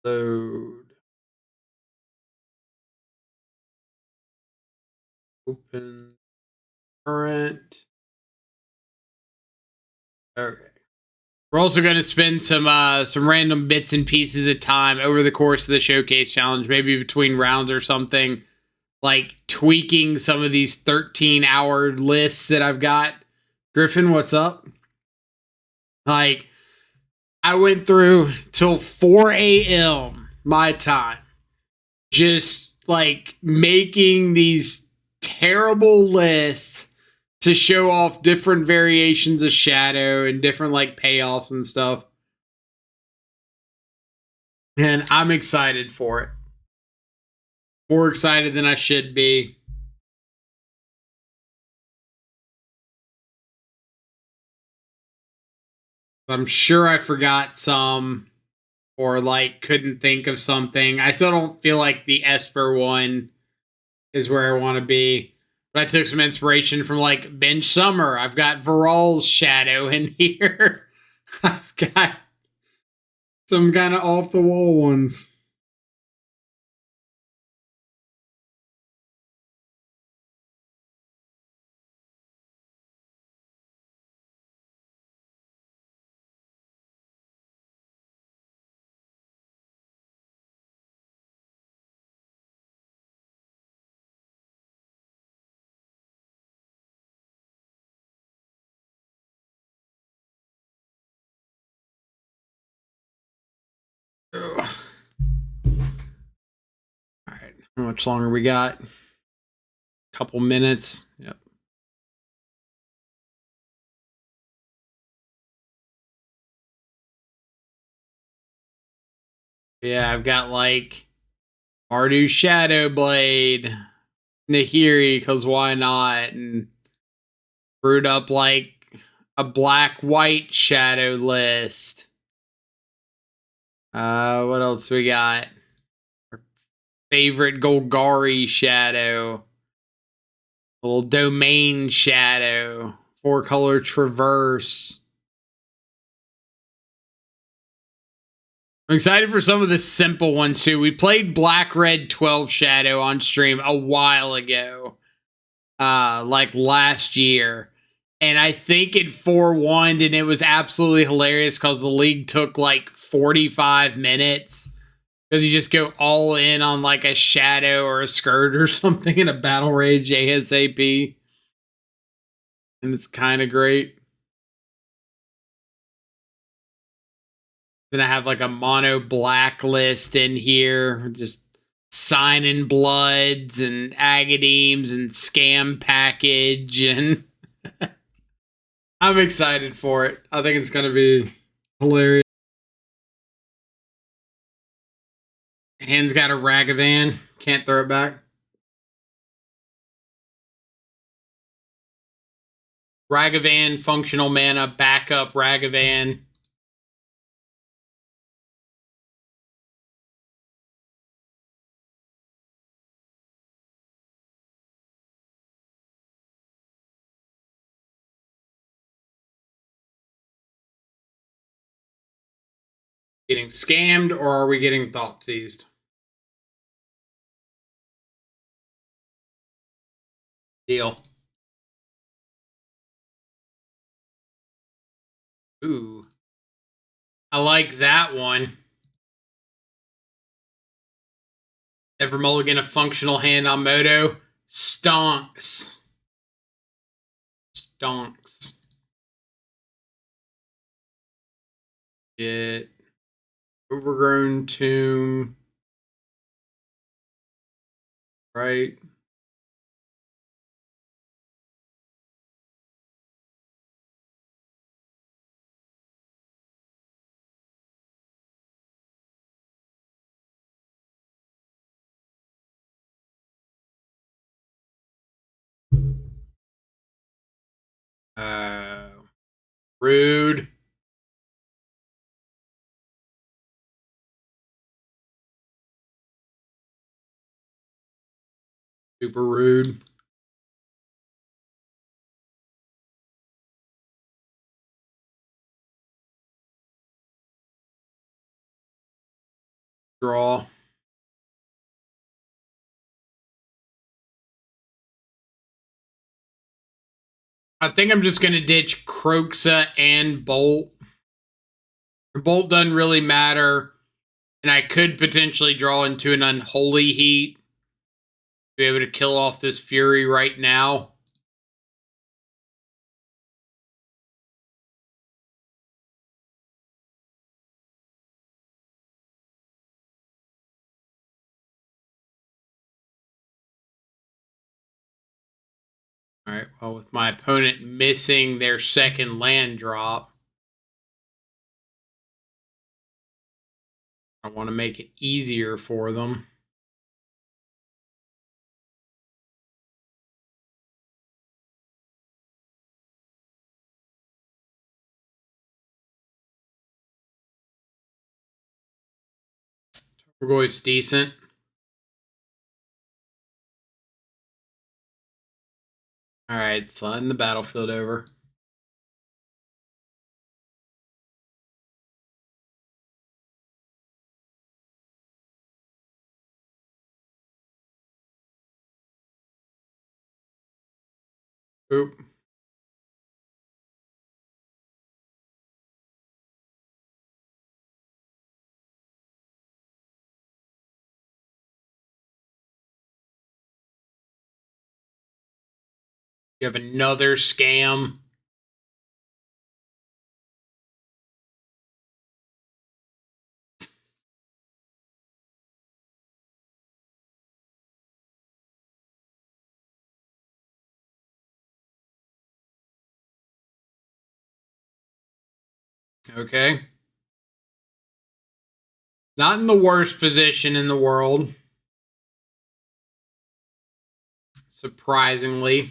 Load. Open. Current. Okay. We're also going to spend some random bits and pieces of time over the course of the showcase challenge, maybe between rounds or something, like tweaking some of these 13-hour lists that I've got. Griffin, what's up? Like, I went through till 4 a.m. my time, just like making these terrible lists to show off different variations of shadow and different like payoffs and stuff. And I'm excited for it. More excited than I should be. I'm sure I forgot some or like couldn't think of something. I still don't feel like the Esper one is where I want to be. But I took some inspiration from like Bench Summer. I've got Viral's shadow in here. I've got some kind of off the wall ones. Ugh. All right. How much longer we got? Couple minutes. Yep. Yeah, I've got like Mardu Shadow Blade, Nahiri, because why not? And brewed up like a black-white shadow list. What else we got? Our favorite Golgari shadow. Little domain shadow. 4-color traverse. I'm excited for some of the simple ones too. We played Black Red 12 Shadow on stream a while ago. Like last year. And I think it 4-1 and it was absolutely hilarious because the league took like 45 minutes. Because you just go all in on like a shadow or a skirt or something in a battle rage ASAP. And it's kind of great. Then I have like a mono black list in here, just signing bloods and agademes and scam package, and I'm excited for it. I think it's gonna be hilarious. Hand's got a Ragavan, can't throw it back. Ragavan, functional mana, backup Ragavan. Getting scammed, or are we getting thought seized? Deal. Ooh. I like that one. Ever mulligan a functional hand on Moto? Stonks. Stonks. Get Overgrown Tomb. Right. Uh, Rude. Super rude. Draw. I think I'm just going to ditch Croxa and Bolt. Bolt doesn't really matter. And I could potentially draw into an Unholy Heat. Be able to kill off this Fury right now. Alright, well, with my opponent missing their second land drop, I want to make it easier for them. Turgoy's decent. Alright, sliding the battlefield over. Oop. You have another scam. Okay. Not in the worst position in the world. Surprisingly.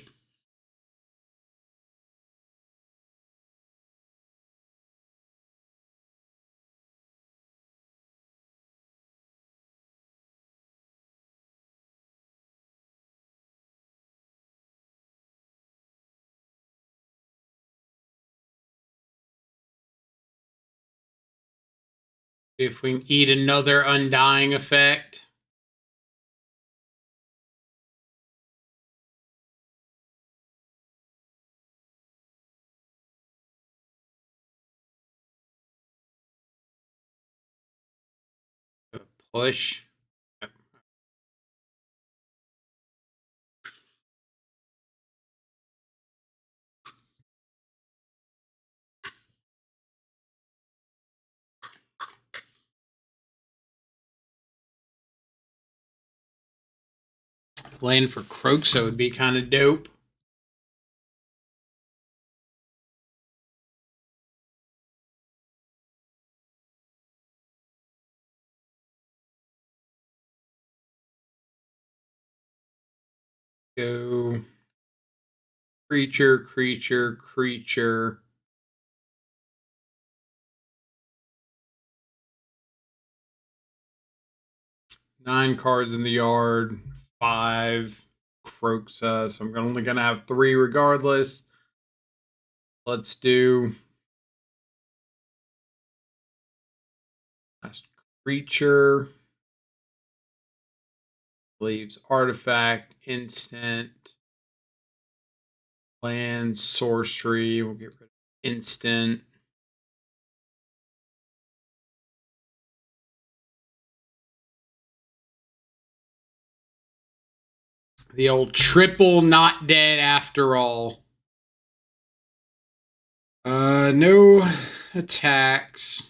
See if we can eat another Undying effect. Push. Playing for Croxa would be kind of dope. Go. Creature, creature, creature. Nine cards in the yard. 5. Croxa. So I'm only going to have 3 regardless. Let's do last creature. Leaves artifact, instant, land, sorcery. We'll get rid of instant. The old triple not dead after all. No attacks.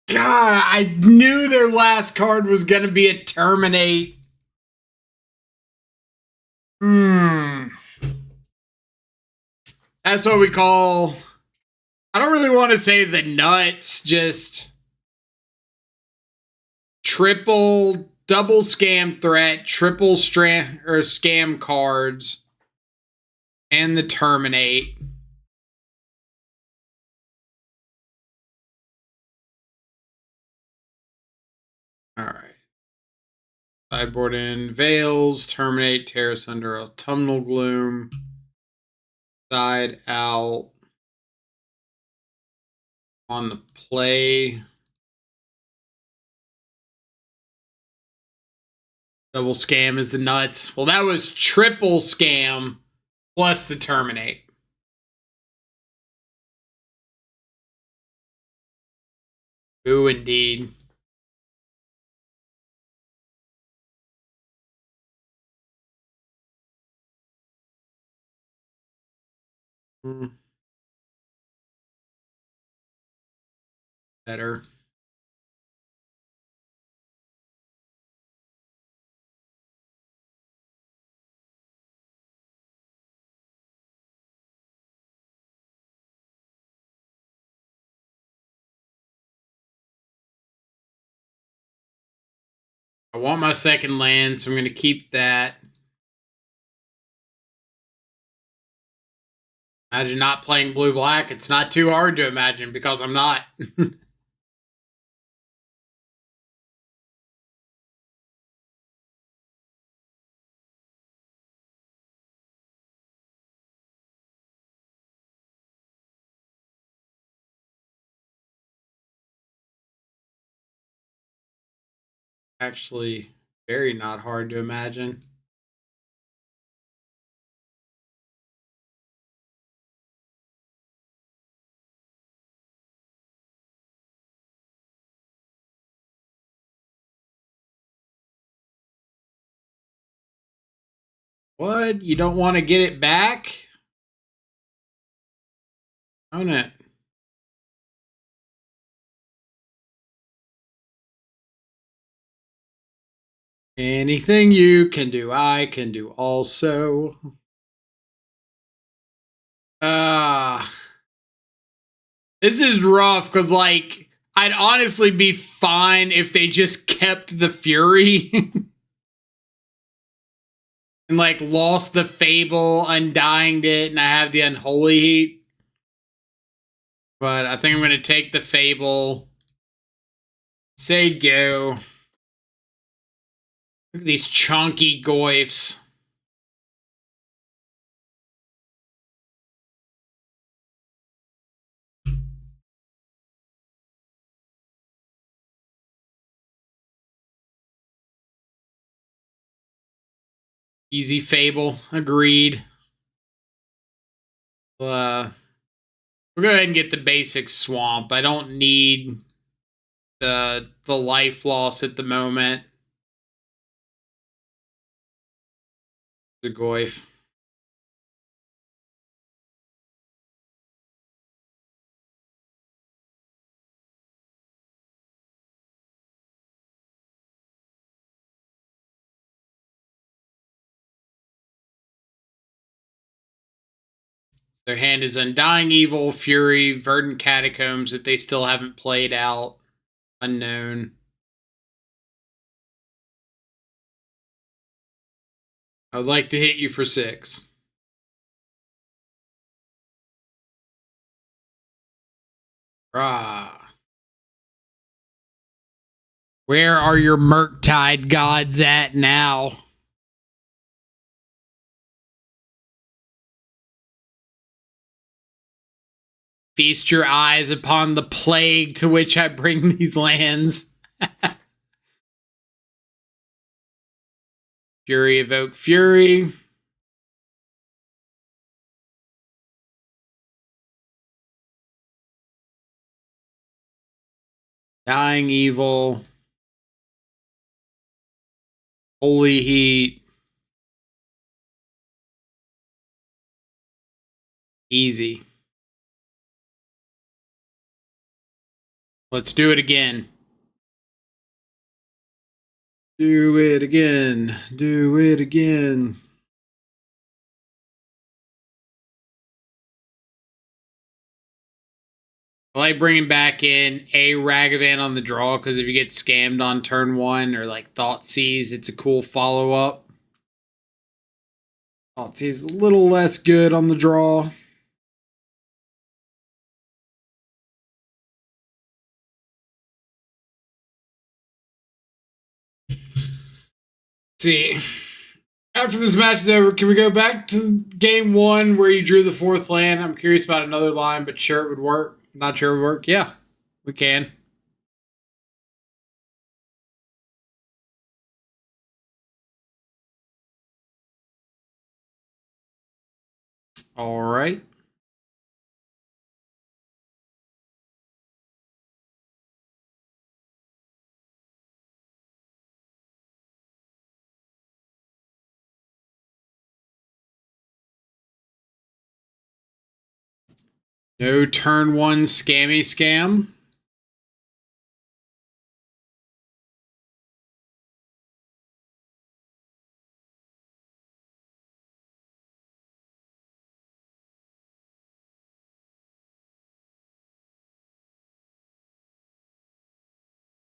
God, I knew their last card was going to be a Terminate. That's what we call... I don't really want to say the nuts, just... Triple, double scam threat, triple scam cards, and the Terminate. Alright. Sideboard in Veils, Terminate, Terrace under Autumnal Gloom. Side out. On the play. Double scam is the nuts. Well, that was triple scam plus the terminate. Ooh, indeed. Better. I want my second land, so I'm going to keep that. Imagine not playing blue-black. It's not too hard to imagine because I'm not. Actually, very not hard to imagine. What? You don't want to get it back? Own it. Anything you can do, I can do also. This is rough because, like, I'd honestly be fine if they just kept the Fury and, like, lost the Fable, undyinged it, and I have the Unholy Heat. But I think I'm going to take the Fable. Say go. Look at these chunky goifs. Easy Fable. Agreed. We'll go ahead and get the basic Swamp. I don't need the life loss at the moment. The goif. Their hand is Undying Evil, Fury, Verdant Catacombs that they still haven't played out. Unknown. I would like to hit you for 6. Rah. Where are your Murktide gods at now? Feast your eyes upon the plague to which I bring these lands. Fury, evoke Fury. Dying Evil. Holy Heat. Easy. Let's do it again. Do it again. Do it again. I like bringing back in a Ragavan on the draw because if you get scammed on turn 1 or like Thoughtseize, it's a cool follow-up. Thoughtseize is a little less good on the draw. See, After this match is over, can we go back to game 1 where you drew the 4th land? I'm curious about another line, but sure it would work. Not sure it would work. Yeah, we can. All right. No turn 1 scammy scam.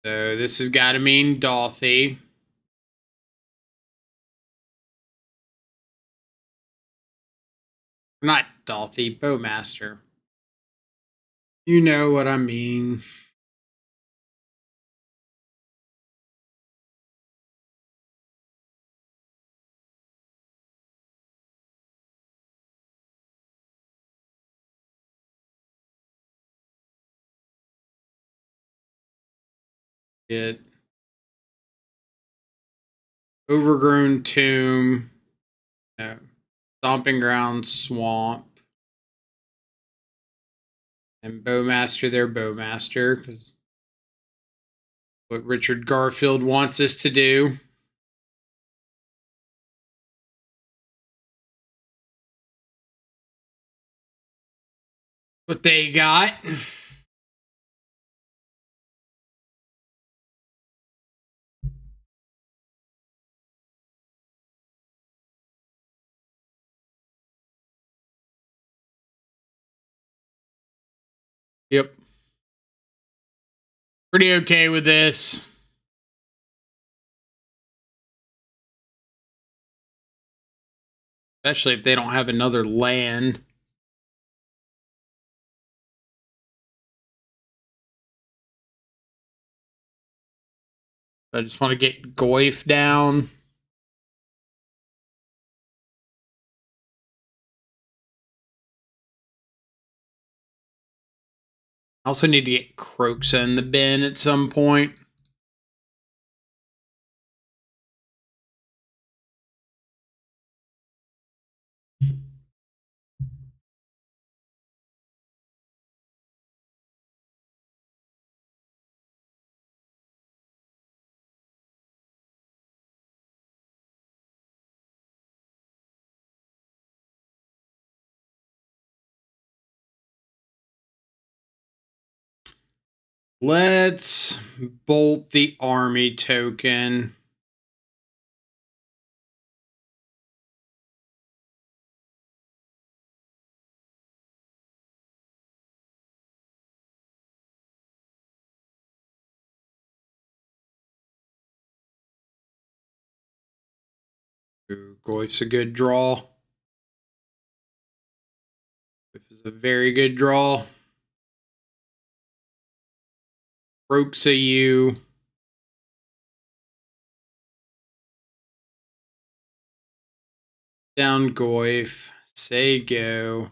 So this has got to mean Dolphy. Not Dolphy, Bowmaster. You know what I mean. It Overgrown Tomb. No. Stomping Ground Swamp. And Bowmaster, their Bowmaster, because what Richard Garfield wants us to do. What they got. Yep. Pretty okay with this. Especially if they don't have another land. I just want to get Goyf down. I also need to get Croxa in the bin at some point. Let's bolt the army token. Goyf's a good draw. Goyf is a very good draw. Croxa you. Down Goyf. Say go.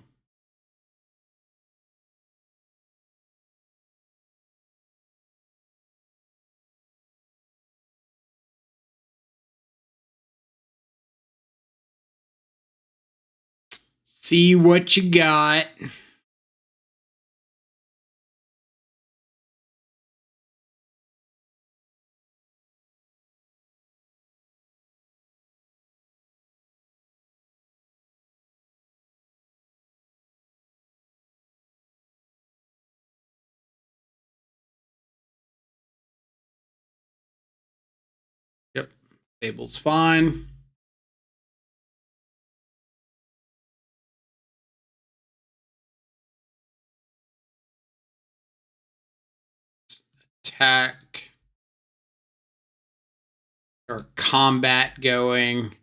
See what you got. Yep. Table's fine. Attack. Or combat going.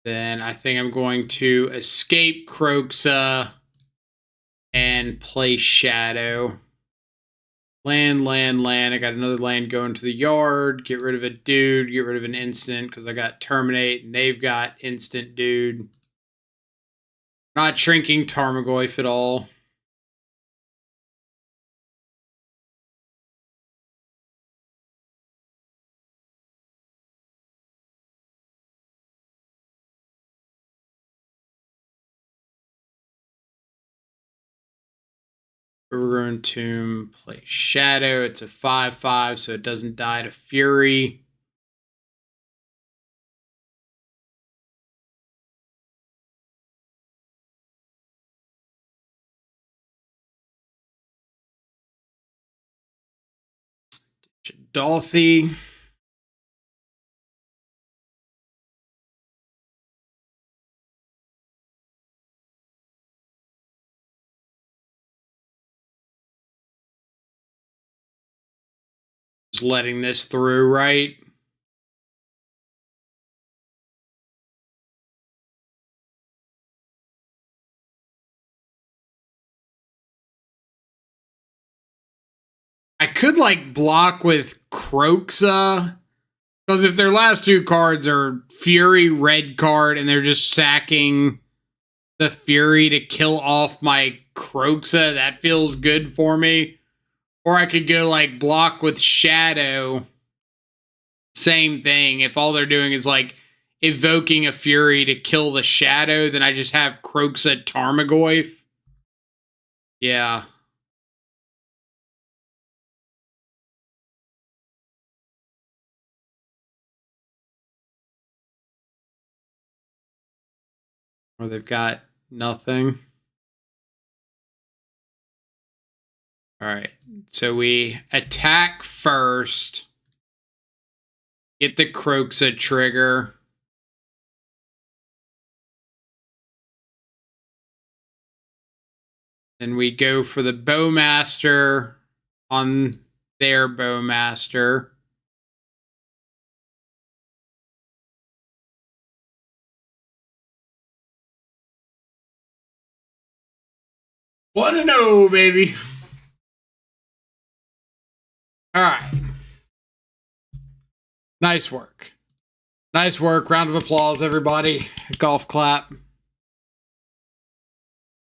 Then I think I'm going to escape Croxa and play Shadow. Land. I got another land going to the yard. Get rid of a dude. Get rid of an instant because I got terminate and they've got instant dude. Not shrinking Tarmogoyf at all. Overgrown Tomb, play Shadow. It's a 5/5, so it doesn't die to Fury. Dolthy. Just letting this through, right? I could like block with Croxa. Because if their last two cards are Fury, red card, and they're just sacking the Fury to kill off my Croxa, that feels good for me. Or I could go like block with Shadow. Same thing. If all they're doing is like evoking a Fury to kill the Shadow, then I just have Croxa Tarmogoyf. Yeah. Or they've got nothing. All right. So we attack first. Get the Croxa trigger. Then we go for the Bowmaster on their Bowmaster. What a no, baby. All right. Nice work. Nice work. Round of applause, everybody. Golf clap.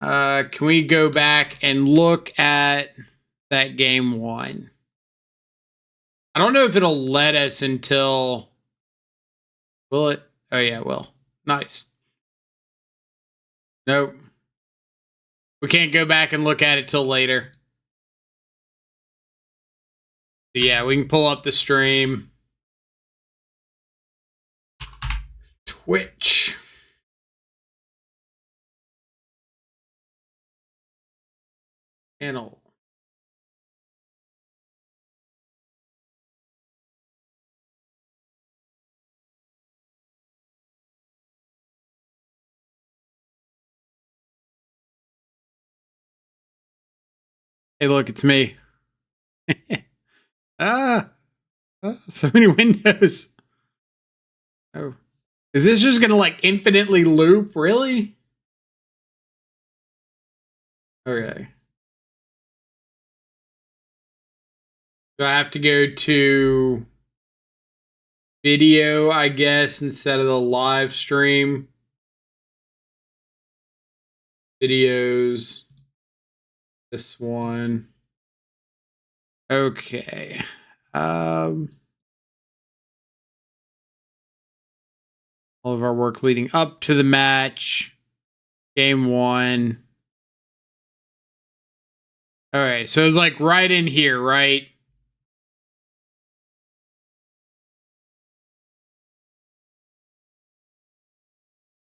Can we go back and look at that game one? I don't know if it'll let us until... Will it? Oh, yeah, it will. Nice. Nope. We can't go back and look at it till later. Yeah, we can pull up the stream. Twitch. Channel. Hey, look, it's me. So many windows. Oh. Is this just going to like infinitely loop? Really? Okay. So I have to go to video, I guess, instead of the live stream. Videos. This one. Okay. All of our work leading up to the match. Game one. All right, so it's like right in here, right?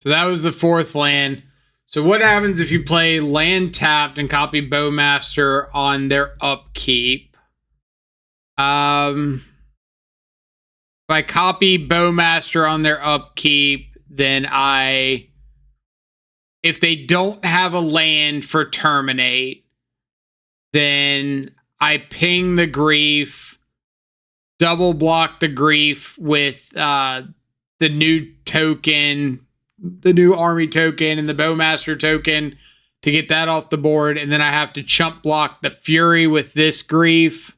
So that was the fourth land. So what happens if you play land tapped and copy Bowmaster on their upkeep? If I copy Bowmaster on their upkeep, then if they don't have a land for terminate, then I ping the grief, double block the grief with the new token, the new army token and the Bowmaster token to get that off the board, and then I have to chump block the Fury with this Grief.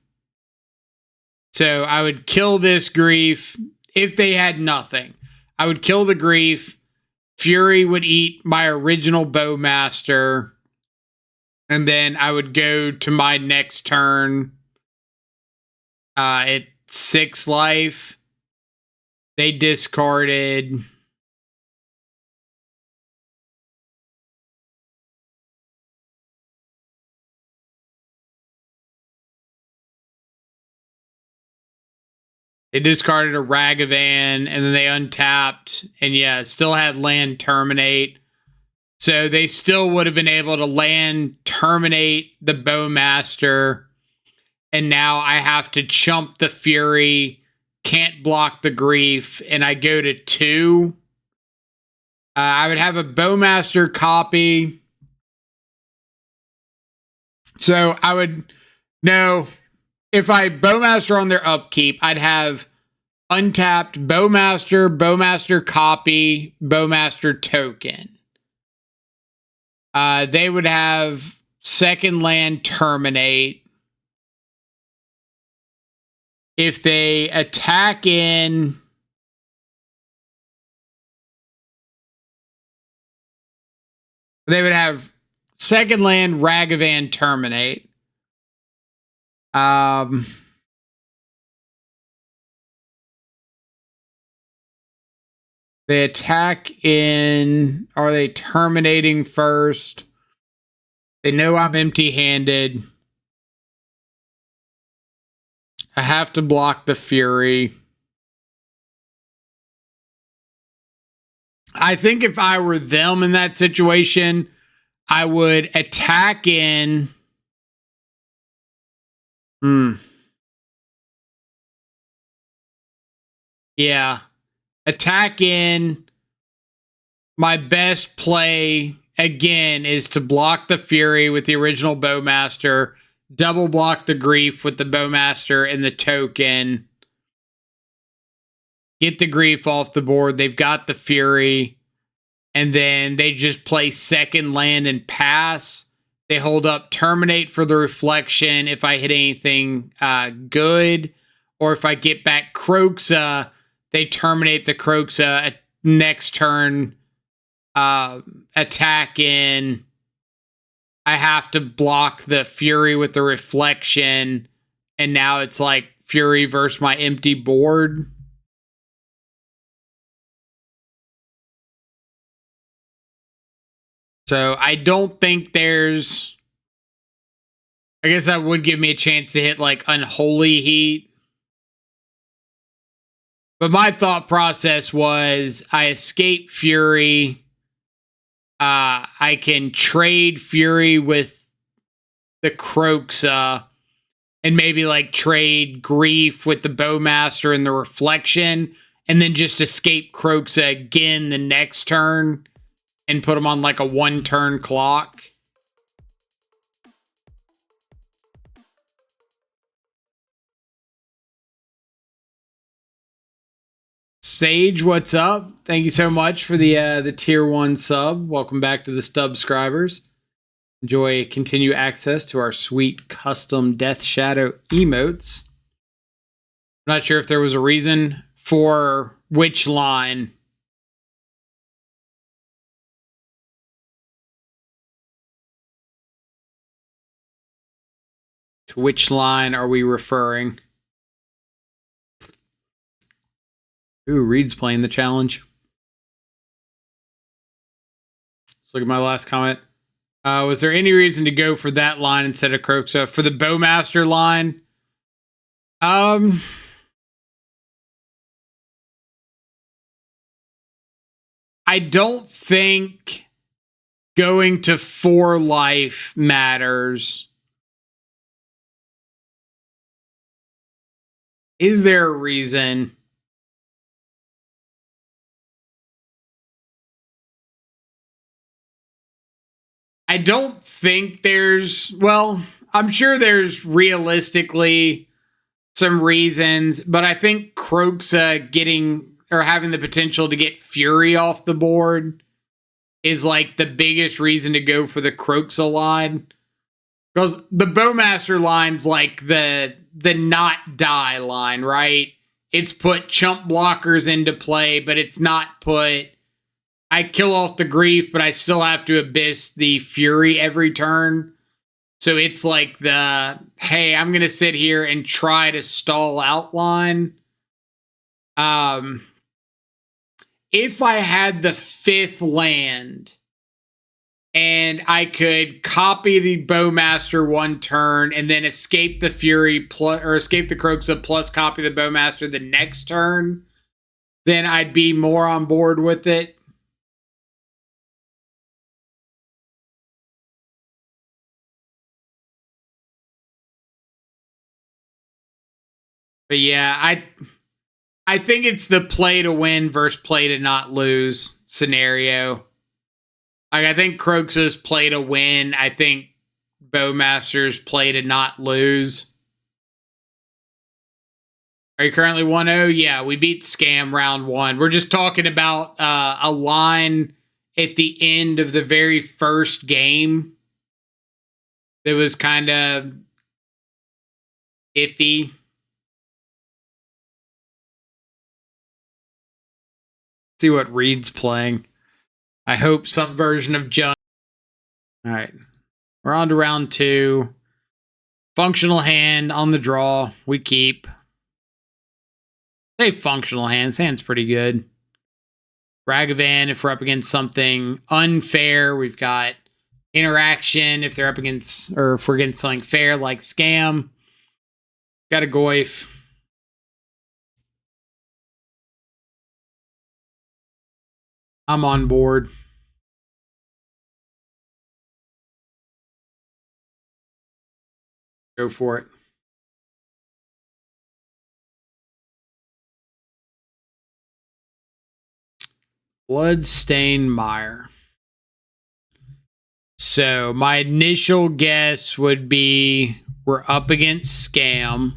So I would kill this Grief if they had nothing. I would kill the Grief. Fury would eat my original Bowmaster. And then I would go to my next turn at 6 life. They discarded. They discarded a Ragavan, and then they untapped. And yeah, still had land terminate. So they still would have been able to land terminate the Bowmaster. And now I have to chump the Fury, can't block the Grief, and I go to 2. I would have a Bowmaster copy. So I would know if I Bowmaster on their upkeep, I'd have untapped Bowmaster, Bowmaster copy, Bowmaster token. They would have second land terminate. If they attack in, they would have second land Ragavan terminate. They attack in. Are they terminating first? They know I'm empty-handed. I have to block the Fury. I think if I were them in that situation, I would attack in. Yeah. Attack in. My best play, again, is to block the Fury with the original Bowmaster, double block the Grief with the Bowmaster and the token, get the Grief off the board. They've got the Fury, and then they just play second land and pass. They hold up terminate for the Reflection if I hit anything good, or if I get back Croxa, they terminate the Croxa next turn, attack in. I have to block the Fury with the Reflection, and now it's like Fury versus my empty board. So I don't think there's... I guess that would give me a chance to hit like Unholy Heat. But my thought process was I escape Fury. I can trade Fury with the Croxa and maybe like trade Grief with the Bowmaster and the Reflection, and then just escape Croxa again the next turn and put them on like a 1-turn clock. Sage, what's up? Thank you so much for the tier 1 sub. Welcome back to the subscribers. Enjoy continue access to our sweet custom Death Shadow emotes. I'm not sure if there was a reason for which line. To which line are we referring? Ooh, Reed's playing the challenge. Let's look at my last comment. Was there any reason to go for that line instead of Croxa? For the Bowmaster line? I don't think going to 4 life matters. Is there a reason? I don't think there's, well, I'm sure there's realistically some reasons, but I think Croxa getting or having the potential to get Fury off the board is like the biggest reason to go for the Crocodile line. Because the Bowmaster line's like the not die line, right? It's put chump blockers into play, but it's not put, I kill off the Grief, but I still have to Abyss the Fury every turn. So it's like the, hey, I'm going to sit here and try to stall out line. If I had the 5th land and I could copy the Bowmaster one turn and then escape the Fury plus, or escape the Crocodile plus copy the Bowmaster the next turn, then I'd be more on board with it. But yeah, I think it's the play to win versus play to not lose scenario. Like, I think Crox's play to win. I think Bowmaster's play to not lose. Are you currently 1-0? Yeah, we beat Scam round 1. We're just talking about a line at the end of the very first game that was kind of iffy. See what Reed's playing. I hope some version of Jun. All right. We're on to round 2. Functional hand on the draw. We keep. Say functional hand. Hand's pretty good. Ragavan if we're up against something unfair. We've got interaction if they're up against, or if we're against something fair like Scam. Got a Goyf. I'm on board. Go for it. Bloodstained Mire. So my initial guess would be we're up against Scam.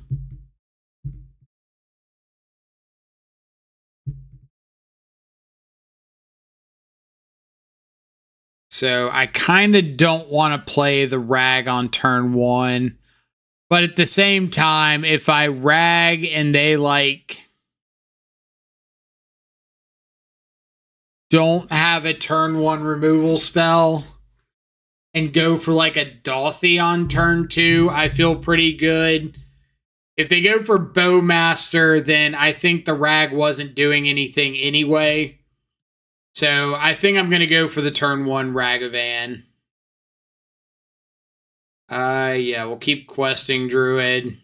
So I kind of don't want to play the Rag on turn 1. But at the same time, if I Rag and they like don't have a turn 1 removal spell and go for like a Dothy on turn 2, I feel pretty good. If they go for Bowmaster, then I think the Rag wasn't doing anything anyway. So I think I'm going to go for the turn 1 Ragavan. Yeah, we'll keep questing Druid.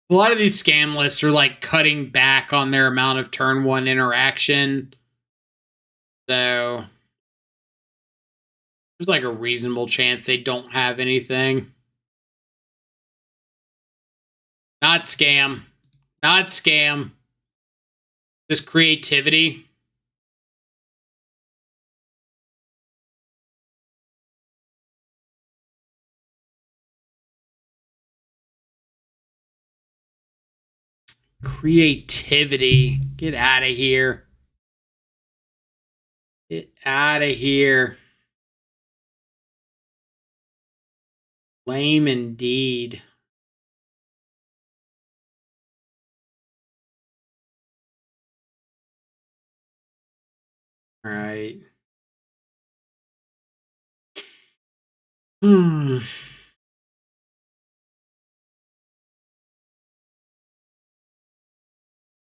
A lot of these scam lists are like cutting back on their amount of turn 1 interaction. So there's like a reasonable chance they don't have anything. Not Scam. Not Scam. Just creativity. Creativity. Get out of here. Get out of here. Lame indeed. All right.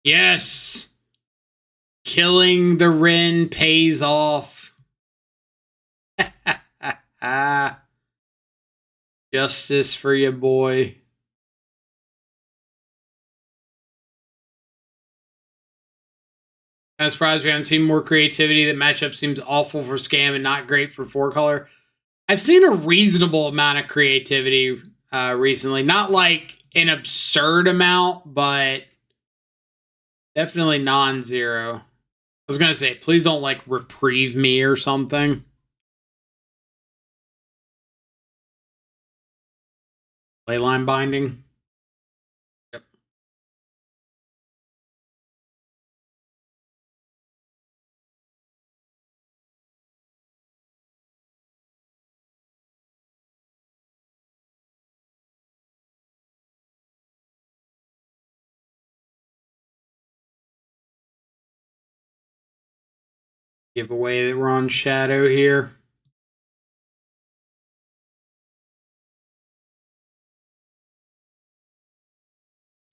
Yes. Killing the Wren pays off. Justice for you, boy. I'm surprised we haven't seen more creativity. That matchup seems awful for Scam and not great for 4-color. I've seen a reasonable amount of creativity recently. Not like an absurd amount, but definitely non-zero. I was going to say, please don't like reprieve me or something. Leyline binding. Yep. Give away that we're on Shadow here.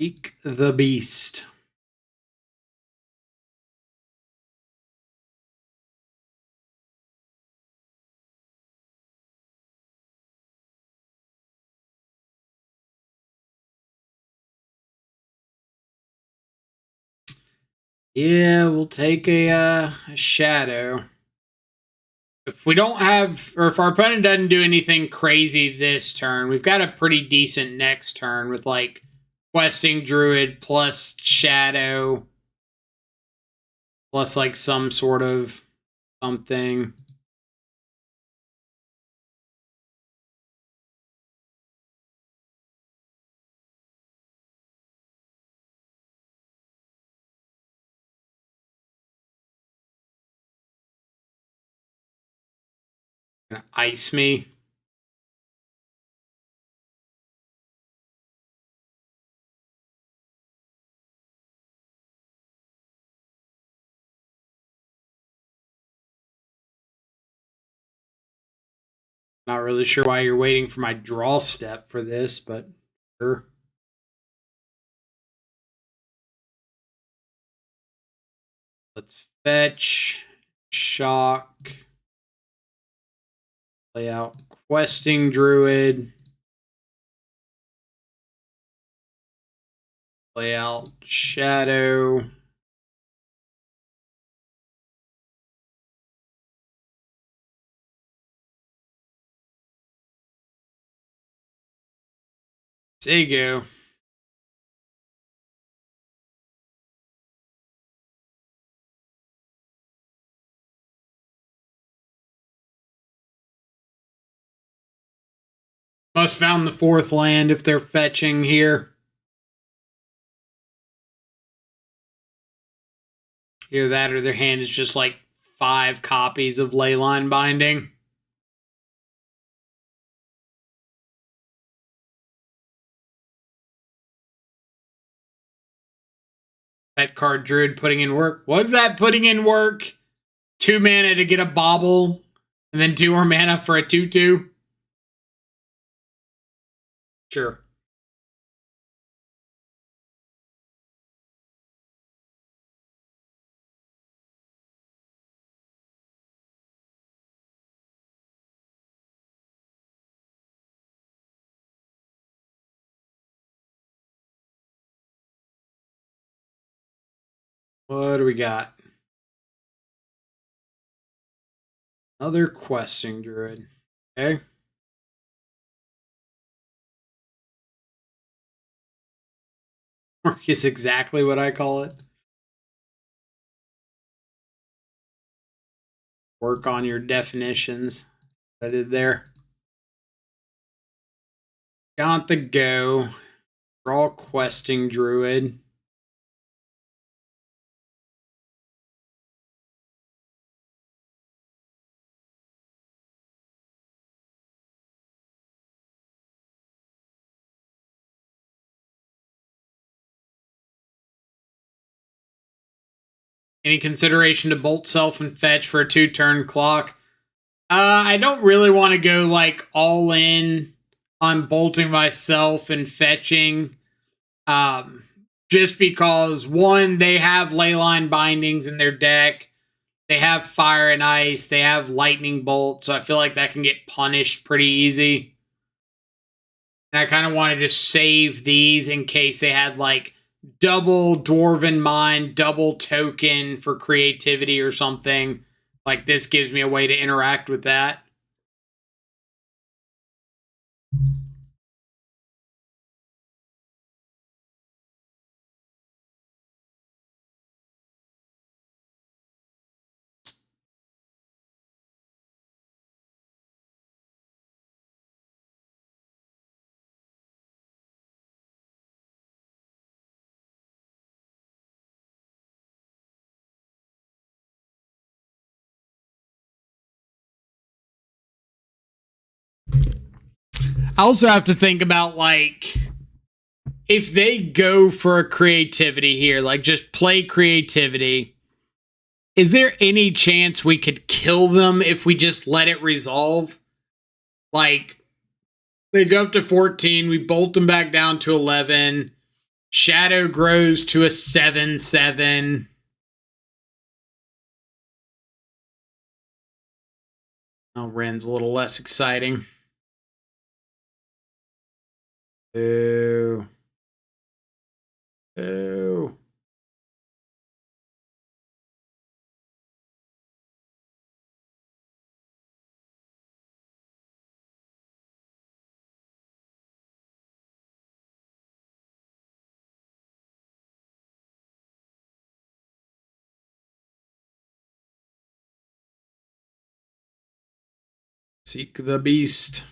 Seek the Beast. Yeah, we'll take a Shadow. If we don't have, or if our opponent doesn't do anything crazy this turn, we've got a pretty decent next turn with like Questing Druid plus Shadow plus like some sort of something. Gonna ice me. Not really sure why you're waiting for my draw step for this, but sure. Let's fetch, shock, play out Questing Druid, play out Shadow. There you go. Must found the fourth land if they're fetching here. Either that or their hand is just like 5 copies of Leyline Binding. That card Druid putting in work. Was that putting in work? 2 mana to get a bobble, and then 2 more mana for a 2/2? Sure. What do we got? Another Questing Druid. Okay. Work is exactly what I call it. Work on your definitions. I did there. Got the go. Draw Questing Druid. Any consideration to bolt self and fetch for a 2-turn clock? I don't really want to go like all in on bolting myself and fetching. Just because one, they have Leyline Bindings in their deck. They have Fire and Ice. They have Lightning Bolt. So I feel like that can get punished pretty easy. And I kind of want to just save these in case they had like double Dwarven Mind, double token for creativity or something. Like this gives me a way to interact with that. I also have to think about like if they go for a creativity here, like just play creativity, Is there any chance we could kill them if we just let it resolve? Like, they go up to 14, we bolt them back down to 11. Shadow grows to a 7/7. Oh, Ren's a little less exciting. Ooh. Ooh. Seek the beast.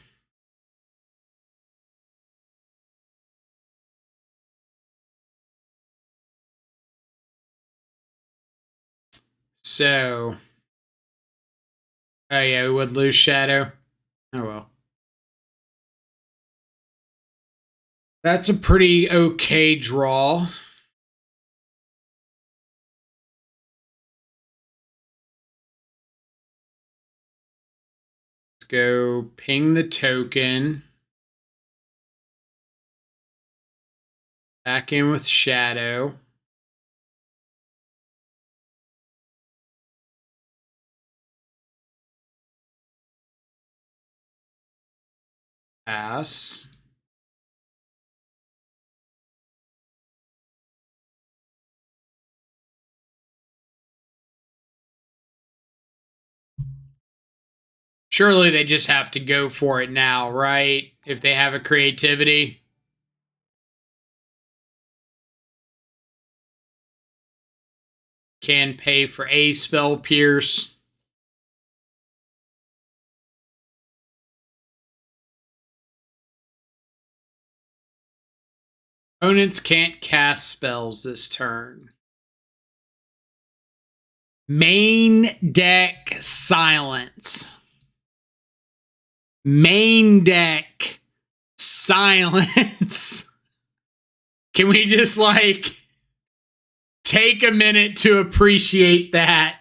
So. Oh, yeah, we would lose Shadow. Oh, well. That's a pretty okay draw. Let's go ping the token. Back in with Shadow. Pass. Surely they just have to go for it now, right? If they have a creativity. Can pay for a spell pierce. Opponents can't cast spells this turn. Main deck silence. Main deck silence. Can we just like take a minute to appreciate that?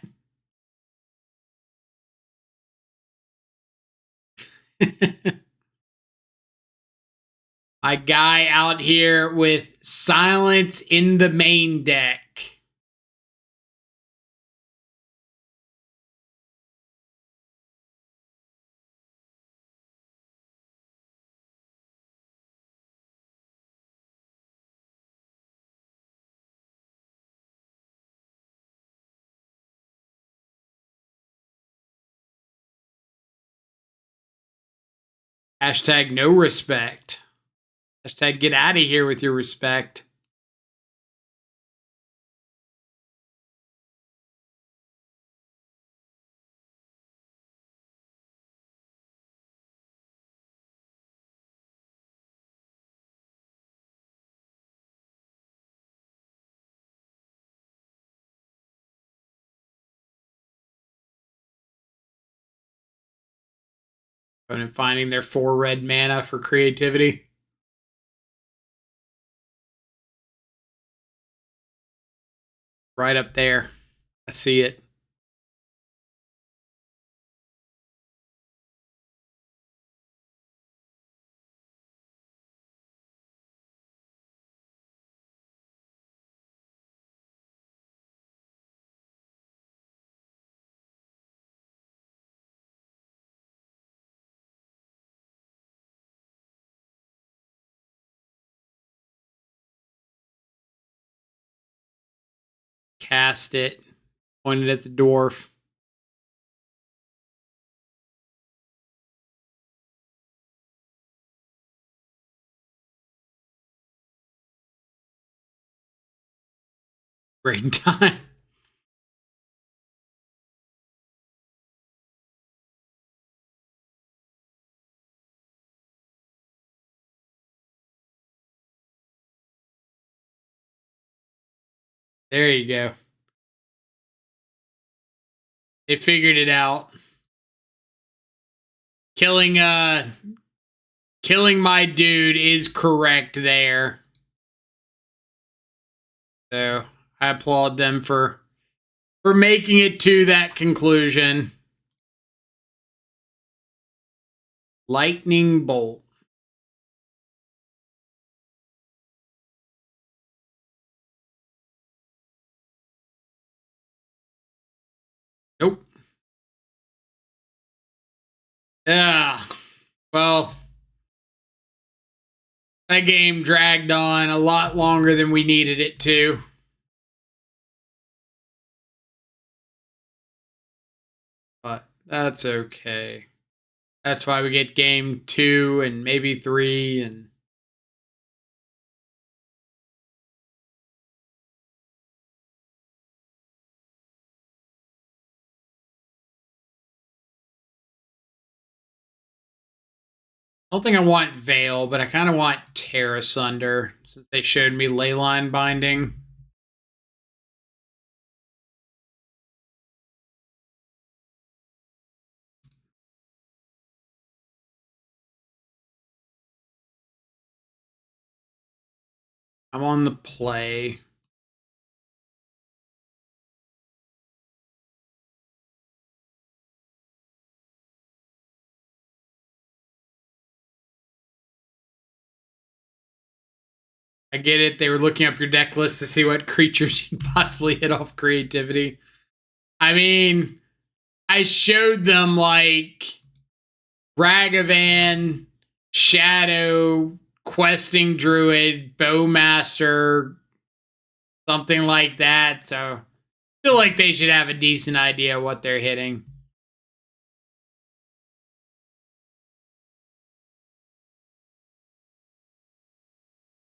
My guy out here with silence in the main deck. Hashtag no respect. Hashtag get out of here with your respect. And finding their 4 red mana for creativity. Right up there. I see it. Cast it. Pointed at the dwarf. Brain time. There you go. They figured it out. Killing my dude is correct there. So I applaud them for for making it to that conclusion. Lightning bolt. Nope. Yeah. Well, that game dragged on a lot longer than we needed it to. But that's okay. That's why we get game 2 and maybe 3 and I don't think I want Veil, but I kind of want Tear Asunder since they showed me Leyline Binding. I'm on the play. I get it. They were looking up your deck list to see what creatures you'd possibly hit off creativity. I mean, I showed them like Ragavan, Shadow, Questing Druid, Bowmaster, something like that. So I feel like they should have a decent idea what they're hitting.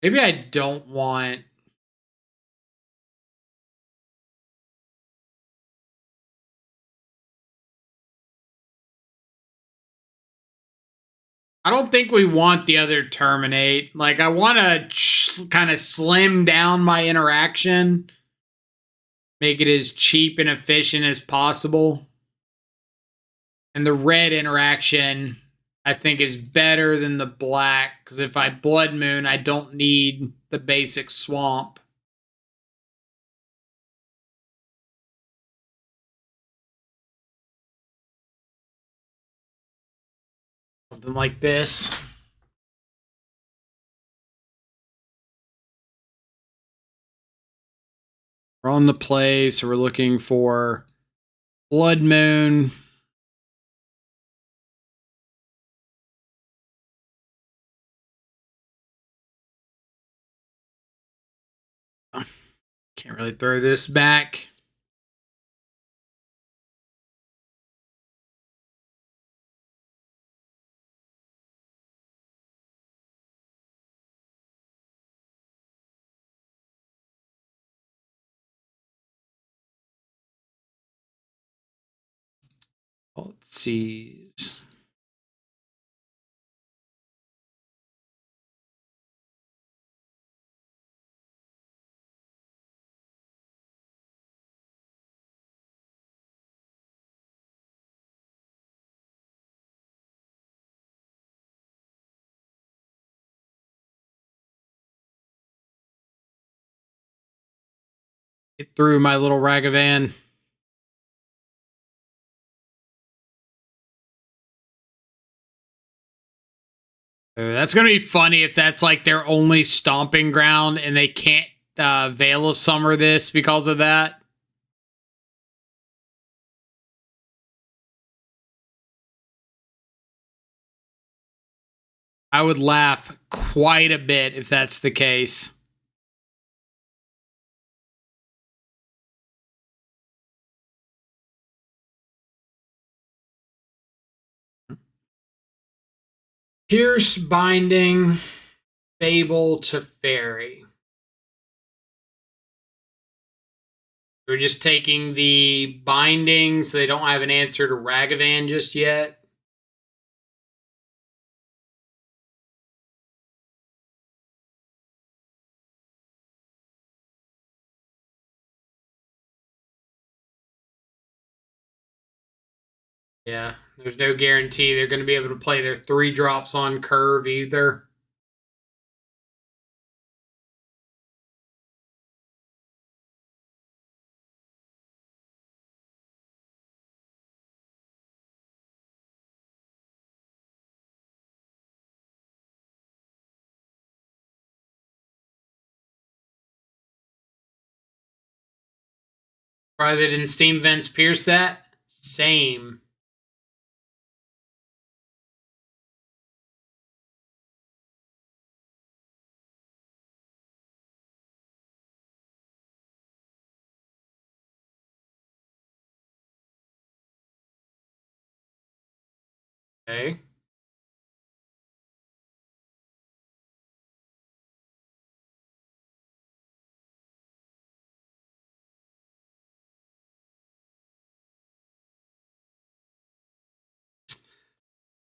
Maybe I don't want... I don't think we want the other Terminate. Like, I want to kind of slim down my interaction. Make it as cheap and efficient as possible. And the red interaction, I think, is better than the black. Because if I Blood Moon, I don't need the basic swamp. Something like this. We're on the play, so we're looking for Blood Moon. Can't really throw this back. Let's see. Get through my little Ragavan. That's going to be funny if that's like their only stomping ground and they can't Veil of Summer this because of that. I would laugh quite a bit if that's the case. Pierce Binding, Fable to Fairy. We're just taking the bindings, so they don't have an answer to Ragavan just yet. Yeah, there's no guarantee they're going to be able to play their 3 drops on curve either. Why they didn't Steam Vents pierce that? Same. Okay.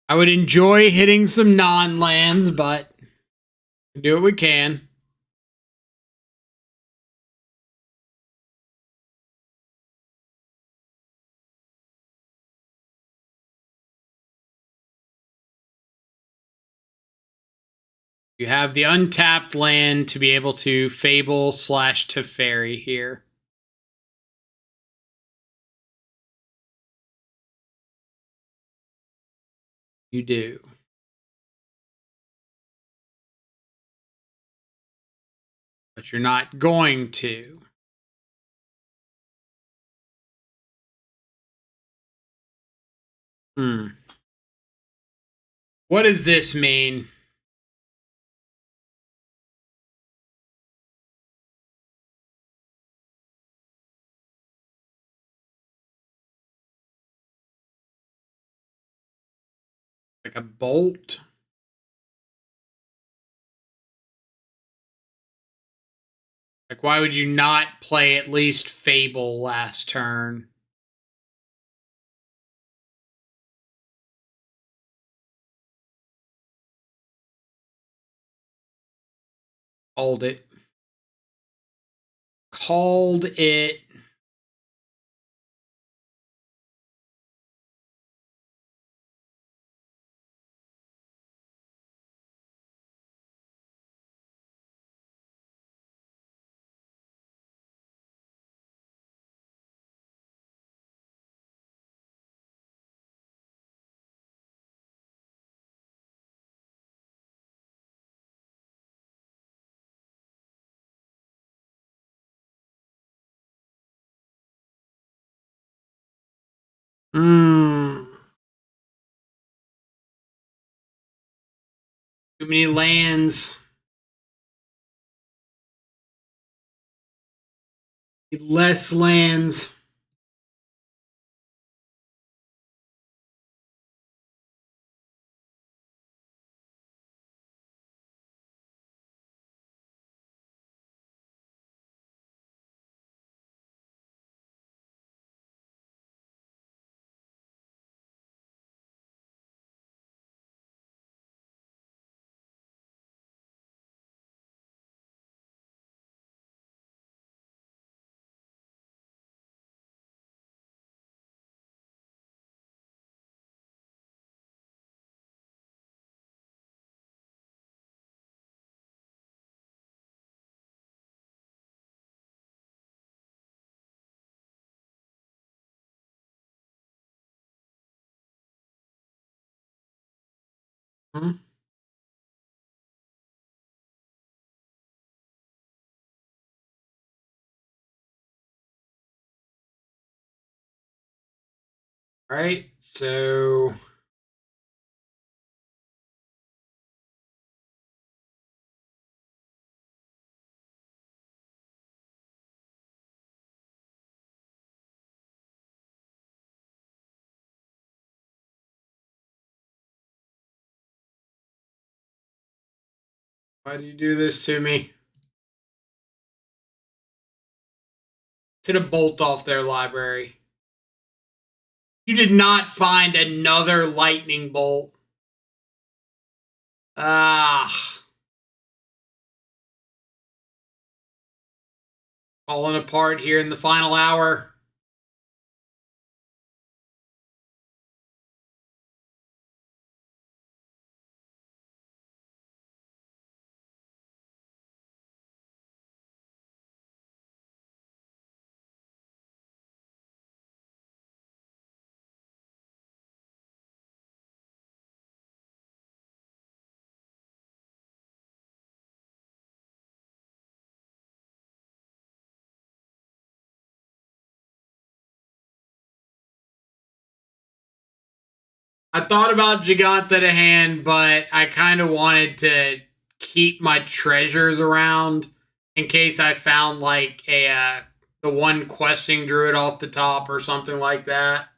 I would enjoy hitting some non-lands, but we do what we can. You have the untapped land to be able to Fable / Teferi here. You do. But you're not going to. What does this mean? Like a bolt? Like, why would you not play at least Fable last turn? Called it. Called it. Too many lands. Less lands. Hmm? All right, so why do you do this to me? Hit a bolt off their library. You did not find another lightning bolt. Ah. Falling apart here in the final hour. I thought about Giganta to hand, but I kind of wanted to keep my treasures around in case I found like the one questing druid off the top or something like that.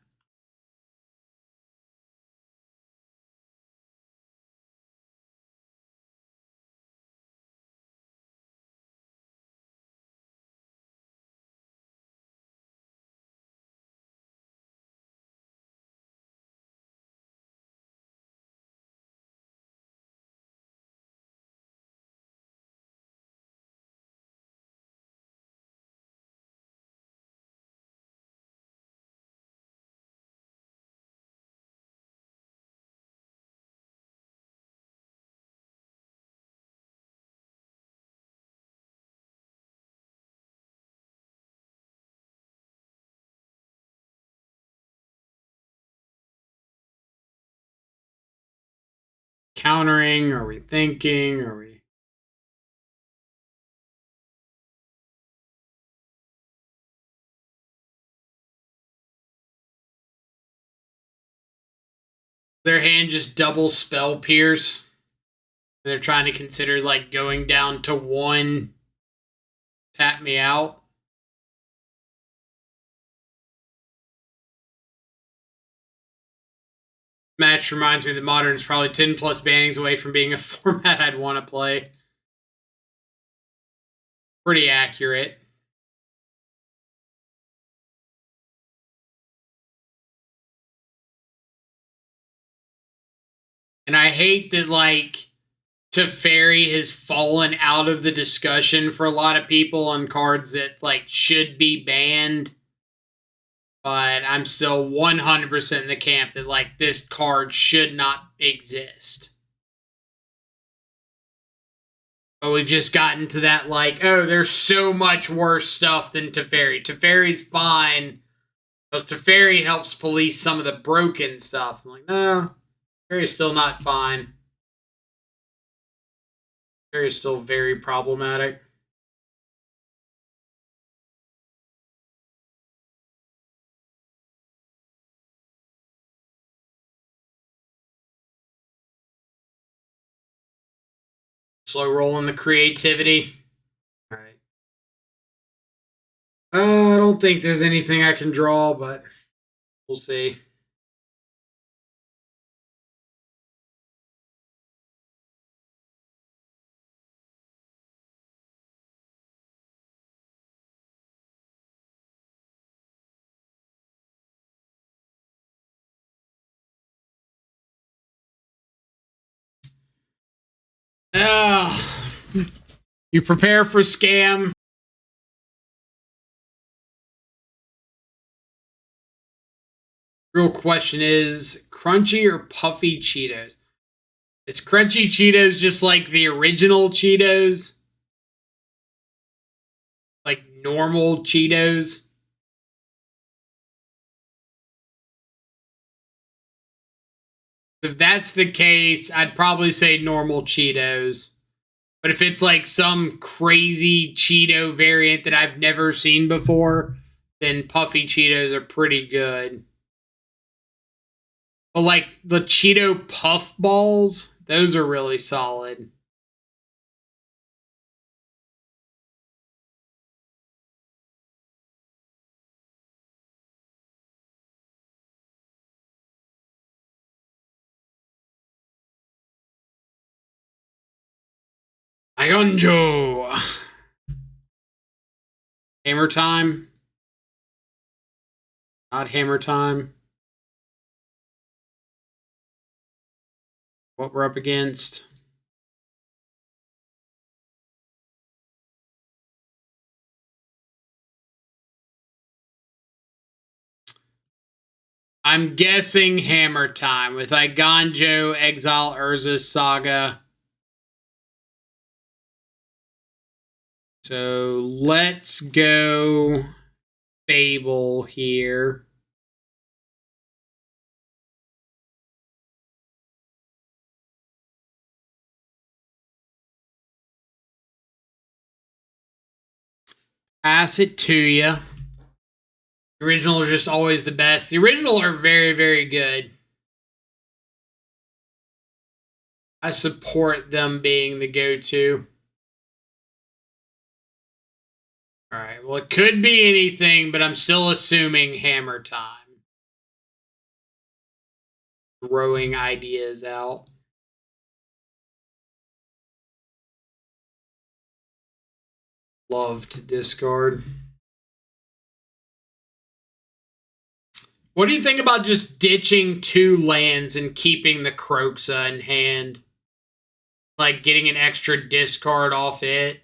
Countering? Are we thinking? Are we? Their hand just double spell pierce. They're trying to consider like going down to one. Tap me out. Match reminds me that Modern is probably 10 plus bannings away from being a format I'd want to play. Pretty accurate. And I hate that, like, Teferi has fallen out of the discussion for a lot of people on cards that, like, should be banned. But I'm still 100% in the camp that, like, this card should not exist. But we've just gotten to that, like, oh, there's so much worse stuff than Teferi. Teferi's fine, but Teferi helps police some of the broken stuff. I'm like, no, Teferi's still not fine. Teferi's still very problematic. Slow rolling the creativity. All right. I don't think there's anything I can draw, but we'll see. You prepare for scam. Real question is crunchy or puffy Cheetos? Is crunchy Cheetos just like the original Cheetos? Like normal Cheetos? If that's the case, I'd probably say normal Cheetos. But if it's like some crazy Cheeto variant that I've never seen before, then puffy Cheetos are pretty good. But like the Cheeto puff balls, those are really solid. Igonjo. Hammertime. Not Hammertime. What we're up against. I'm guessing Hammertime with Igonjo, Exile, Urza's Saga. So let's go Fable here. Pass it to you. The original are just always the best. The original are very, very good. I support them being the go-to. All right. Well, it could be anything, but I'm still assuming Hammertime. Throwing ideas out. Love to discard. What do you think about just ditching 2 lands and keeping the Croxa in hand? Like getting an extra discard off it?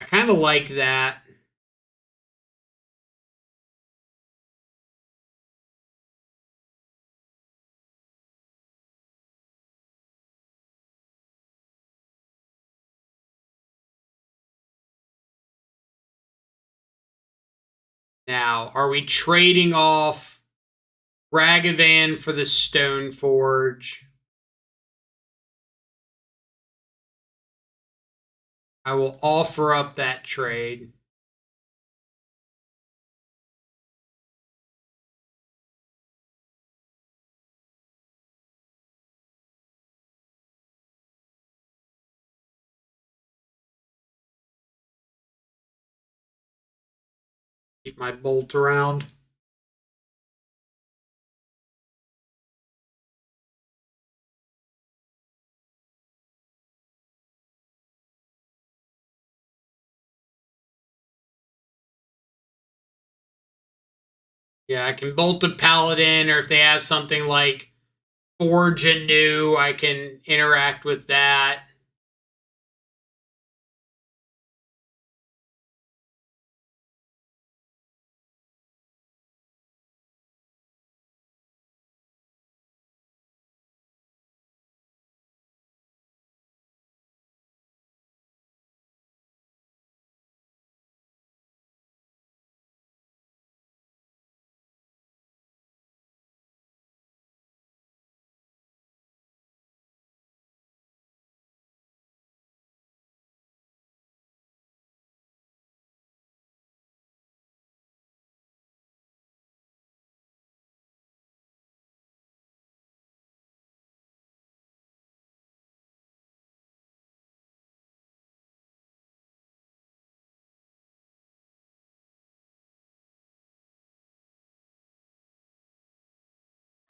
I kind of like that. Now, are we trading off Ragavan for the Stoneforge? I will offer up that trade. Keep my bolt around. Yeah, I can bolt a Paladin, or if they have something like Forge Anew, I can interact with that.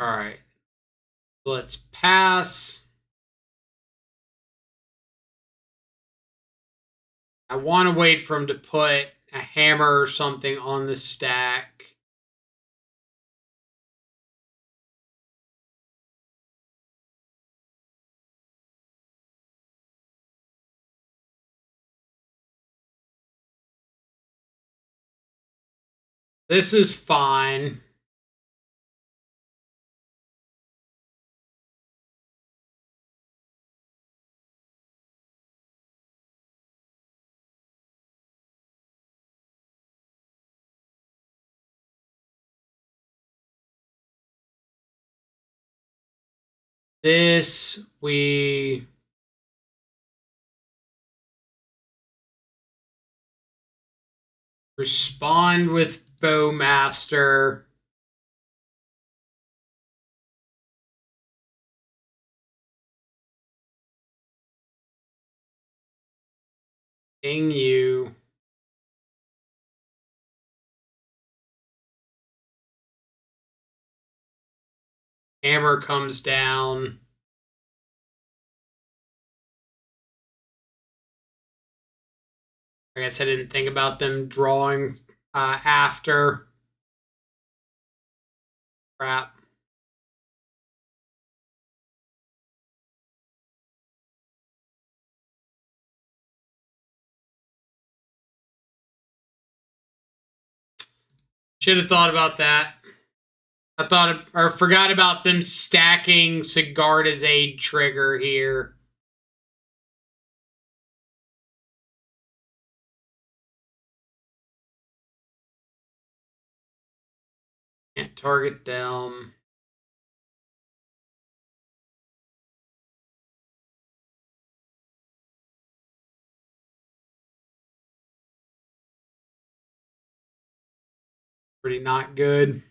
All right. Let's pass. I want to wait for him to put a hammer or something on the stack. This is fine. This, we respond with Bowmaster. Ding you. Hammer comes down. I guess I didn't think about them drawing after. Crap. Should have thought about that. I thought or forgot about them stacking Sigarda's Aid trigger here. Can't target them. Pretty not good.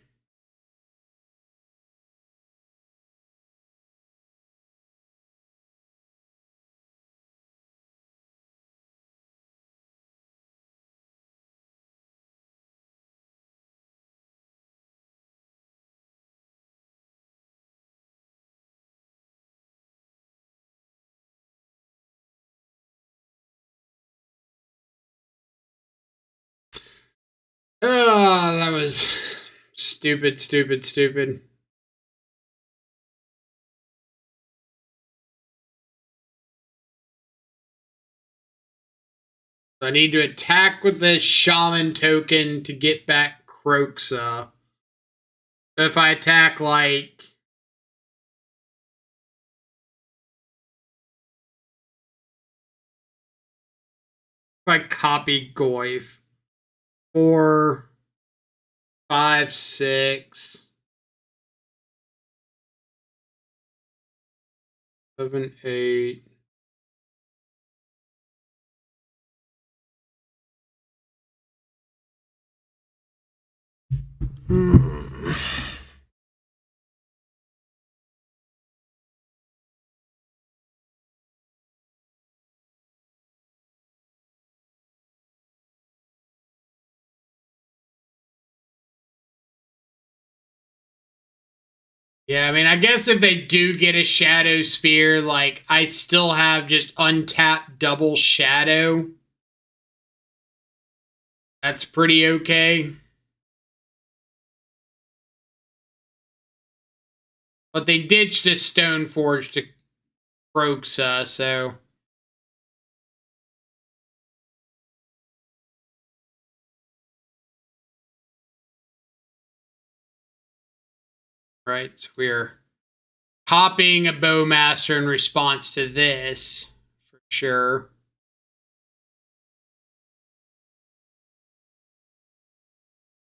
Oh, that was stupid, stupid, stupid. I need to attack with the shaman token to get back Croxa. So if I attack like... If I copy Goyf. 4, 5, 6, 7, 8. Yeah, I mean, I guess if they do get a Shadow Spear, like, I still have just untapped double Shadow. That's pretty okay. But they ditched a Stoneforge to Croxa, so... Right, so we're copying a Bowmaster in response to this, for sure.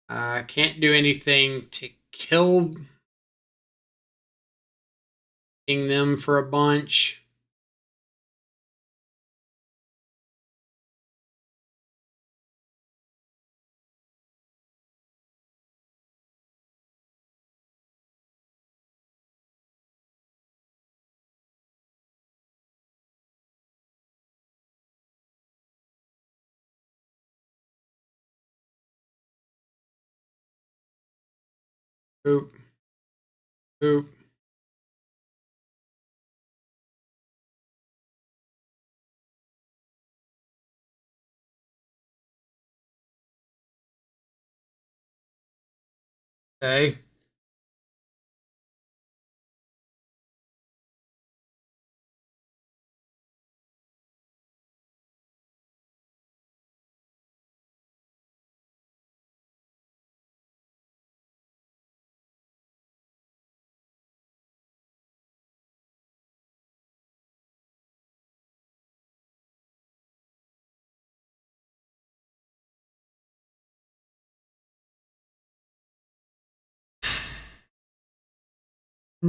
Can't do anything to kill them for a bunch. Boop. Boop. Okay. I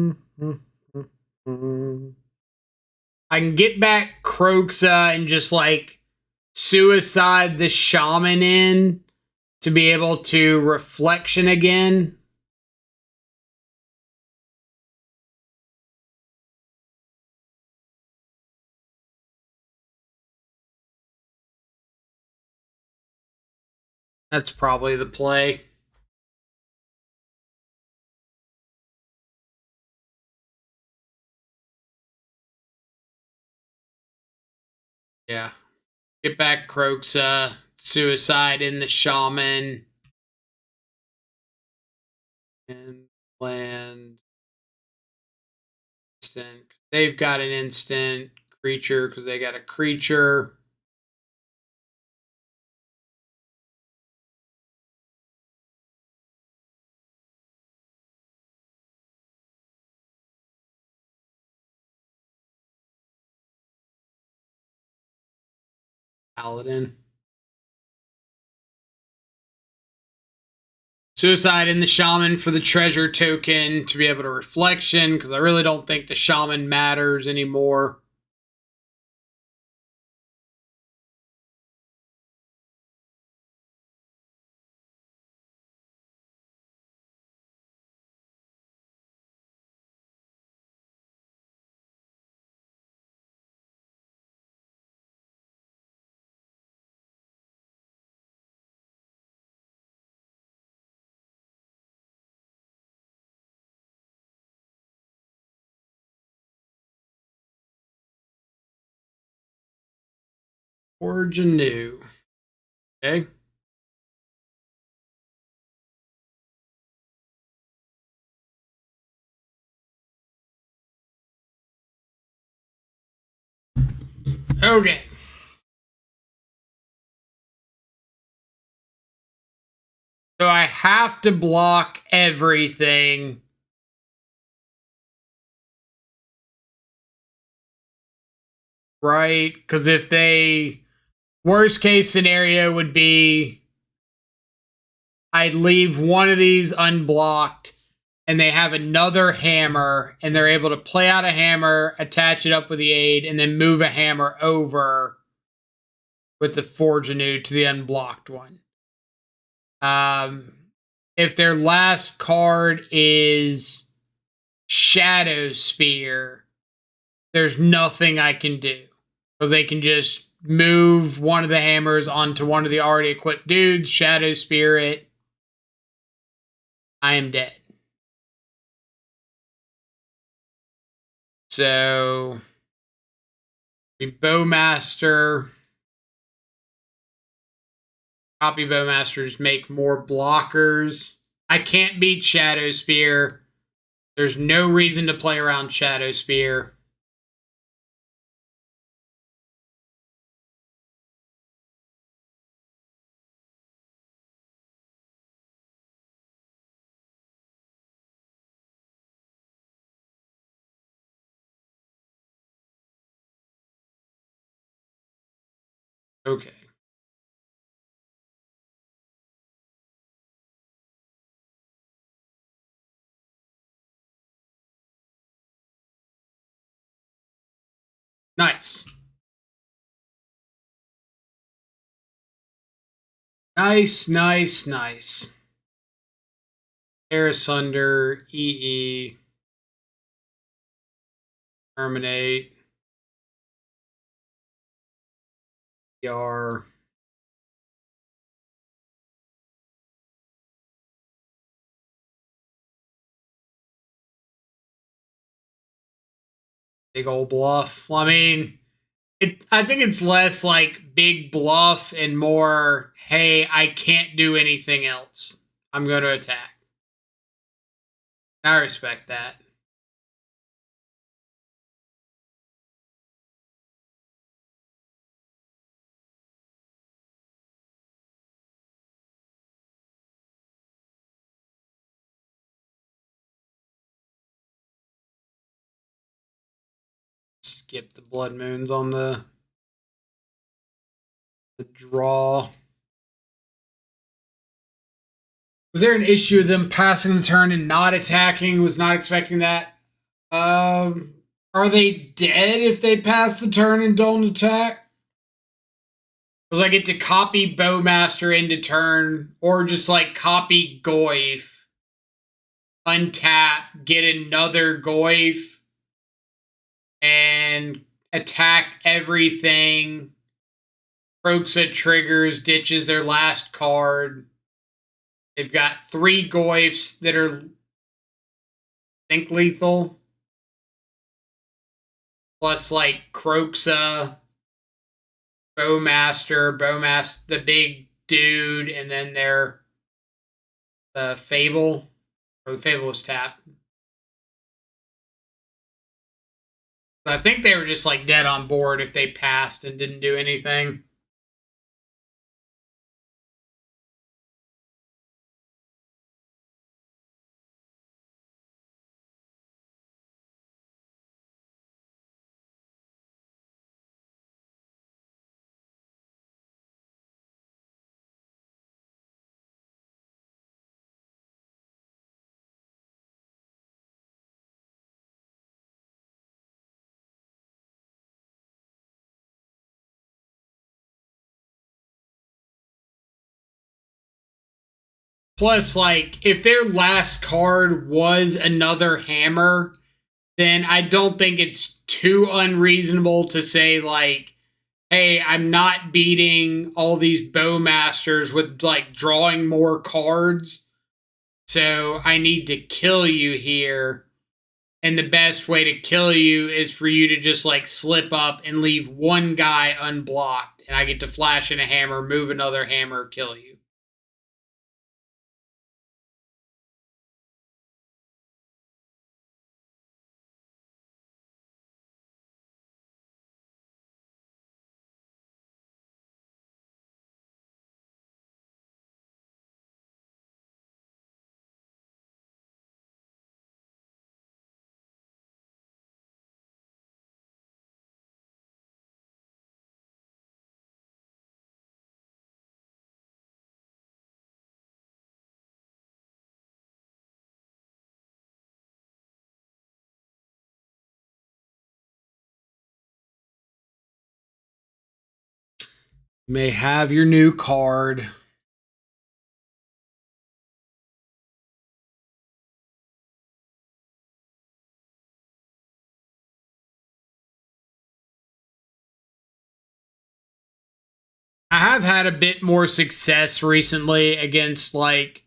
can get back Croxa and just like suicide the shaman in to be able to reflection again. That's probably the play. Yeah. Get back Croxa, suicide in the shaman, and land instant. They've got an instant creature because they got a creature. Paladin. Suicide in the shaman for the treasure token to be able to reflection because I really don't think the shaman matters anymore. Origin new. Okay. Okay. So I have to block everything. Right? Because if they... Worst case scenario would be I'd leave one of these unblocked and they have another hammer and they're able to play out a hammer, attach it up with the aid, and then move a hammer over with the Forge Anew to the unblocked one. If their last card is Shadow Spear, there's nothing I can do. Because they can just move one of the hammers onto one of the already equipped dudes, Shadow Spear it. I am dead. So, we Bowmaster. Copy Bowmasters make more blockers. I can't beat Shadow Spear. There's no reason to play around Shadow Spear. Okay. Nice. Nice, nice, nice. Tear Asunder, EE. Terminate. ER. Big old bluff. Well, I mean, I think it's less like big bluff and more, hey, I can't do anything else. I'm going to attack. I respect that. Skip the Blood Moons on the draw. Was there an issue with them passing the turn and not attacking? Was not expecting that. Are they dead if they pass the turn and don't attack? Because I get to copy Bowmaster into turn, or just like copy Goyf, untap, get another Goyf, and attack everything. Kroxa triggers, ditches their last card. They've got 3 Goyfs that are, I think, lethal. Plus, like, Kroxa, Bowmaster, the big dude, and then their Fable. Or the Fable was tapped. I think they were just, like, dead on board if they passed and didn't do anything. Plus, like, if their last card was another hammer, then I don't think it's too unreasonable to say, like, hey, I'm not beating all these Bowmasters with, like, drawing more cards, so I need to kill you here. And the best way to kill you is for you to just, like, slip up and leave one guy unblocked, and I get to flash in a hammer, move another hammer, kill you. You may have your new card. I have had a bit more success recently against like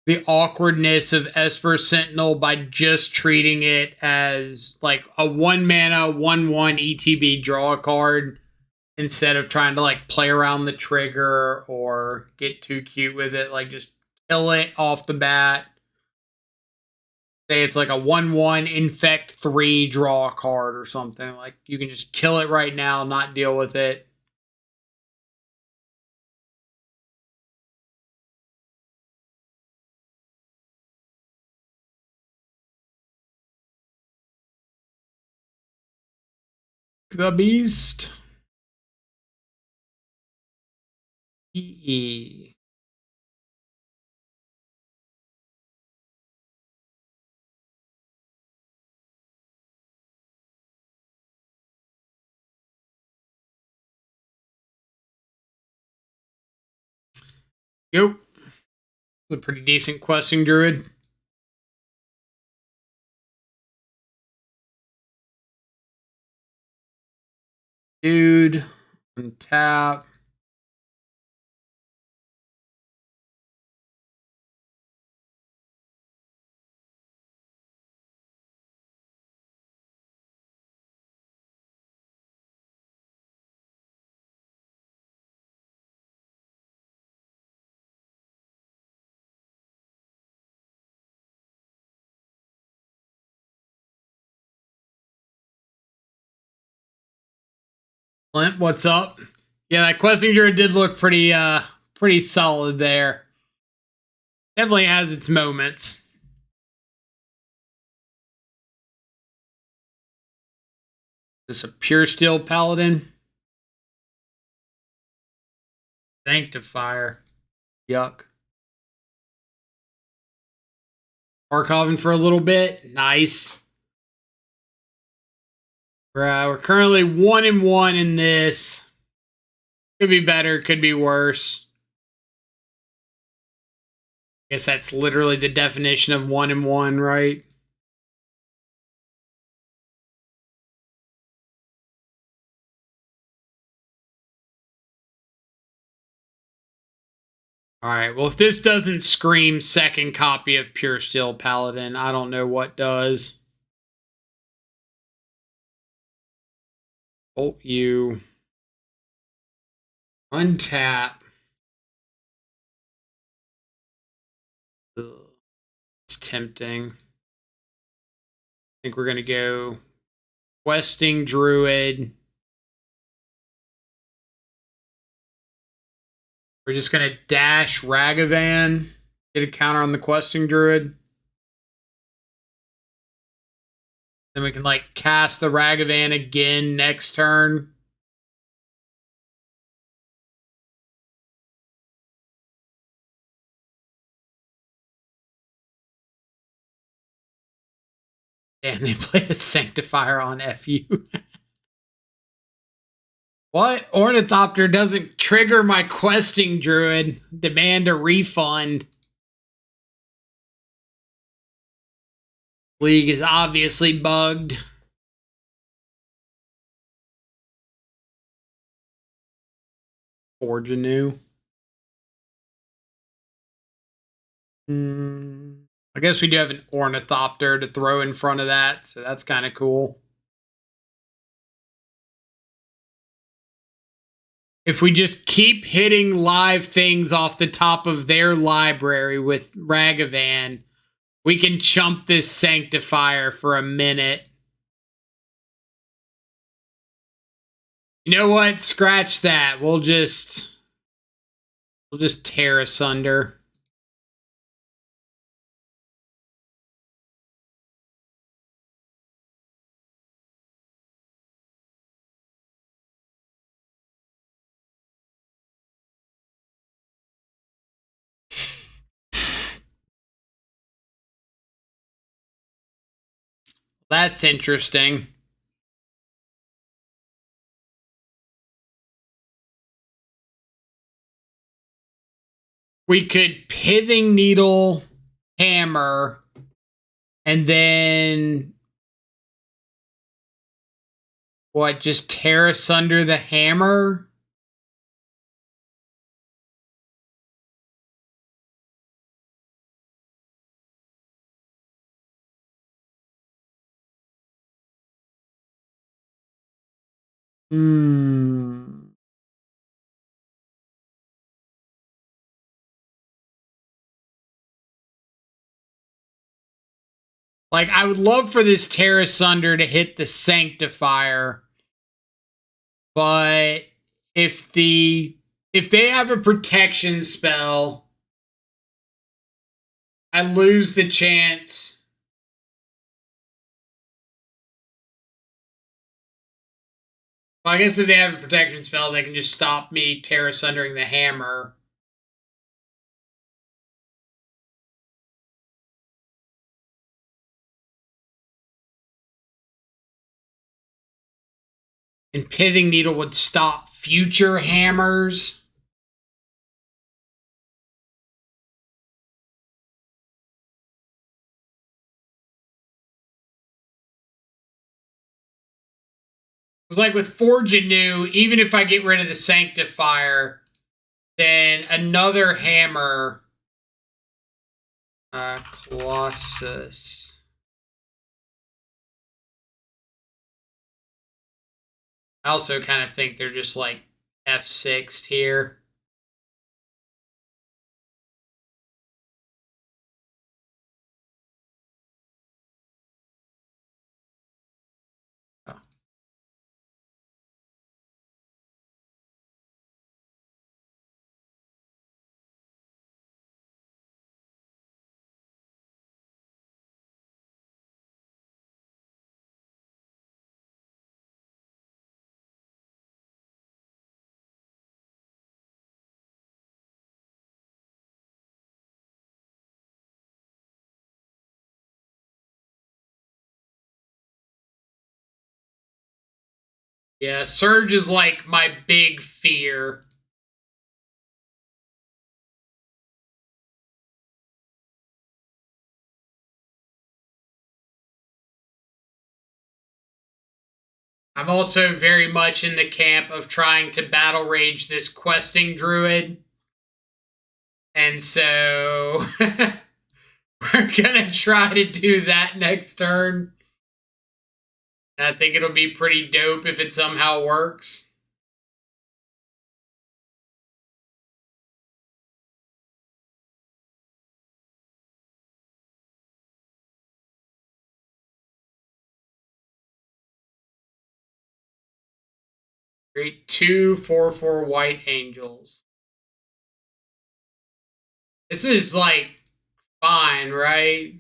the awkwardness of Esper Sentinel by just treating it as like a 1-mana 1/1 ETB draw card instead of trying to like play around the trigger or get too cute with it. Like just kill it off the bat. Say it's like a 1/1 infect 3 draw card or something. Like you can just kill it right now, not deal with it. The Beast. EE. Yep. A pretty decent questing druid. Dude. Untap. Clint, what's up? Yeah, that questing druid did look pretty solid there. Definitely has its moments. This a pure steel paladin? Sanctifier. Yuck. Archiving for a little bit. Nice. We're currently 1-1 in this. Could be better, could be worse. I guess that's literally the definition of 1-1, right? Alright, well if this doesn't scream second copy of Pure Steel Paladin, I don't know what does. Bolt you. Untap. Ugh. It's tempting. I think we're going to go Questing Druid. We're just going to dash Ragavan. Get a counter on the Questing Druid. Then we can like cast the Ragavan again next turn. Damn, they played a Sanctifier on FU. What? Ornithopter doesn't trigger my Questing Druid. Demand a refund. League is obviously bugged. Forge anew. I guess we do have an Ornithopter to throw in front of that, so that's kind of cool. If we just keep hitting live things off the top of their library with Ragavan, we can chump this Sanctifier for a minute. You know what? Scratch that. We'll just tear asunder. That's interesting. we could Pithing Needle, Hammer, and then what? Just tear asunder the hammer? Like, I would love for this tear asunder to hit the Sanctifier, but if they have a protection spell, I lose the chance. Well, I guess if they have a protection spell, they can just stop me tear asundering the hammer. And Pithing Needle would stop future hammers. It's like with Forge Anew, even if I get rid of the Sanctifier, then another hammer. Colossus. I also kind of think they're just like F6'd here. Oh. Yeah, Surge is like my big fear. I'm also very much in the camp of trying to battle rage this questing druid. And so we're going to try to do that next turn. And I think it'll be pretty dope if it somehow works. Great, 2/4/4 white angels. This is like fine, right?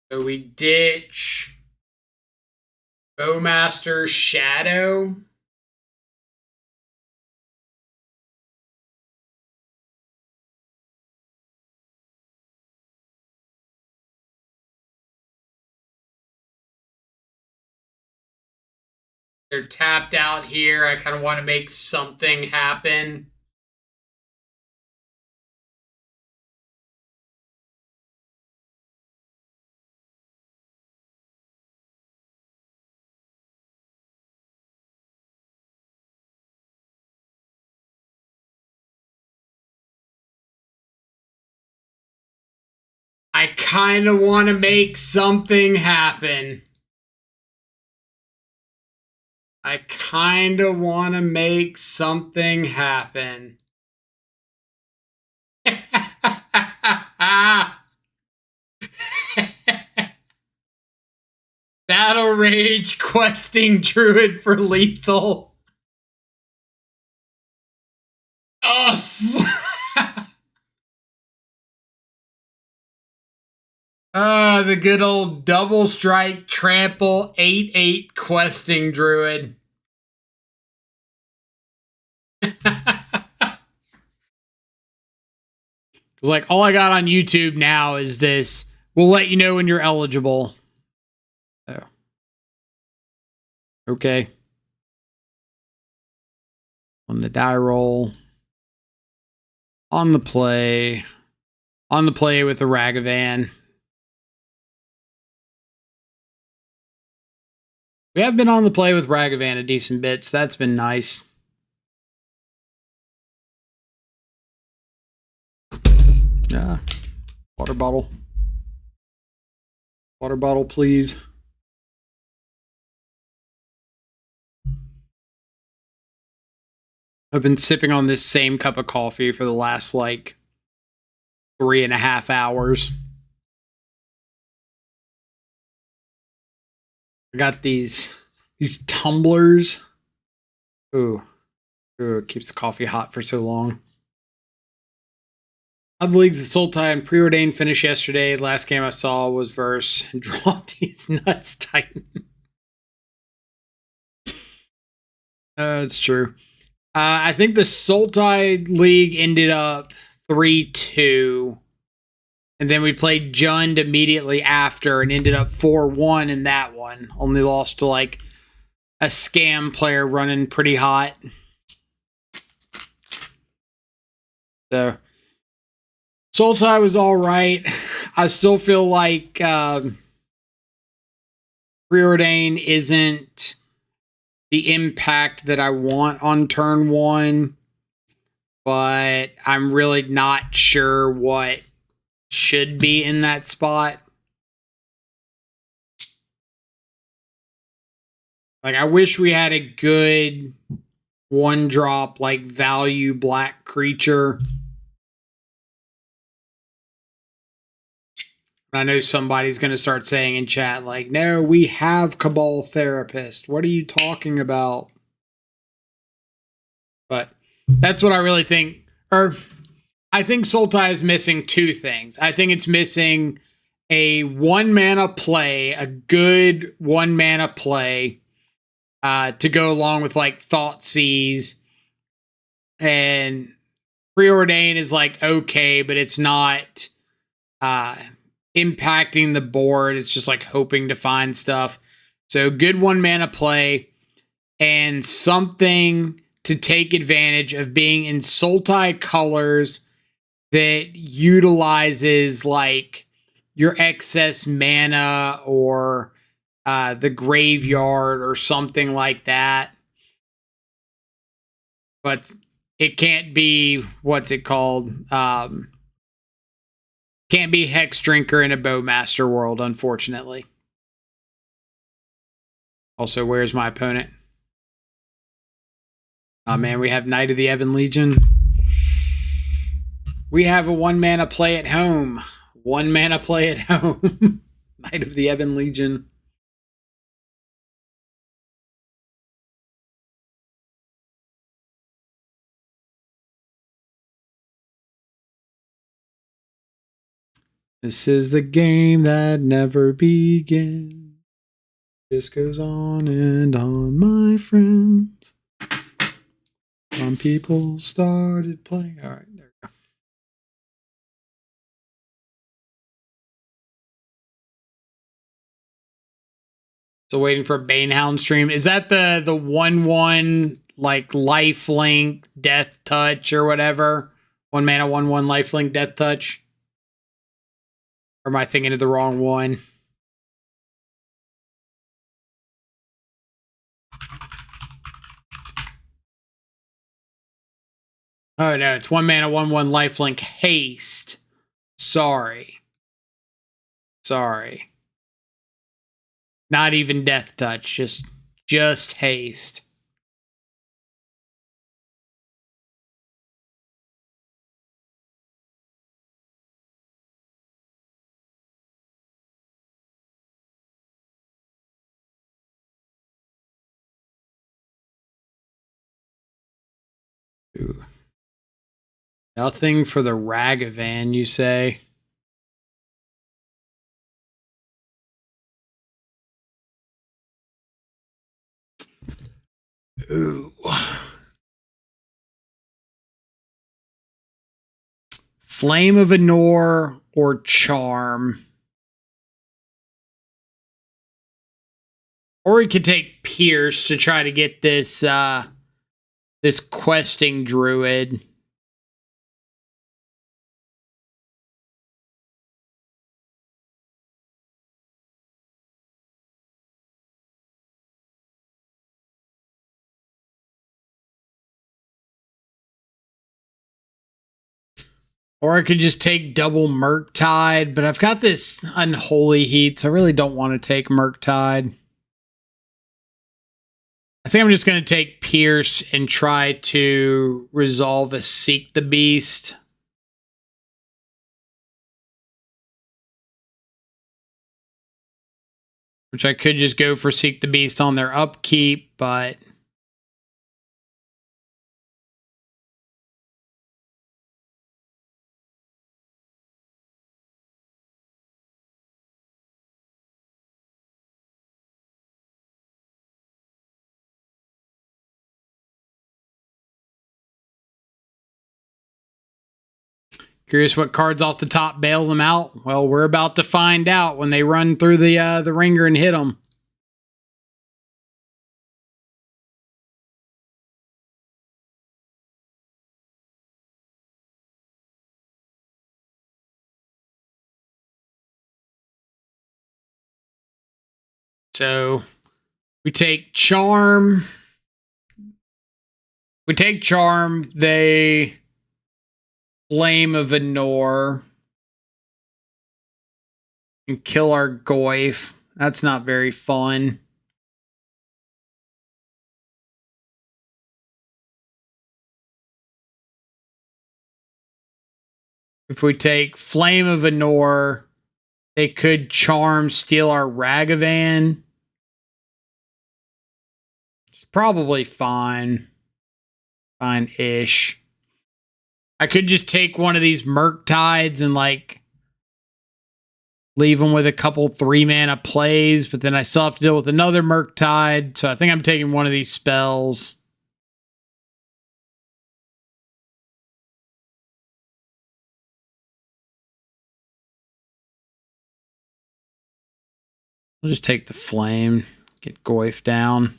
So we ditch Bowmaster Shadow. They're tapped out here. I kind of want to make something happen. I kind of want to make something happen. I kind of want to make something happen. Battle Rage questing druid for lethal. Us. The good old double strike trample 8/8 questing druid. Because, like, all I got on YouTube now is this. We'll let you know when you're eligible. Oh. Okay. On the die roll. On the play. On the play with the Ragavan. We have been on the play with Ragavan a decent bit, so that's been nice. Water bottle. Water bottle, please. I've been sipping on this same cup of coffee for the last, like, 3.5 hours. I got these tumblers. Ooh, it keeps the coffee hot for so long. How the leagues with Sultai and Preordained finished yesterday. The last game I saw was versus Draw These Nuts Titan. It's true. I think the Sultai League ended up 3-2. And then we played Jund immediately after and ended up 4-1 in that one. Only lost to, like, a scam player running pretty hot. So, Sultai was all right. I still feel like Preordain isn't the impact that I want on turn 1. But I'm really not sure what should be in that spot. Like, I wish we had a good 1-drop, like, value black creature. I know somebody's going to start saying in chat, like, no, we have Cabal Therapist. What are you talking about? But that's what I really think. Or I think Sultai is missing 2 things. I think it's missing a 1-mana play, a good 1-mana play to go along with, like, Thoughtseize. And Preordain is, like, okay, but it's not impacting the board. It's just, like, hoping to find stuff. So good 1-mana play and something to take advantage of being in Sultai colors that utilizes, like, your excess mana or the graveyard or something like that. But it can't be, what's it called? Can't be Hex Drinker in a Bowmaster world, unfortunately. Also, where's my opponent? Oh man, we have Knight of the Ebon Legion. We have a 1-mana play at home. 1-mana play at home. Knight of the Ebon Legion. This is the game that never begins. This goes on and on, my friends. Some people started playing. All right, there we go. So waiting for a Banehound stream. Is that the 1/1 like lifelink death touch or whatever? 1-mana 1/1 lifelink death touch? Or am I thinking of the wrong one? Oh no, it's 1-mana 1/1 lifelink haste. Sorry. Not even death touch, just haste. Ooh. Nothing for the Ragavan, you say? Ooh. Flame of Anor or Charm. Or we could take Pierce to try to get this this questing druid. Or I could just take double Murktide, but I've got this Unholy Heat, so I really don't want to take Murktide. I think I'm just going to take Pierce and try to resolve a Seek the Beast. Which I could just go for Seek the Beast on their upkeep, but... Curious what cards off the top bail them out? Well, we're about to find out when they run through the ringer and hit them. So we take Charm. We take Charm. They Flame of Anor and kill our Goyf. That's not very fun. If we take Flame of Anor, they could Charm, steal our Ragavan. It's probably fine. Fine-ish. I could just take one of these Murktides and, like, leave them with a couple 3-mana plays, but then I still have to deal with another Murktide, so I think I'm taking one of these spells. I'll just take the Flame, get Goyf down.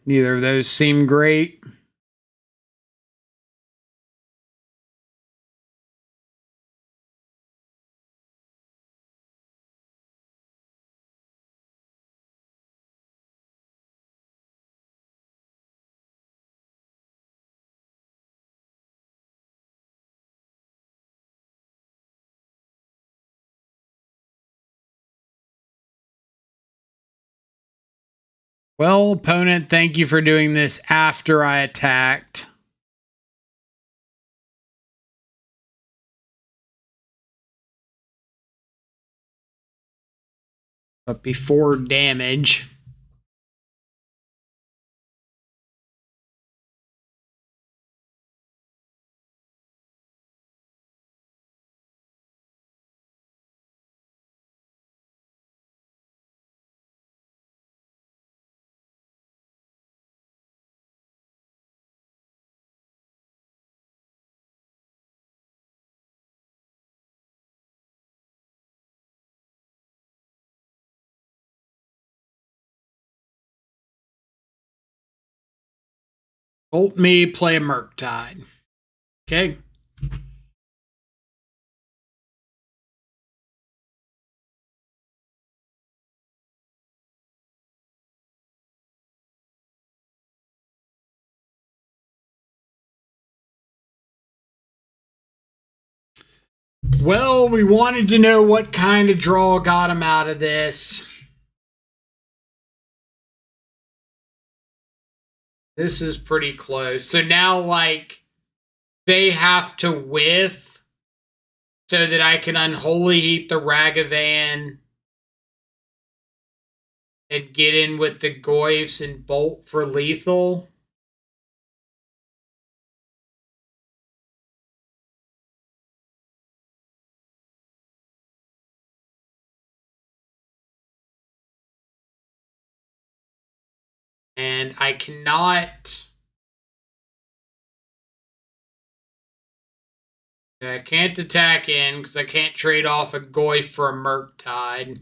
Neither of those seem great. Well, opponent, thank you for doing this after I attacked. But before damage... Bolt me, play a Murktide. Okay. Well, we wanted to know what kind of draw got him out of this. This is pretty close. So now, like, they have to whiff so that I can Unholy Heat the Ragavan and get in with the Goyfs and bolt for lethal. And I cannot... I can't attack in because I can't trade off a Goyf for a Murktide.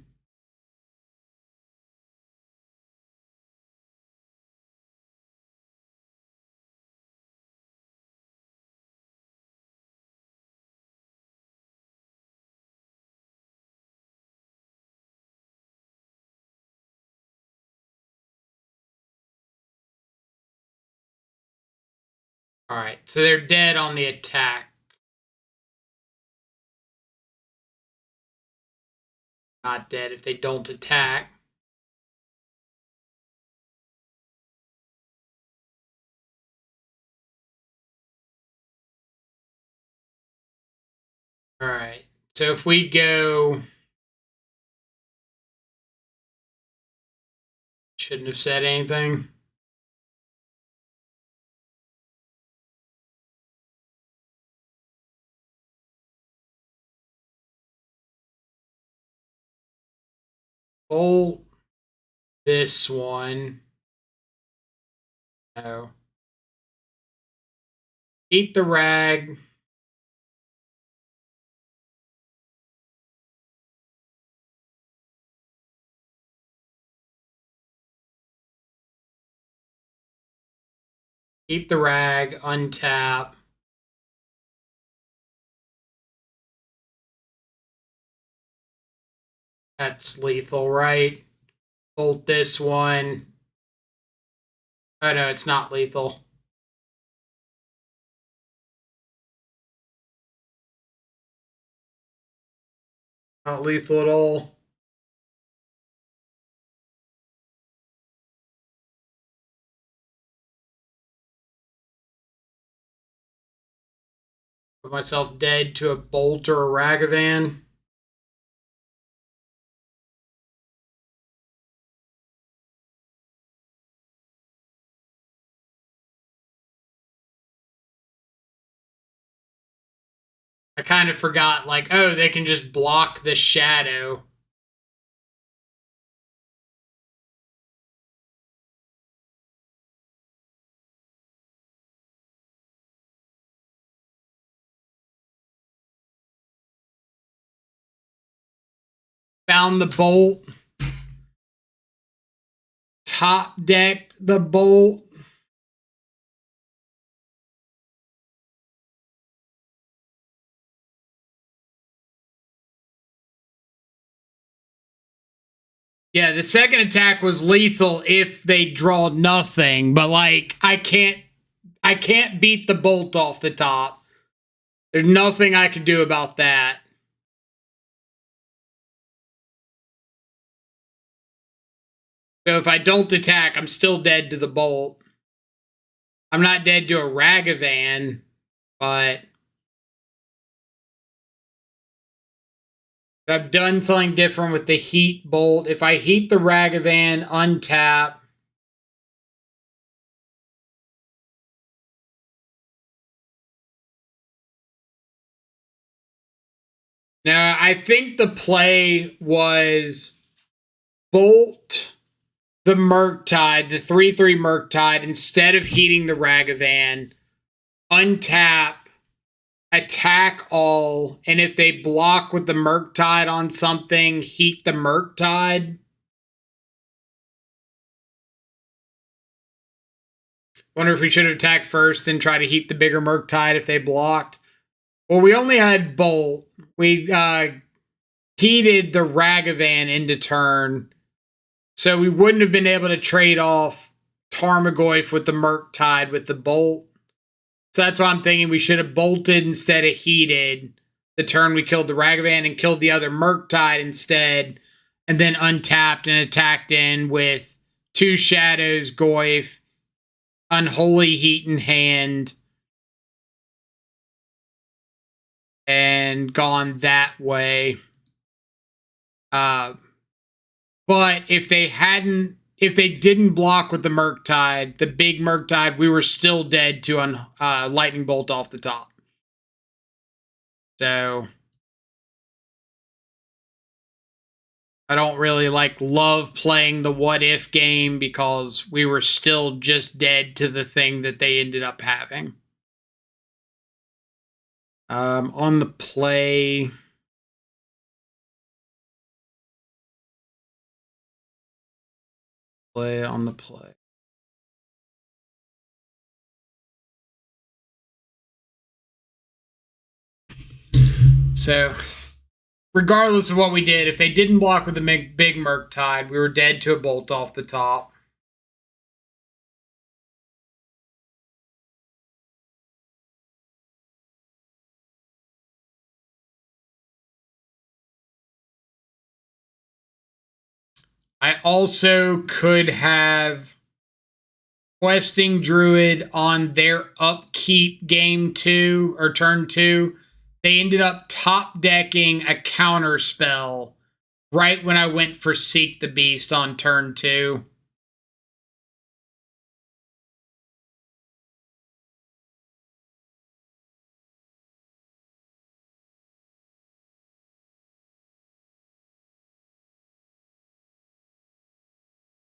Alright, so they're dead on the attack. Not dead if they don't attack. Alright, so if we go... Shouldn't have said anything. Bolt this one. No. Eat the rag. Eat the rag, untap. That's lethal, right? Bolt this one. Oh no, it's not lethal. Not lethal at all. Put myself dead to a Bolt or a Ragavan. I kind of forgot, like, oh, they can just block the shadow. Found the Bolt. Top decked the Bolt. Yeah, the second attack was lethal if they draw nothing, but like I can't beat the Bolt off the top. There's nothing I can do about that. So if I don't attack, I'm still dead to the Bolt. I'm not dead to a Ragavan, but I've done something different with the Heat Bolt. If I heat the Ragavan, untap. Now, I think the play was Bolt the Murktide, the 3/3 Murktide, instead of heating the Ragavan, untap, attack all, and if they block with the Murktide on something, heat the Murktide. Wonder if we should have attacked first, then try to heat the bigger Murktide if they blocked. Well, we only had Bolt. We heated the Ragavan into turn, so we wouldn't have been able to trade off Tarmogoyf with the Murktide with the Bolt. So that's why I'm thinking we should have bolted instead of heated the turn we killed the Ragavan and killed the other Murktide instead, and then untapped and attacked in with 2 Shadows, Goyf, Unholy Heat in hand, and gone that way. But if they didn't block with the Murktide, the big Murktide, we were still dead to Lightning Bolt off the top. So I don't really love playing the what if game because we were still just dead to the thing that they ended up having. On the play. Play on the play. So, regardless of what we did, if they didn't block with the big Murktide, we were dead to a bolt off the top. I also could have Questing Druid on their upkeep game 2 or turn 2. They ended up top decking a counter spell right when I went for Seek the Beast on turn 2.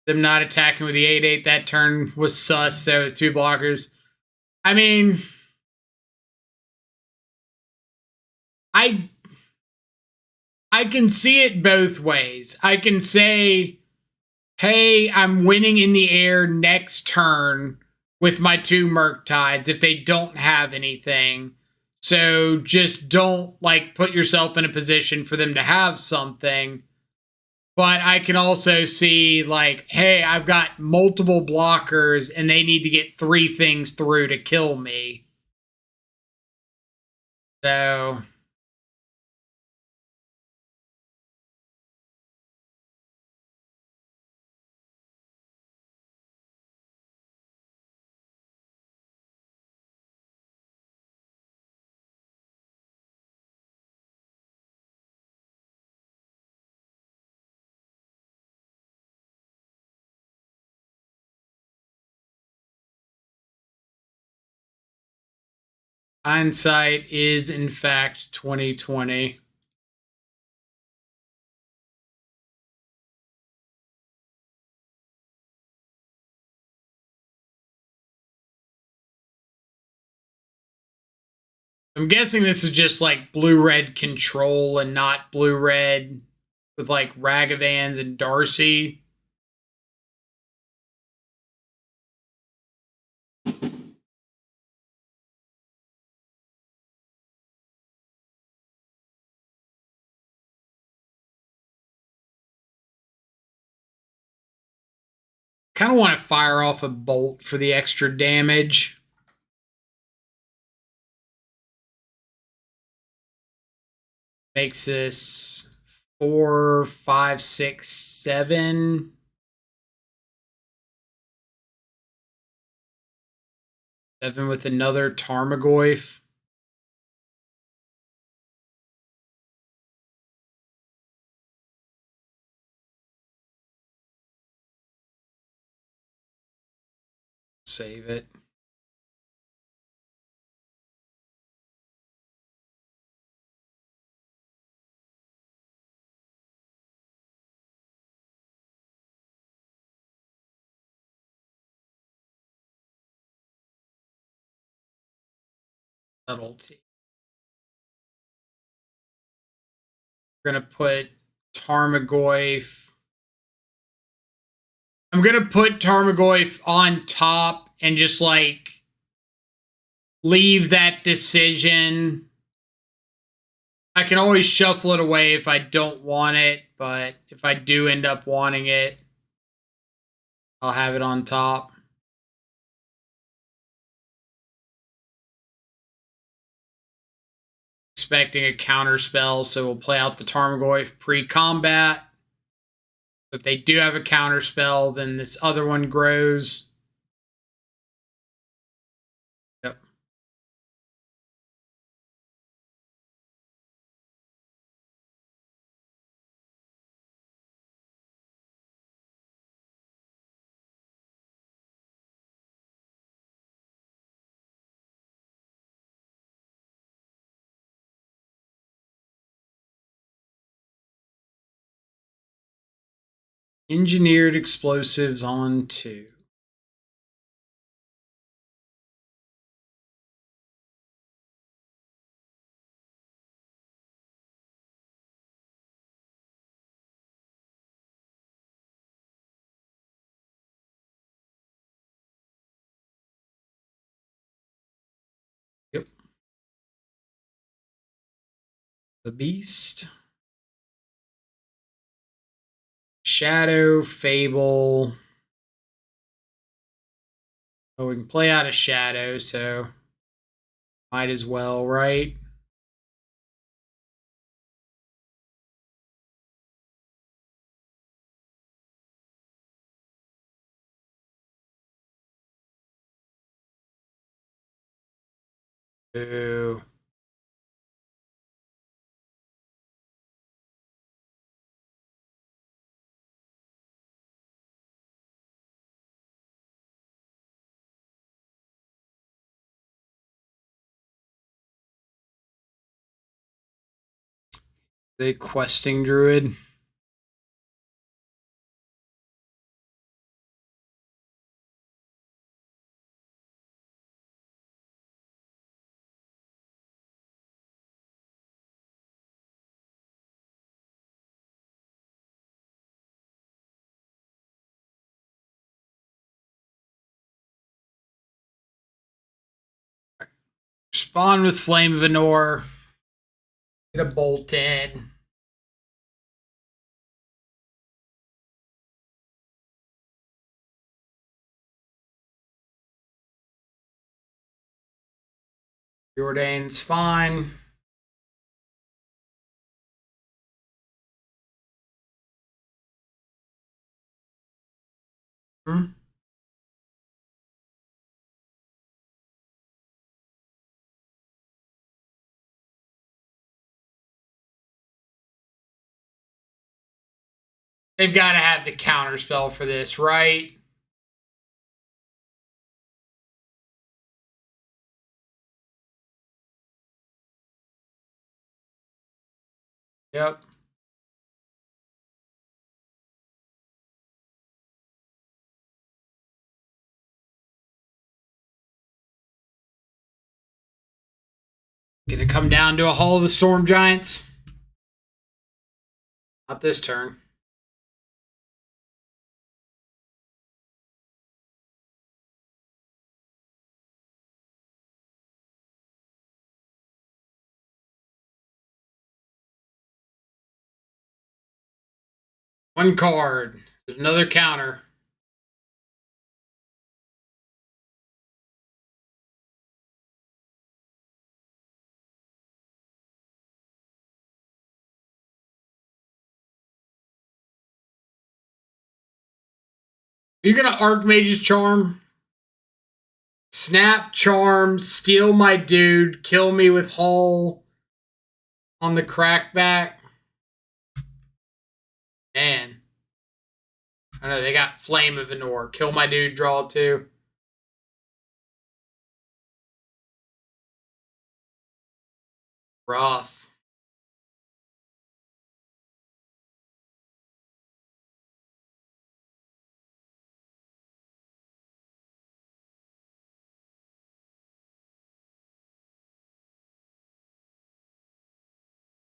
Them not attacking with the 8/8 that turn was sus. There were 2 blockers. I mean, I can see it both ways. I can say, hey, I'm winning in the air next turn with my 2 Murktides if they don't have anything. So just don't put yourself in a position for them to have something. But I can also see hey, I've got multiple blockers and they need to get 3 things through to kill me. So hindsight is in fact 2020. I'm guessing this is just blue-red control and not blue-red with Ragavans and Darcy. Kind of want to fire off a bolt for the extra damage. Makes this 4, 5, 6, 7. Seven with another Tarmogoyf. Save it. Subtlety. We're going to put Tarmogoyf. I'm going to put Tarmogoyf on top and just leave that decision. I can always shuffle it away if I don't want it, but if I do end up wanting it, I'll have it on top. Expecting a counter spell, so we'll play out the Tarmogoyf pre-combat. If they do have a counter spell, then this other one grows. Yep. Engineered explosives on 2. Yep. The Beast. Shadow, Fable. Oh, we can play out a Shadow, so might as well, right? Boo. The questing druid. Spawn with Flame of Venor. Get a bolted. Jordan's fine. Hmm? They've got to have the counter spell for this, right? Yep. Gonna come down to a Hall of the Storm Giants. Not this turn. One card. There's another counter. You're gonna Archmage's Charm, Snap Charm, steal my dude, kill me with Hull on the crackback. Man. I know they got Flame of Venor. Kill my dude, draw 2. Rough.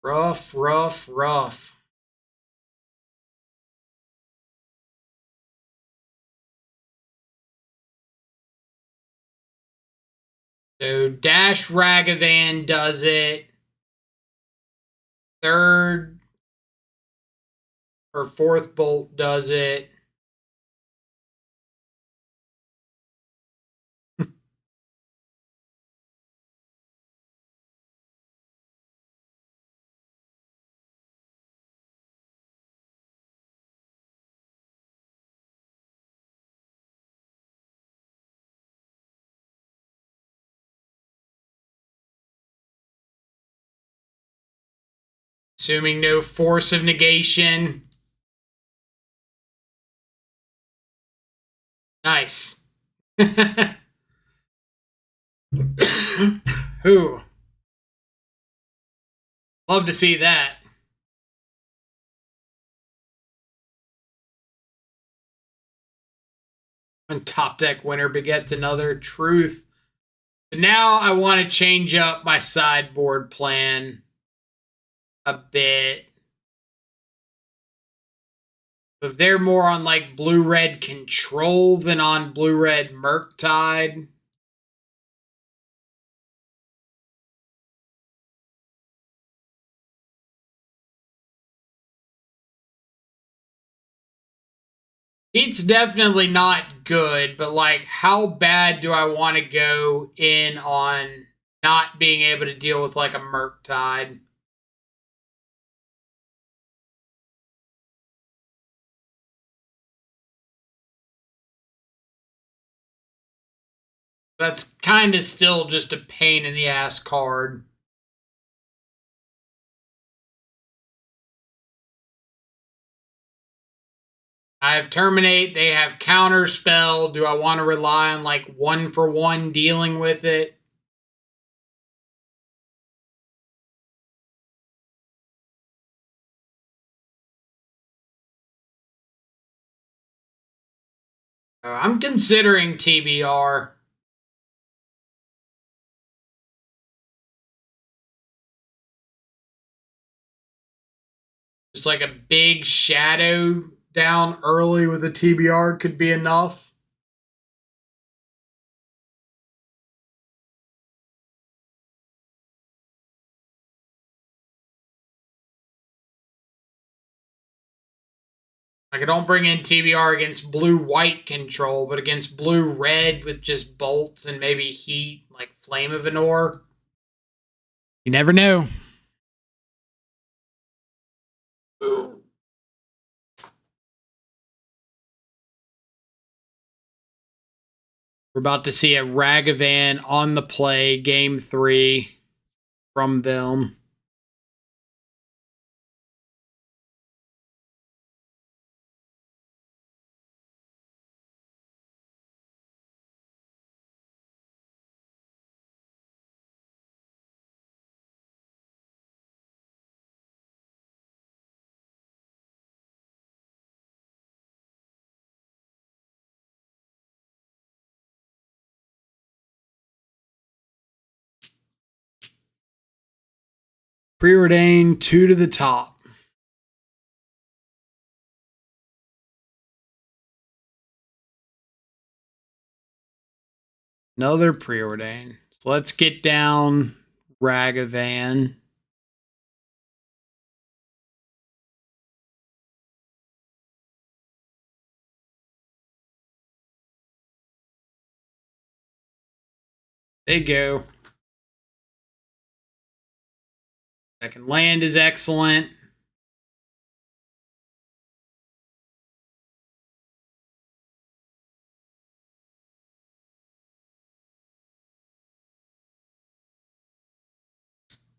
Rough, rough, rough. So Dash Ragavan does it. Third or fourth bolt does it. Assuming no Force of Negation. Nice. Who? Love to see that. One top deck winner begets another. Truth. Now I want to change up my sideboard plan a bit. If they're more on like blue-red control than on blue-red Murktide. It's definitely not good, but like, how bad do I want to go in on not being able to deal with like a Murktide? That's kind of still just a pain in the ass card. I have Terminate. They have Counterspell. Do I want to rely on like 1-for-1 dealing with it? I'm considering TBR. Just like a big shadow down early with a TBR could be enough. Like, I don't bring in TBR against blue-white control, but against blue-red with just bolts and maybe heat, like Flame of Anor. You never know. We're about to see a Ragavan on the play, game 3 from them. Preordained 2 to the top. Another preordained. So let's get down Ragavan. They go. Second land is excellent.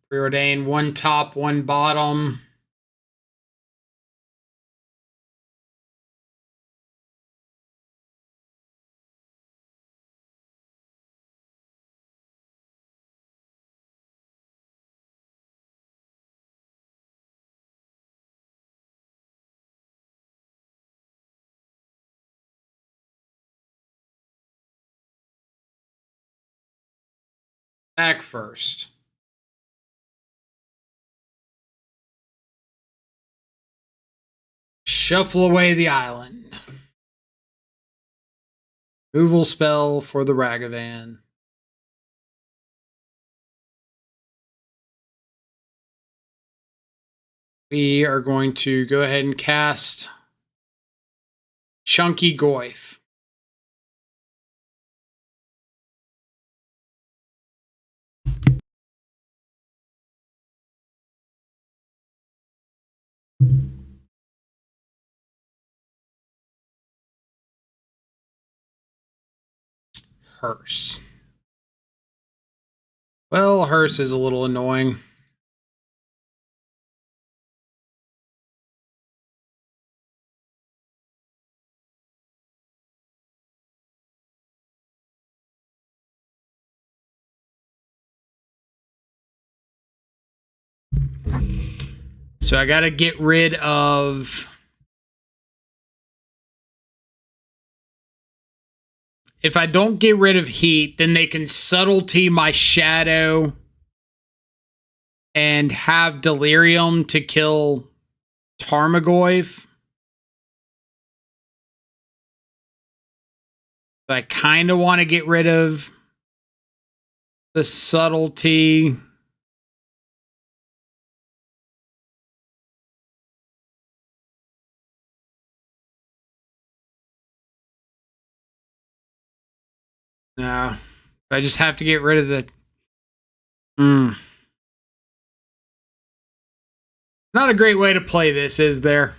Preordained 1 top, 1 bottom. Back first. Shuffle away the island. Removal spell for the Ragavan. We are going to go ahead and cast Chunky Goyf. Hearse. Well, Hearse is a little annoying. So I got to get rid of if I don't get rid of heat, then they can subtlety my shadow and have delirium to kill Tarmogoyf. I kind of want to get rid of the subtlety. Nah, I just have to get rid of the... Not a great way to play this, is there?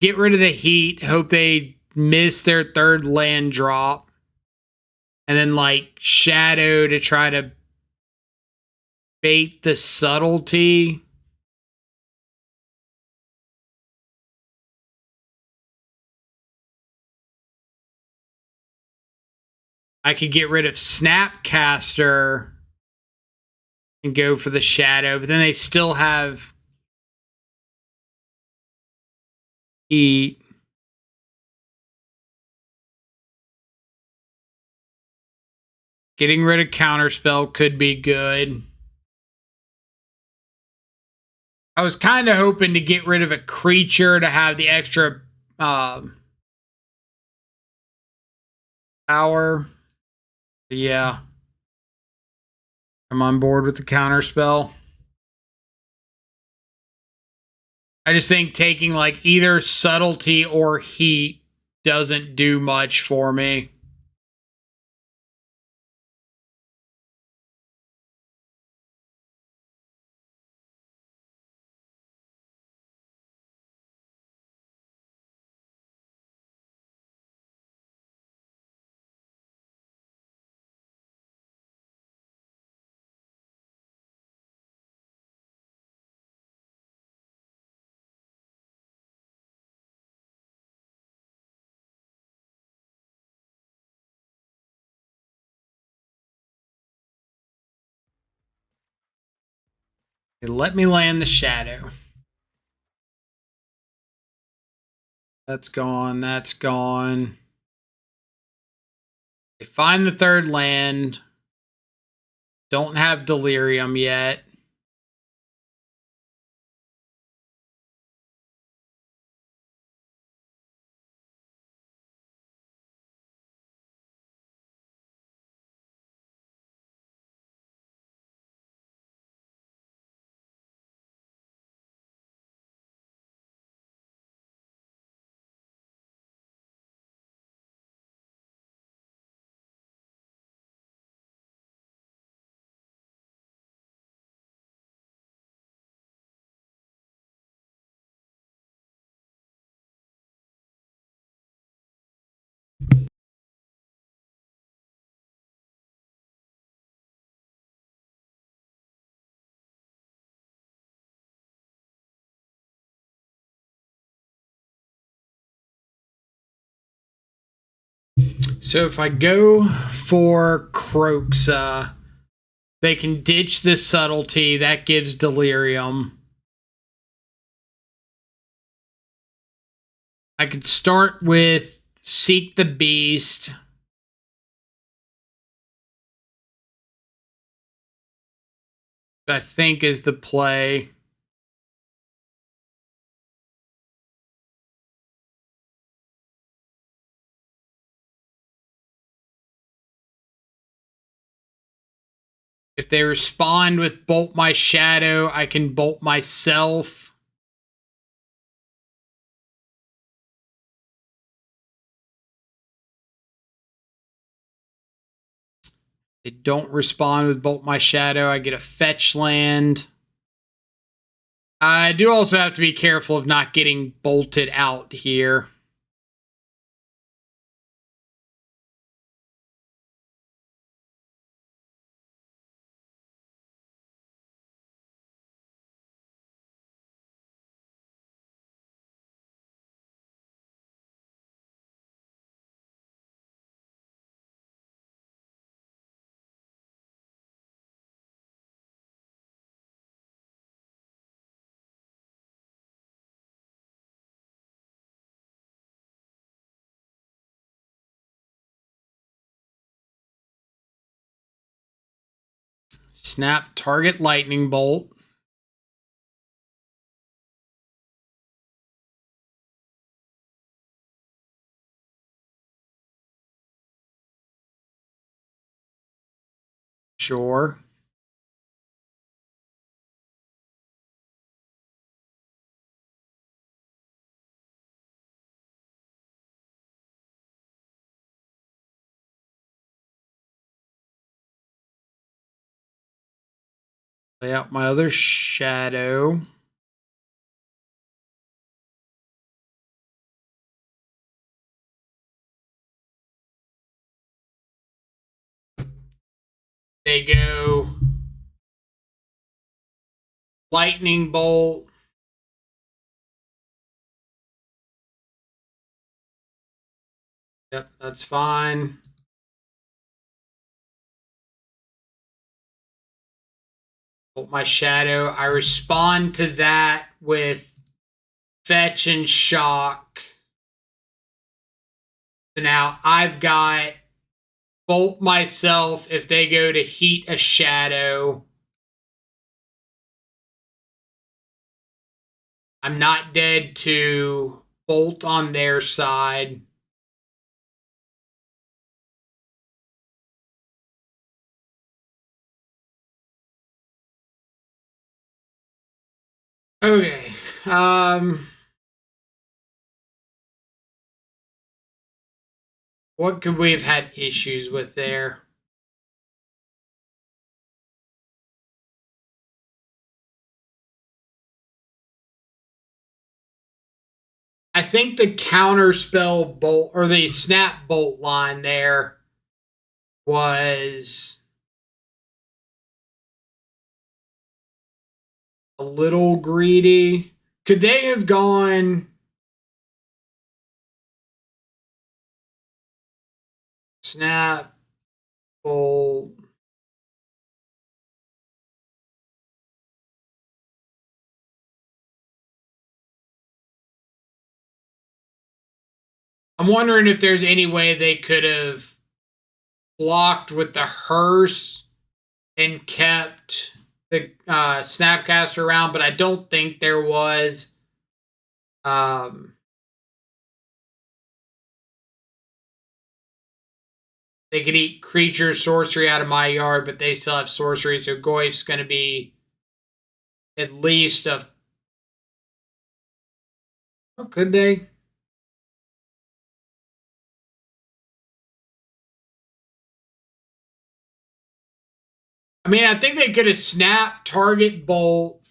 Get rid of the heat, hope they miss their third land drop, and then, like, shadow to try to bait the subtlety. I could get rid of Snapcaster and go for the shadow, but then they still have heat. Getting rid of Counterspell could be good. I was kind of hoping to get rid of a creature to have the extra power. Yeah. I'm on board with the Counterspell. I just think taking like either subtlety or heat doesn't do much for me. Let me land the shadow. That's gone. That's gone. They find the third land. Don't have delirium yet. So if I go for Croxa, they can ditch this subtlety. That gives delirium. I could start with Seek the Beast. I think is the play. If they respond with Bolt My Shadow, I can bolt myself. They don't respond with Bolt My Shadow. I get a fetch land. I do also have to be careful of not getting bolted out here. Snap target lightning bolt. Sure. Lay out my other shadow. They go lightning bolt. Yep, that's fine. Bolt my shadow. I respond to that with fetch and shock. So now I've got bolt myself if they go to heat a shadow. I'm not dead to bolt on their side. Okay. What could we have had issues with there? I think the counter spell bolt or the snap bolt line there was a little greedy. Could they have gone snap bolt? I'm wondering if there's any way they could have blocked with the hearse and kept the Snapcaster around, but I don't think there was. They could eat creature sorcery out of my yard, but they still have sorcery, so Goyf's going to be at least a. Oh, could they? I mean, I think they could have snapped target bolt,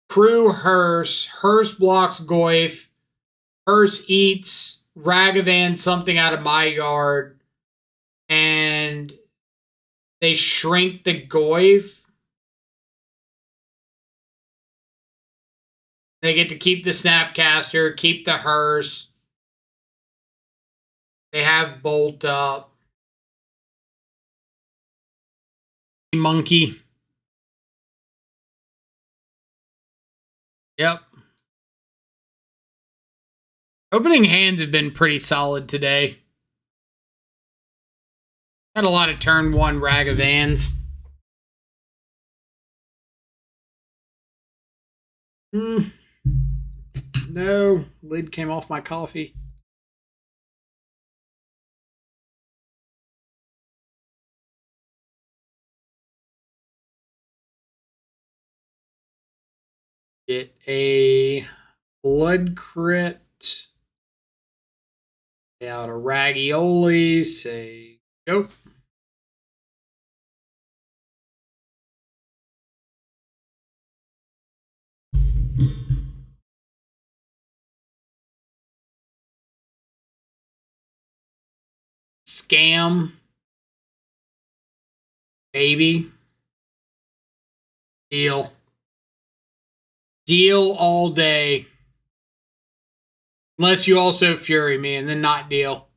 crew hearse, hearse blocks Goyf, hearse eats Ragavan something out of my yard, and they shrink the Goyf. They get to keep the Snapcaster, keep the hearse. They have bolt up. Monkey. Yep. Opening hands have been pretty solid today. Had a lot of turn one Ragavans. No, lid came off my coffee. Get a blood crit. Out a ravioli. Say go. Scam. Baby. Deal. Deal all day. Unless you also Fury me and then not deal.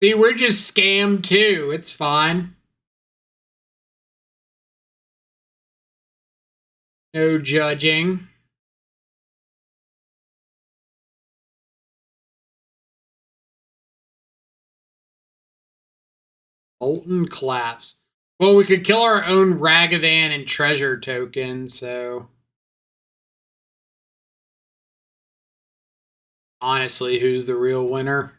See, we're just scammed too. It's fine. No judging. Molten Collapse. Well, we could kill our own Ragavan and treasure token, so... Honestly, who's the real winner?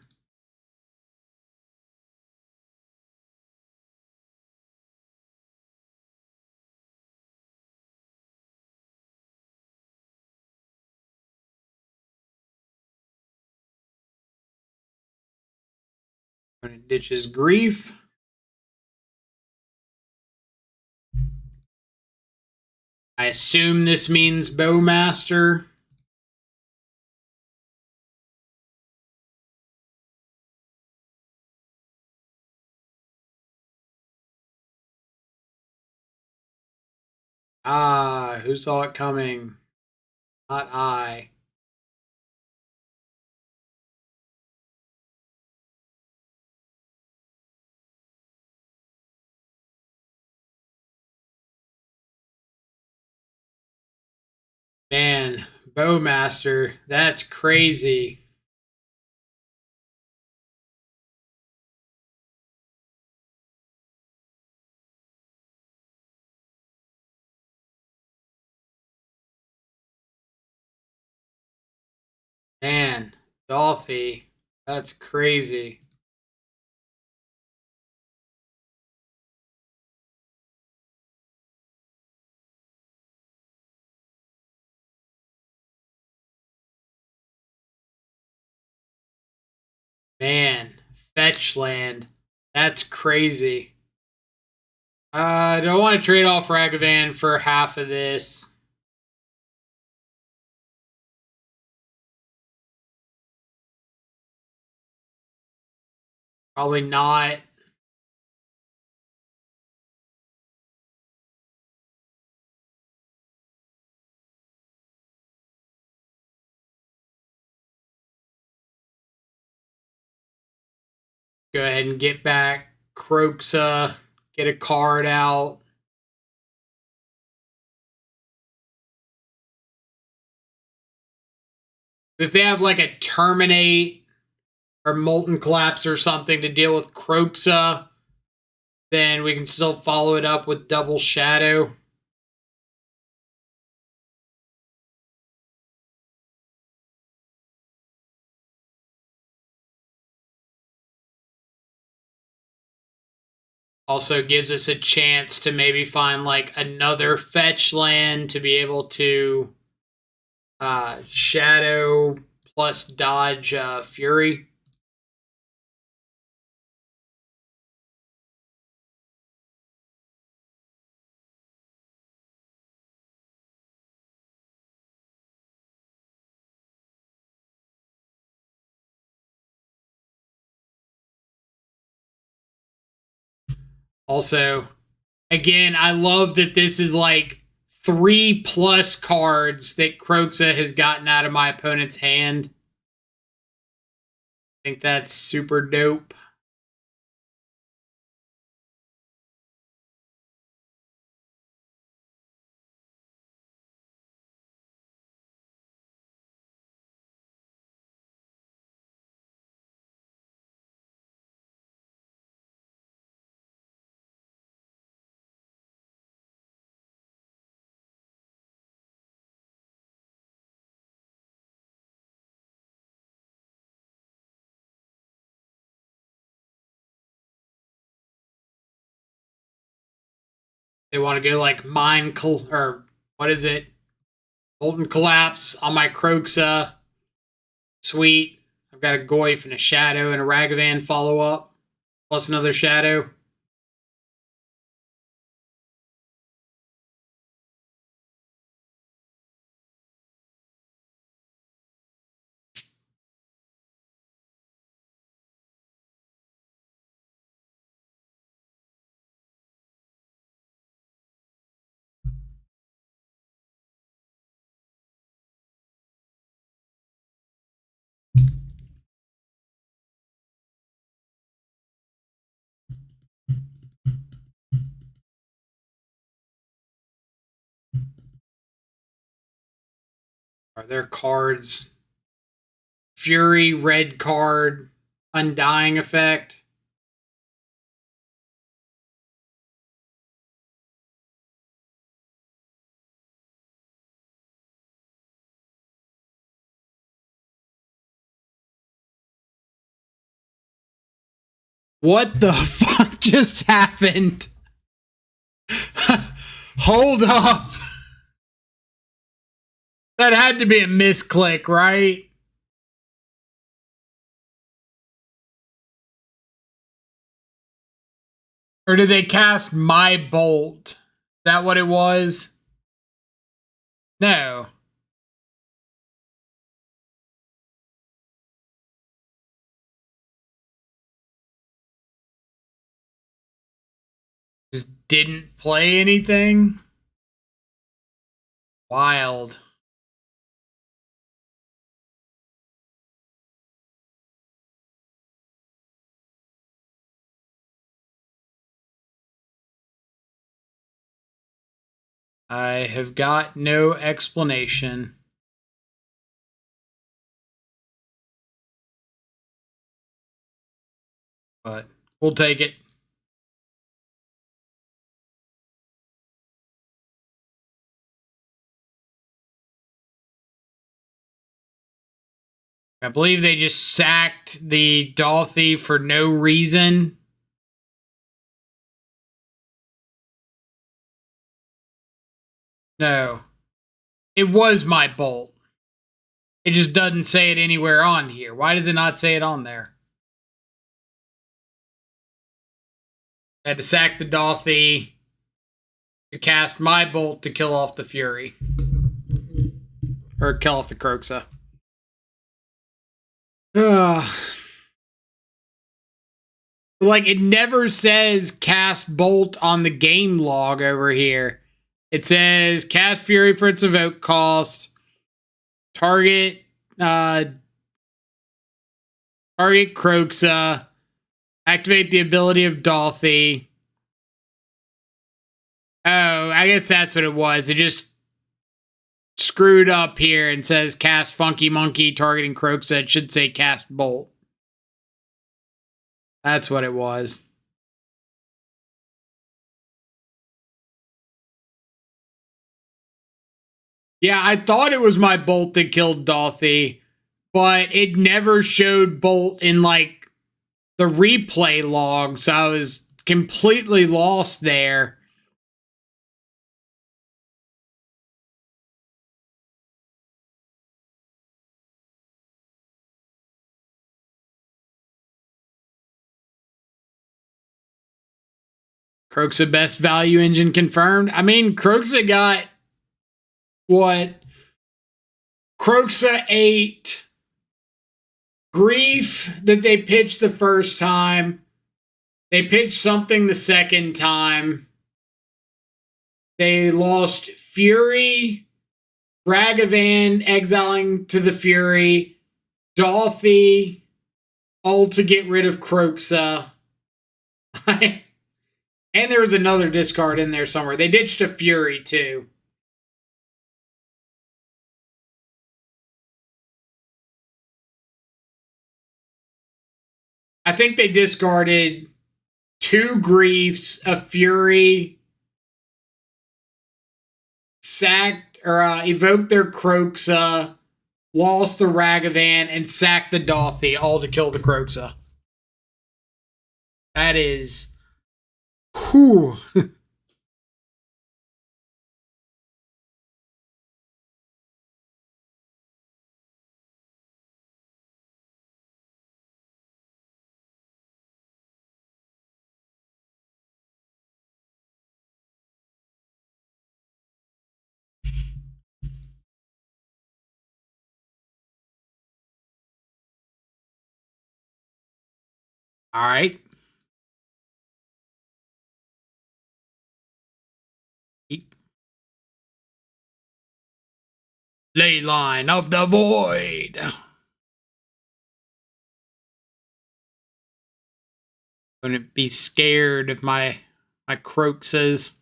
When it ditches Grief. I assume this means Bowmaster. Ah, who saw it coming? Not I. Man, Bowmaster, that's crazy. Man, Dolphy, that's crazy. Man, fetch land. That's crazy. Do I want to trade off Ragavan for half of this? Probably not. Go ahead and get back Croxa, get a card out. If they have like a Terminate or Molten Collapse or something to deal with Croxa, then we can still follow it up with Double Shadow. Also gives us a chance to maybe find like another fetch land to be able to Shadow plus dodge Fury. Also, again, I love that this is like 3+ cards that Croxa has gotten out of my opponent's hand. I think that's super dope. They want to go like or what is it? Molten Collapse on my Croxa. Sweet. I've got a Goyf and a Shadow and a Ragavan follow up, plus another Shadow. Are there cards? Fury, red card, Undying Effect. What the fuck just happened? Hold up. That had to be a misclick, right? Or did they cast my bolt? Is that what it was? No. Just didn't play anything? Wild. I have got no explanation. But we'll take it. I believe they just sacked the Dolphy for no reason. No. It was my bolt. It just doesn't say it anywhere on here. Why does it not say it on there? I had to sack the Dolphy to cast my bolt to kill off the Fury. Or kill off the Croxa. Like, it never says cast bolt on the game log over here. It says cast Fury for its evoke cost. Target Croxa. Activate the ability of Dolphy. Oh, I guess that's what it was. It just screwed up here and says cast Funky Monkey targeting Croxa. It should say cast Bolt. That's what it was. Yeah, I thought it was my Bolt that killed Dolphy, but it never showed Bolt in, like, the replay log, so I was completely lost there. Croxa best value engine confirmed. I mean, Croxa got what? Croxa 8 Grief that they pitched the first time. They pitched something the second time. They lost Fury, Ragavan exiling to the Fury, Dolphy, all to get rid of Croxa. And there was another discard in there somewhere. They ditched a Fury too. I think they discarded 2 Griefs, a Fury, sacked or evoked their Croxa, lost the Ragavan, and sacked the Dolphy, all to kill the Croxa. That is... Whew. All right. Ley line of the void. Wouldn't be scared if my Croxas.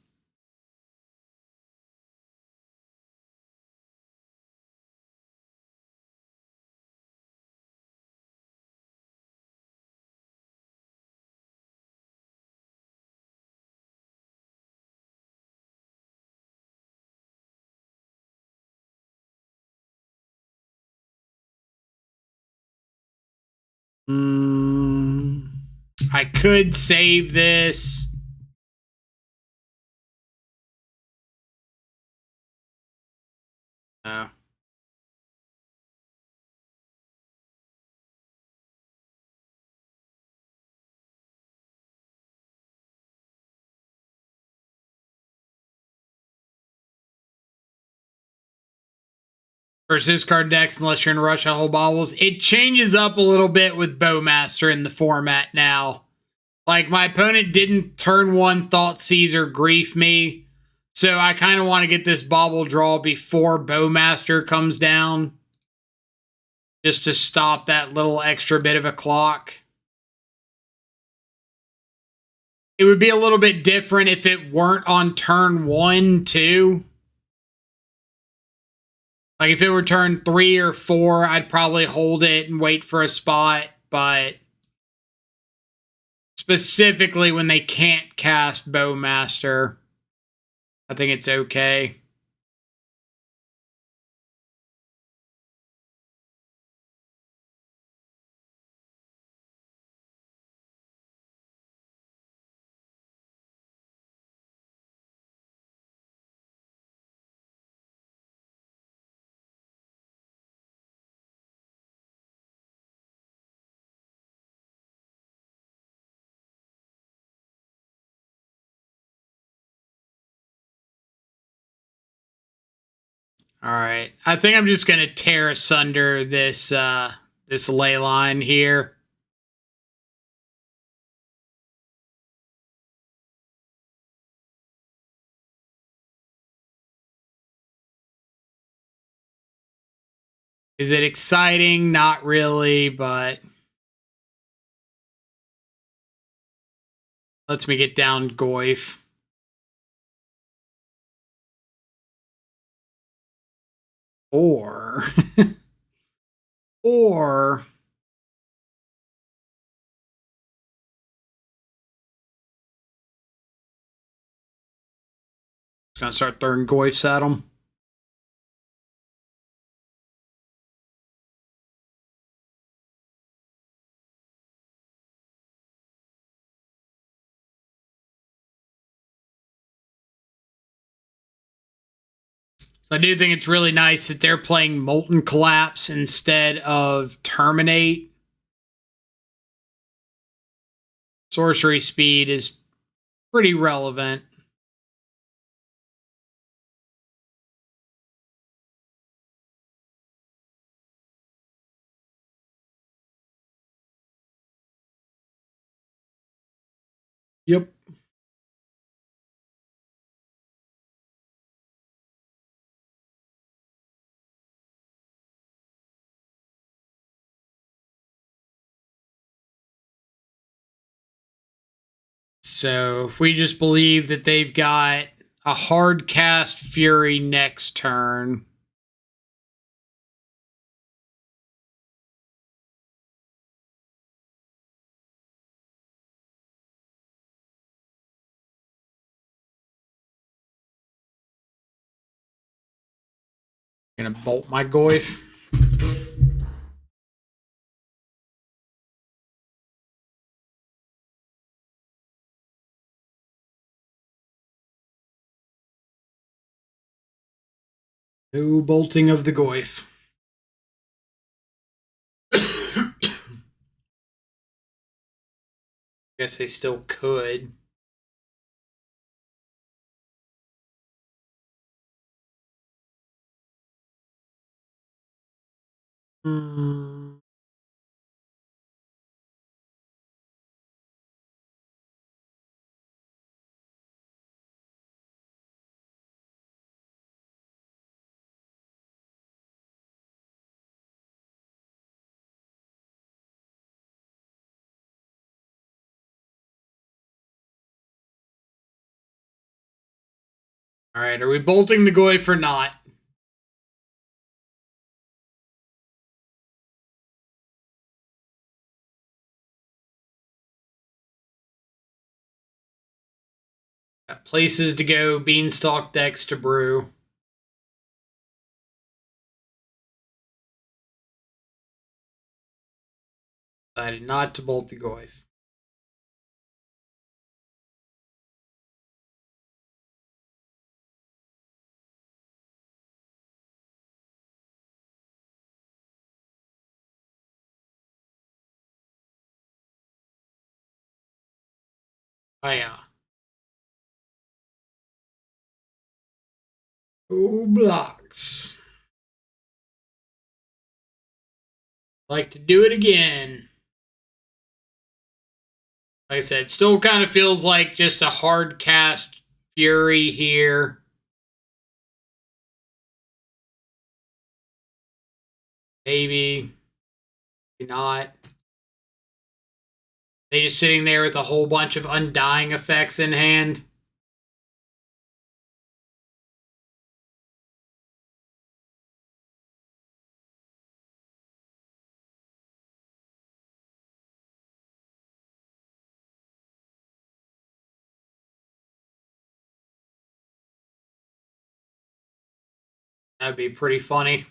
I could save this. No. Versus card decks, unless you're in rush on whole bobbles. It changes up a little bit with Bowmaster in the format now. Like, my opponent didn't turn one Thoughtseize or Grief me, so I kind of want to get this bobble draw before Bowmaster comes down, just to stop that little extra bit of a clock. It would be a little bit different if it weren't on turn 1, too. Like, if it were turn 3 or 4, I'd probably hold it and wait for a spot, but specifically when they can't cast Bowmaster, I think it's okay. All right. I think I'm just going to tear asunder this this ley line here. Is it exciting? Not really, but lets me get down Goyf. Or or just gonna start throwing Goyfs at them. So I do think it's really nice that they're playing Molten Collapse instead of Terminate. Sorcery speed is pretty relevant. Yep. So if we just believe that they've got a hard cast Fury next turn, I'm gonna bolt my Goyf. No bolting of the Goyf. Guess they still could. Hmm. All right, are we bolting the Goyf or not? Got places to go, beanstalk decks to brew. Decided not to bolt the Goyf. Oh, yeah. Oh, blocks. Like to do it again. Like I said, still kind of feels like just a hard cast Fury here. Maybe. Maybe not. They just sitting there with a whole bunch of undying effects in hand. That'd be pretty funny.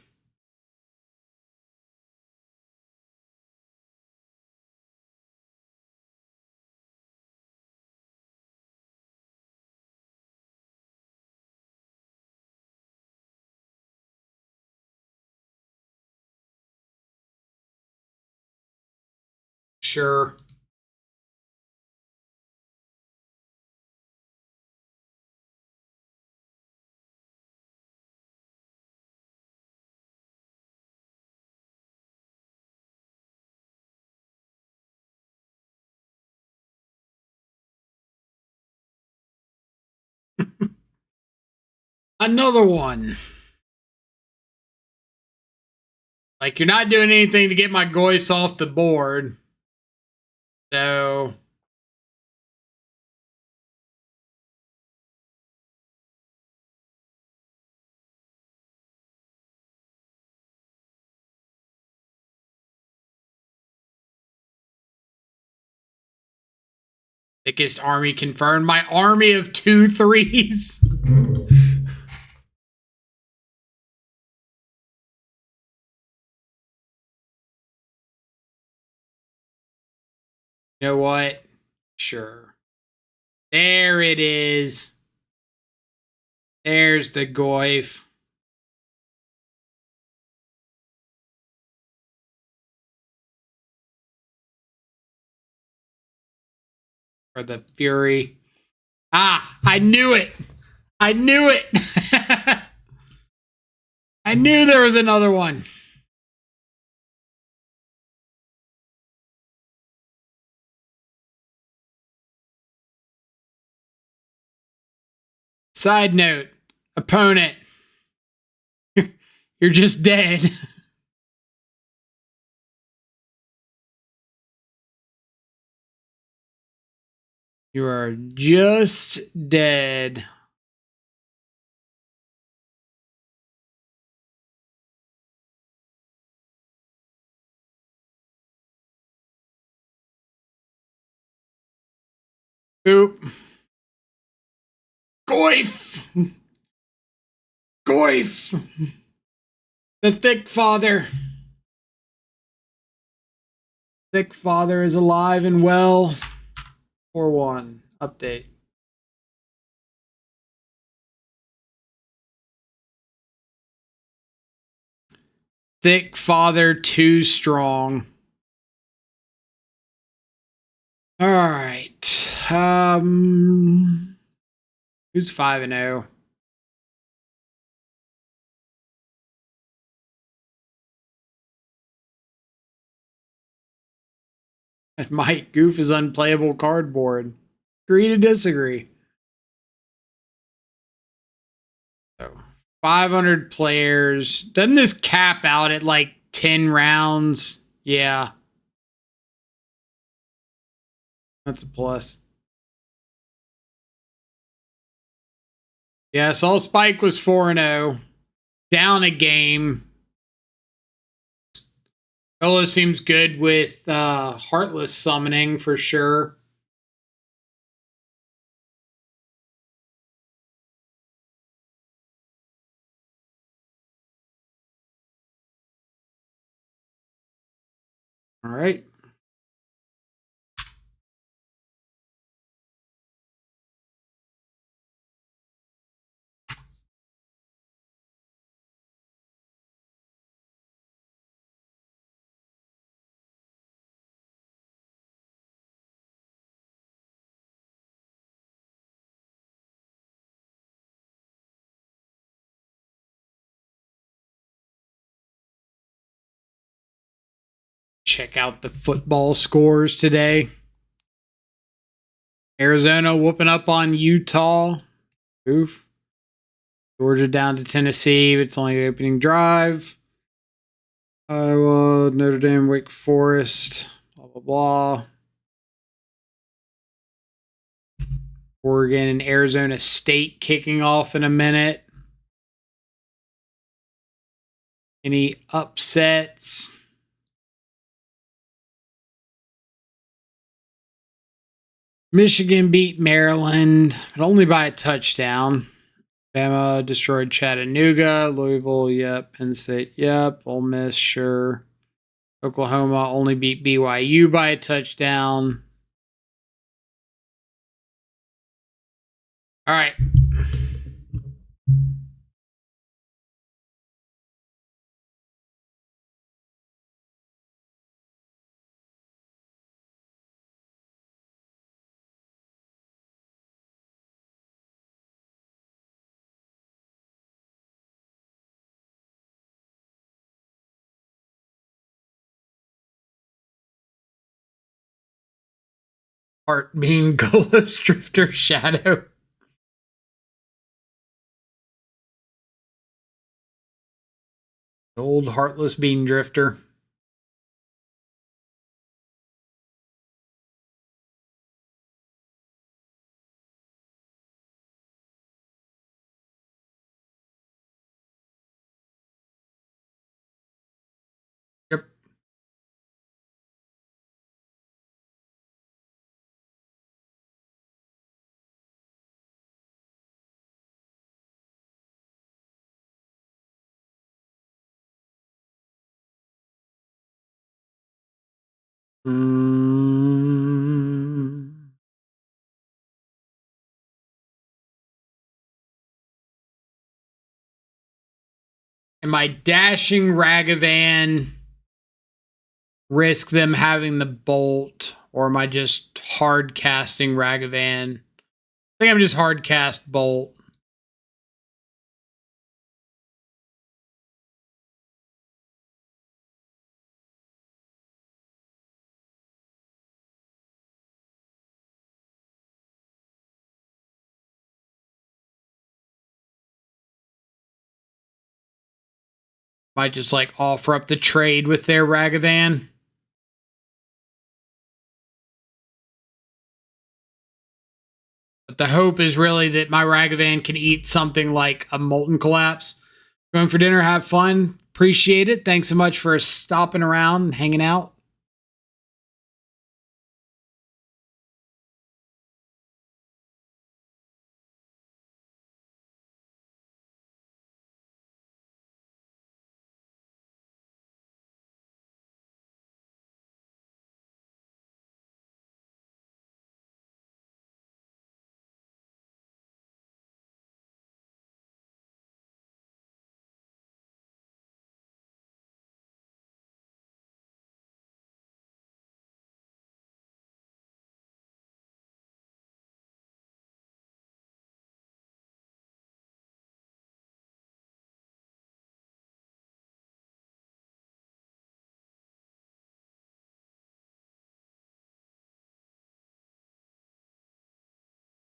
Sure. Another one. Like, you're not doing anything to get my Goyce off the board. So... Thickest army confirmed. My army of 2 3s. You know what? Sure. There it is. There's the Goyf. Or the Fury. Ah, I knew it. I knew it. I knew there was another one. Side note, opponent. You're just dead. You are just dead. Oop. Goyf! Goyf! The Thick Father. Thick Father is alive and well. 4-1. Update. Thick Father too strong. All right. Who's 5-0? Mike, Goof is unplayable cardboard. Agree to disagree. So 500 players. Doesn't this cap out at like 10 rounds? Yeah. That's a plus. Yeah, Saul Spike was 4-0. Down a game. Solo seems good with Heartless summoning for sure. All right. check out the football scores today. Arizona whooping up on Utah. Oof. Georgia down to Tennessee. It's only the opening drive. Iowa, Notre Dame, Wake Forest. Blah, blah, blah. Oregon and Arizona State kicking off in a minute. Any upsets? Michigan beat Maryland, but only by a touchdown. Bama destroyed Chattanooga. Louisville, yep. Penn State, yep. Ole Miss, sure. Oklahoma only beat BYU by a touchdown. All right. Heart being Golos Drifter Shadow. The old Heartless Bean Drifter. Yep. Am I dashing Ragavan, risk them having the bolt, or am I just hard casting Ragavan? I think I'm just hard cast bolt. Might just like offer up the trade with their Ragavan. But the hope is really that my Ragavan can eat something like a Molten Collapse. Going for dinner, have fun. Appreciate it. Thanks so much for stopping around and hanging out.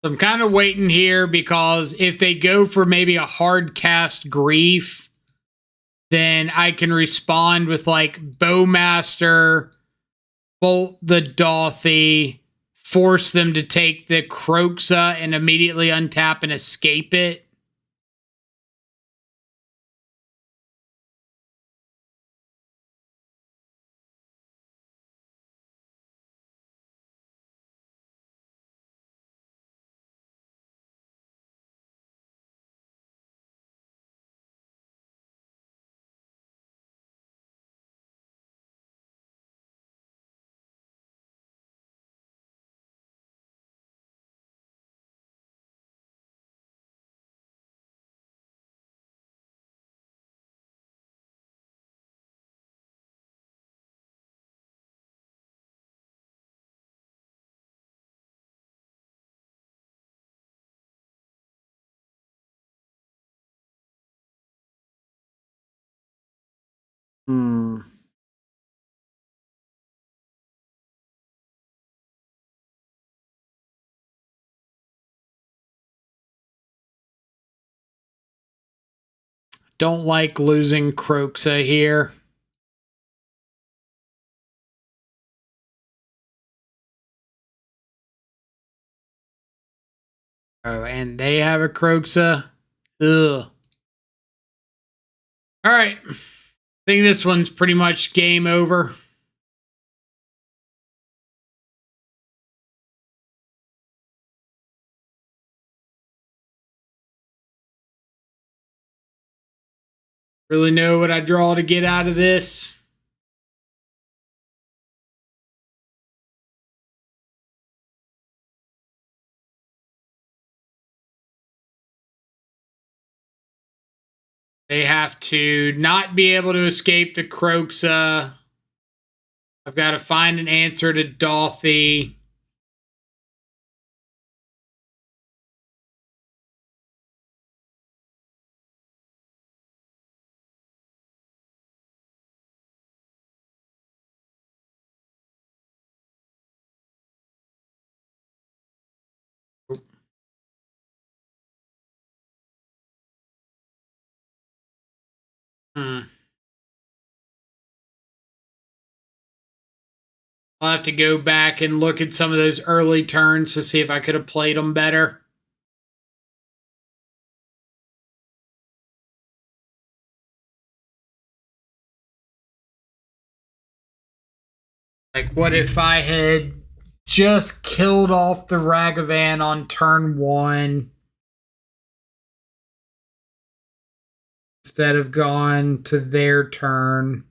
I'm kind of waiting here because if they go for maybe a hard cast Grief, then I can respond with like Bowmaster, Bolt the Dothy, force them to take the Croxa and immediately untap and escape it. don't like losing Croxa here. Oh, and they have a Croxa. Ugh. All right. I think this one's pretty much game over. Really know what I draw to get out of this. They have to not be able to escape the Croxa. I've got to find an answer to Dolphy. I'll have to go back and look at some of those early turns to see if I could have played them better. Like, what if I had just killed off the Ragavan on turn 1 instead of gone to their turn?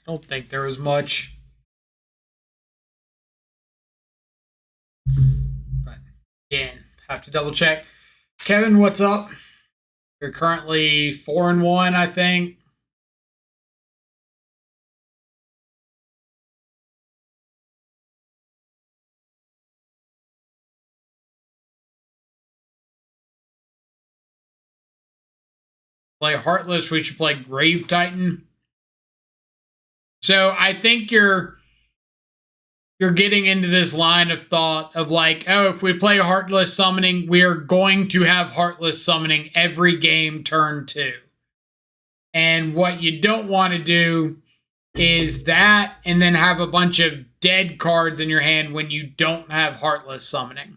I don't think there was much. But again, have to double check. Kevin, what's up? You're currently 4-1, I think. Play Heartless, we should play Grave Titan. So I think you're getting into this line of thought of like, oh, if we play Heartless Summoning, we're going to have Heartless Summoning every game turn 2. And what you don't want to do is that and then have a bunch of dead cards in your hand when you don't have Heartless Summoning.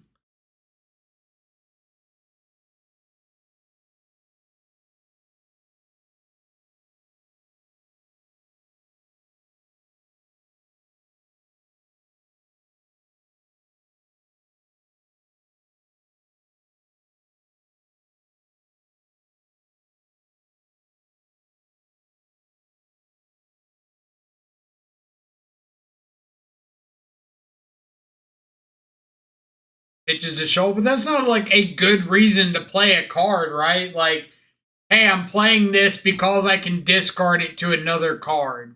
Pitches to show, but that's not like a good reason to play a card, right? Like, hey, I'm playing this because I can discard it to another card.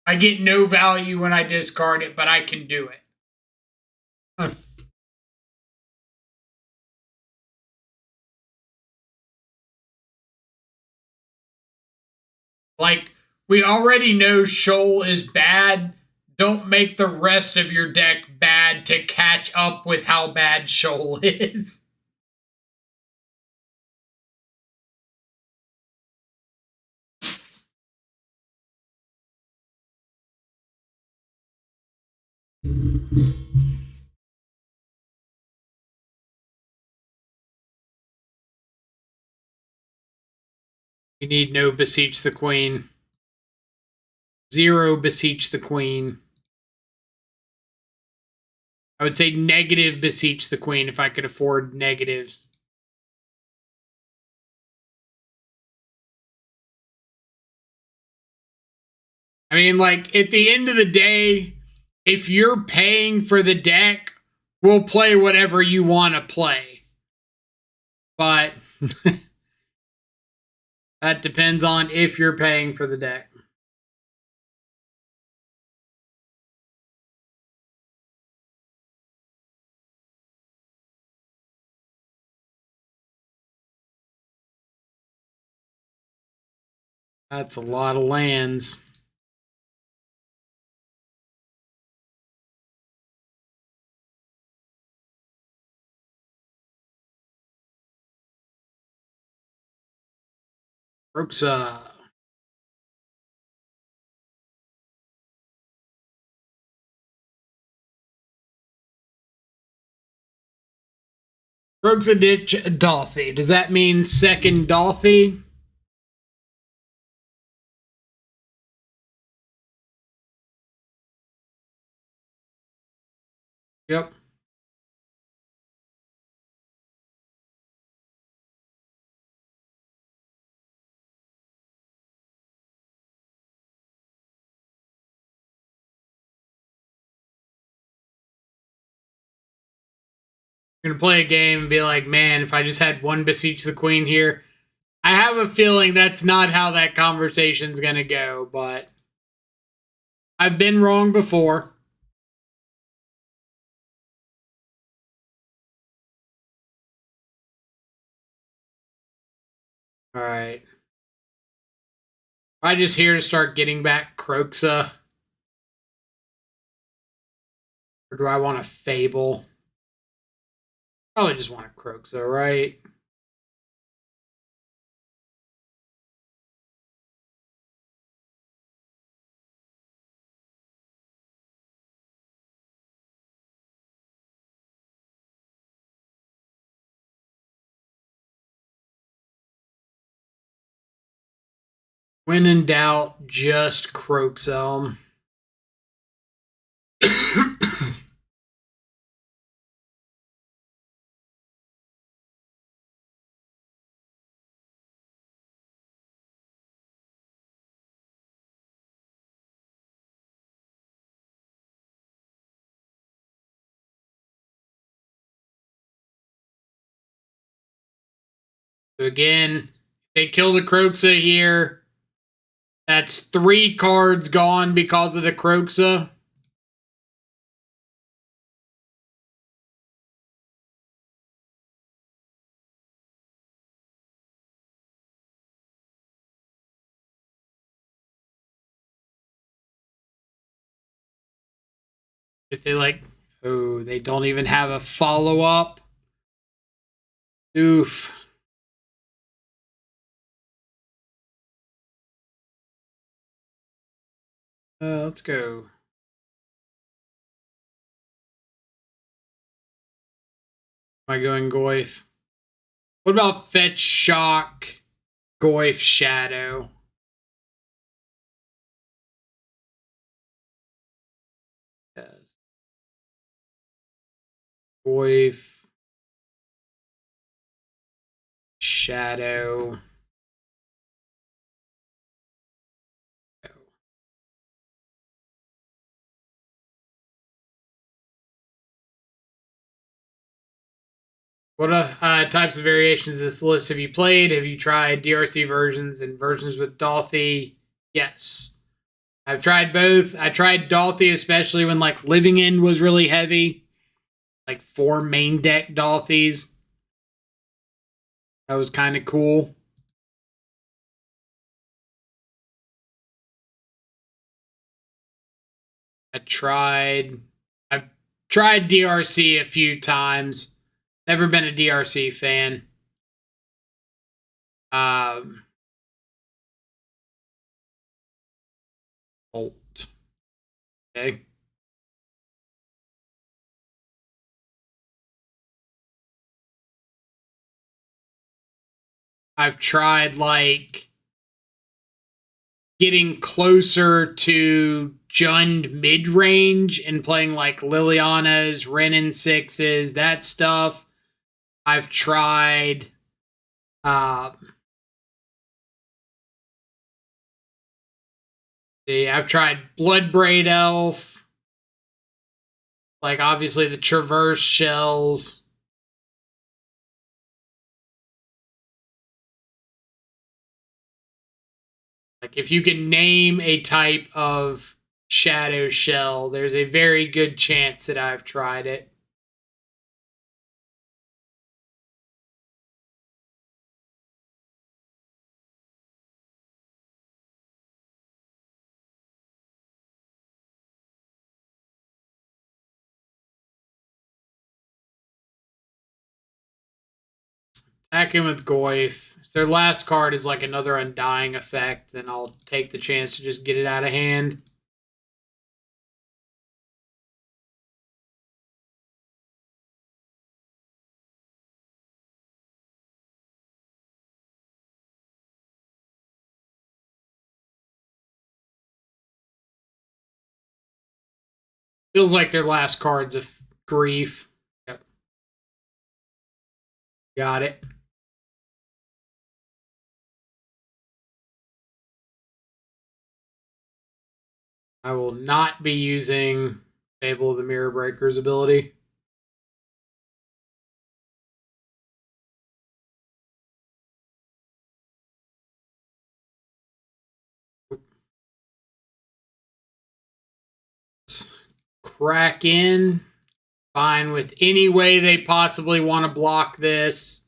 I get no value when I discard it, but I can do it. Huh. Like, we already know Shoal is bad. Don't make the rest of your deck bad to catch up with how bad Shoal is. You need no Beseech the Queen. 0 Beseech the Queen. I would say negative Beseech the Queen if I could afford negatives. I mean, like, at the end of the day, if you're paying for the deck, we'll play whatever you want to play. But That depends on if you're paying for the deck. That's a lot of lands. Roxa. Roxa ditch Dolphy. Does that mean second Dolphy? Yep. Gonna play a game and be like, man, if I just had one Beseech the Queen here. I have a feeling that's not how that conversation's gonna go, but I've been wrong before. Alright. I just here to start getting back Croxa. Or do I want a Fable? Probably just want a Croxa, right? When in doubt, just Croxa. So again, they kill the Croxa here. That's 3 cards gone because of the Croxa. If they like, oh, they don't even have a follow-up. Oof. Let's go. Am I going Goyf? What about Fetch Shock, Goyf Shadow? Yes. Goyf Shadow. What types of variations of this list have you played? Have you tried DRC versions and versions with Dolphy? Yes. I've tried both. I tried Dolphy, especially when like Living End was really heavy. Like 4 main deck Dolphys. That was kind of cool. I've tried DRC a few times. Never been a DRC fan. Bolt. Okay. I've tried like getting closer to Jund mid range and playing like Liliana's, Renin 6s, that stuff. I've tried I've tried Bloodbraid Elf. Like obviously the Traverse Shells. Like, if you can name a type of shadow shell, there's a very good chance that I've tried it. Attacking with Goyf. If their last card is like another Undying effect, then I'll take the chance to just get it out of hand. Feels like their last card's a grief. Yep. Got it. I will not be using Fable of the Mirror Breaker's ability. Crack in. Fine with any way they possibly want to block this.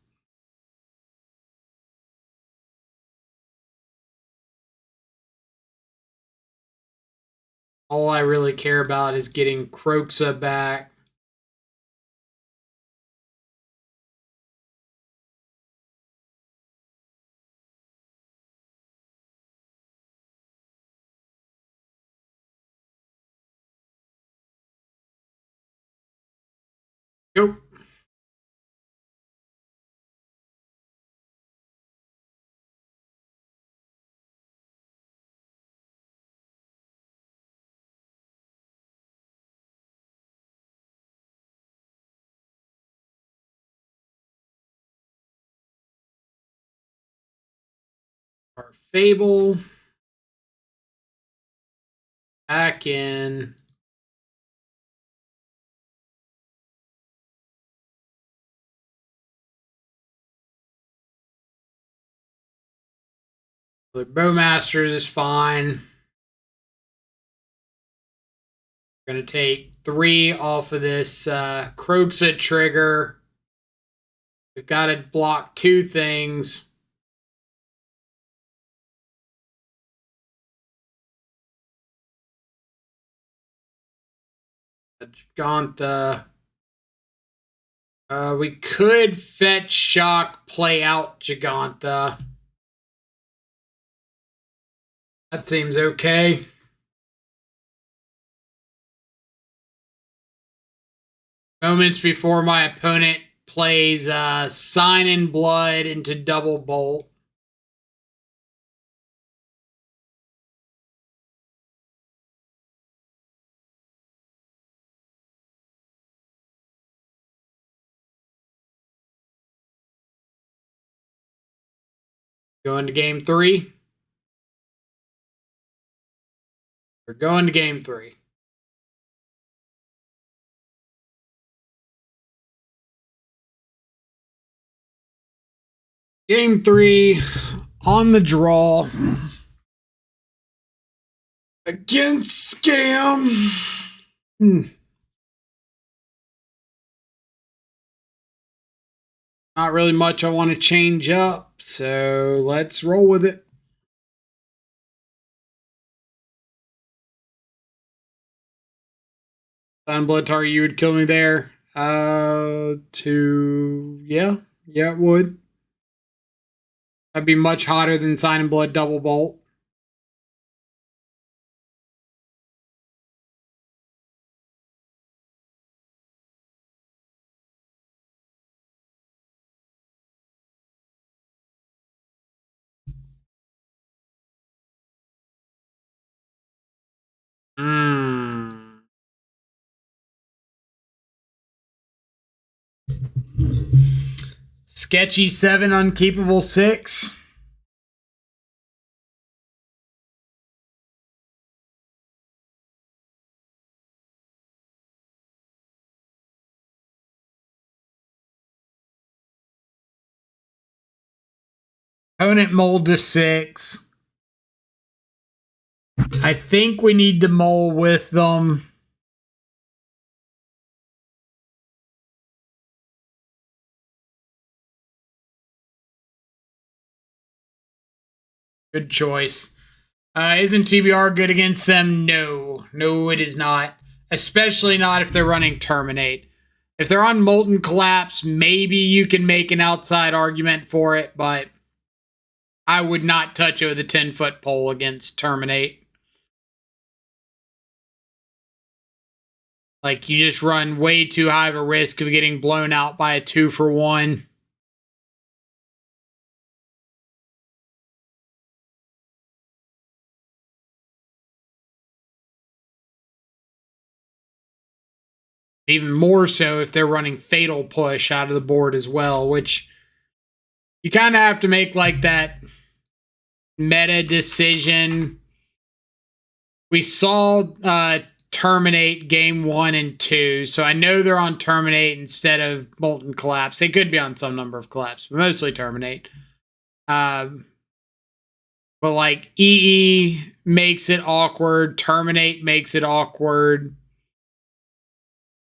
All I really care about is getting Croxa back. Go. Our Fable. Back in. The Bowmasters is fine. We're going to take 3 off of this Croxa trigger. We've got to block 2 things. Giganta. We could fetch Shock, play out Giganta. That seems okay. Moments before my opponent plays Sign in Blood into Double Bolt. Going to game 3. We're going to game 3. Game 3 on the draw against Scam. Not really much I want to change up, so let's roll with it. Sign Blood target, you would kill me there. Yeah, it would. That'd be much hotter than Sign in Blood Double Bolt. Sketchy 7, unkeepable 6. Opponent mold to 6. I think we need to mull with them. Good choice. Isn't TBR good against them? No. No, it is not. Especially not if they're running Terminate. If they're on Molten Collapse, maybe you can make an outside argument for it, but I would not touch it with a 10-foot pole against Terminate. Like, you just run way too high of a risk of getting blown out by a 2-for-1. Even more so if they're running Fatal Push out of the board as well, which you kind of have to make like that meta decision. We saw Terminate game 1 and 2, so I know they're on Terminate instead of Molten Collapse. They could be on some number of Collapse, but mostly Terminate. But like EE makes it awkward, Terminate makes it awkward.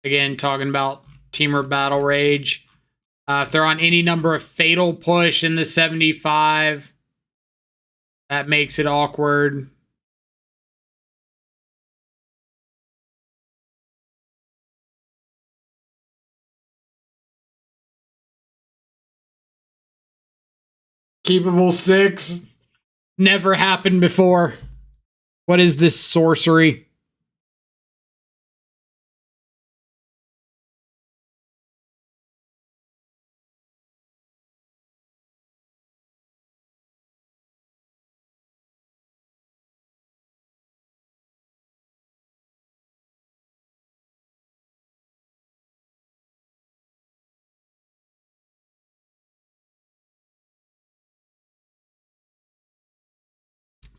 Again, talking about Teamer Battle Rage. If they're on any number of Fatal Push in the 75, that makes it awkward. Keepable 6. Never happened before. What is this sorcery?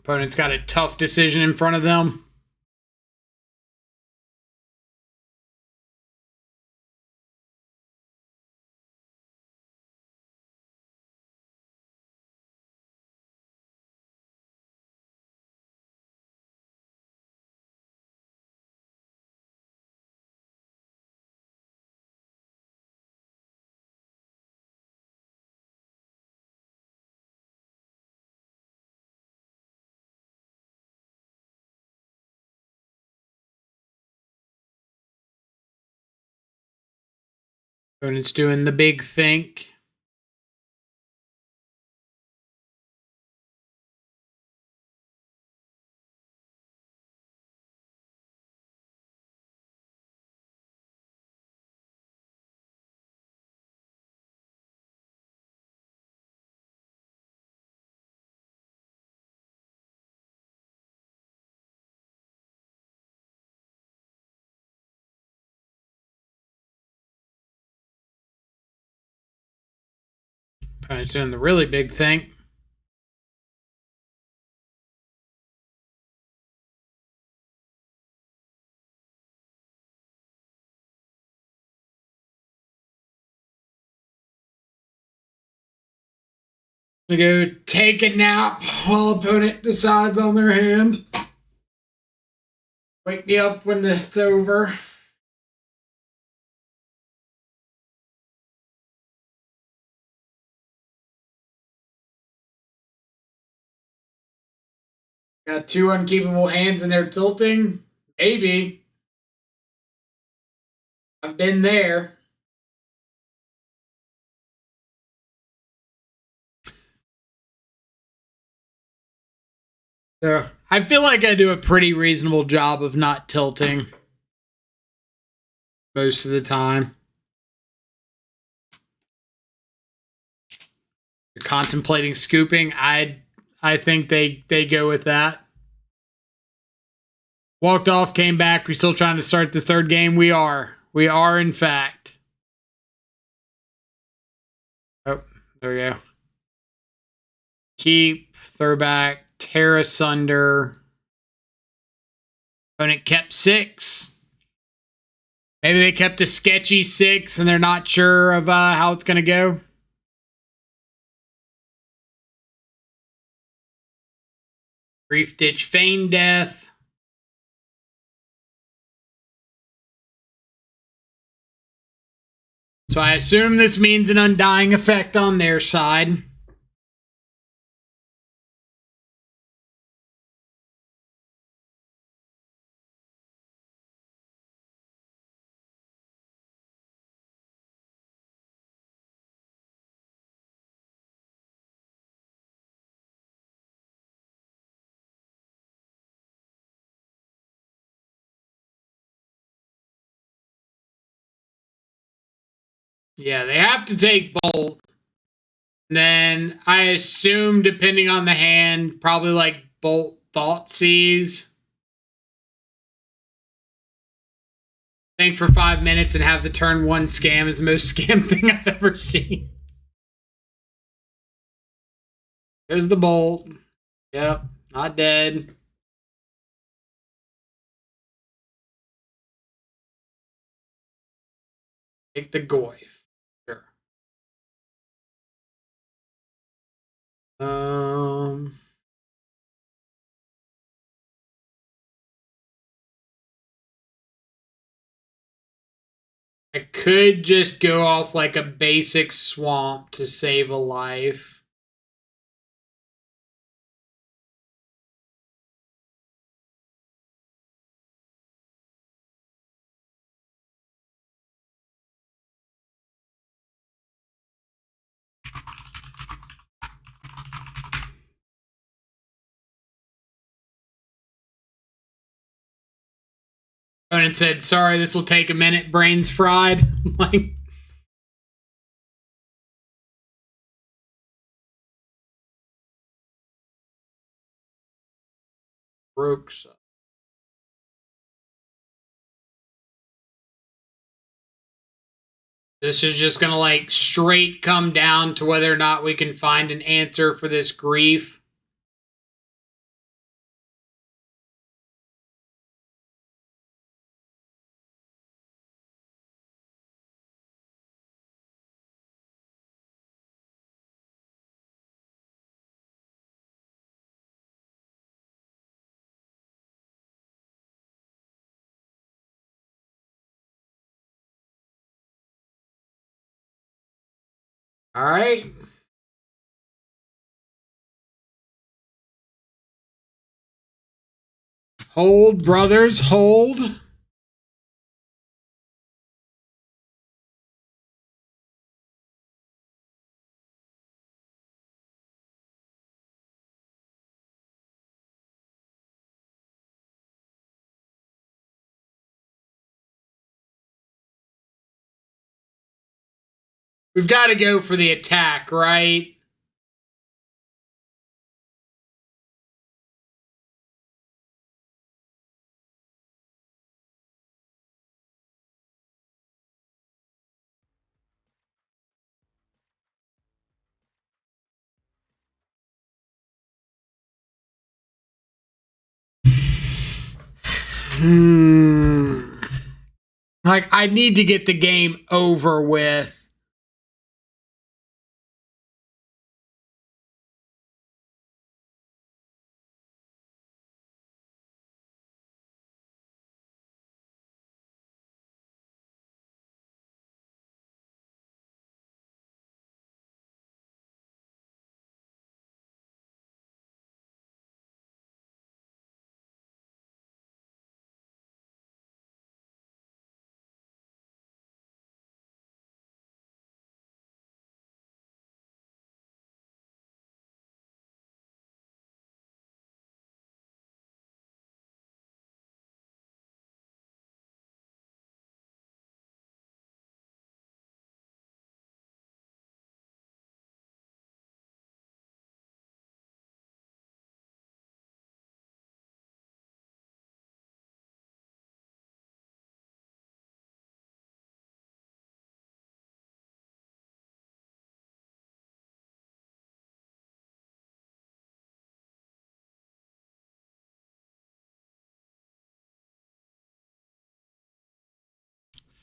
Opponent's got a tough decision in front of them. Opponent's doing the big think. Opponent's doing the really big thing. To go take a nap while opponent decides on their hand. Wake me up when this is over. Got 2 unkeepable hands and they're tilting? Maybe. I've been there. So, I feel like I do a pretty reasonable job of not tilting most of the time. You're contemplating scooping. I think they go with that. Walked off, came back. We're still trying to start this third game. We are. We are, in fact. Oh, there we go. Keep, throwback, tear asunder. Opponent kept 6. Maybe they kept a sketchy 6 and they're not sure of how it's going to go. Grief Ditch, Feign Death. So I assume this means an Undying effect on their side. Yeah, they have to take Bolt. Then I assume, depending on the hand, probably like Bolt Thoughtseize. Think for 5 minutes and have the turn 1 scam is the most scam thing I've ever seen. There's the Bolt. Yep, not dead. Take the Goyf. Sure. I could just go off like a basic swamp to save a life. And said, sorry, this will take a minute, brains fried. Like, broke. This is just gonna like straight come down to whether or not we can find an answer for this grief. All right. Hold, brothers, hold. We've got to go for the attack, right? Like, I need to get the game over with.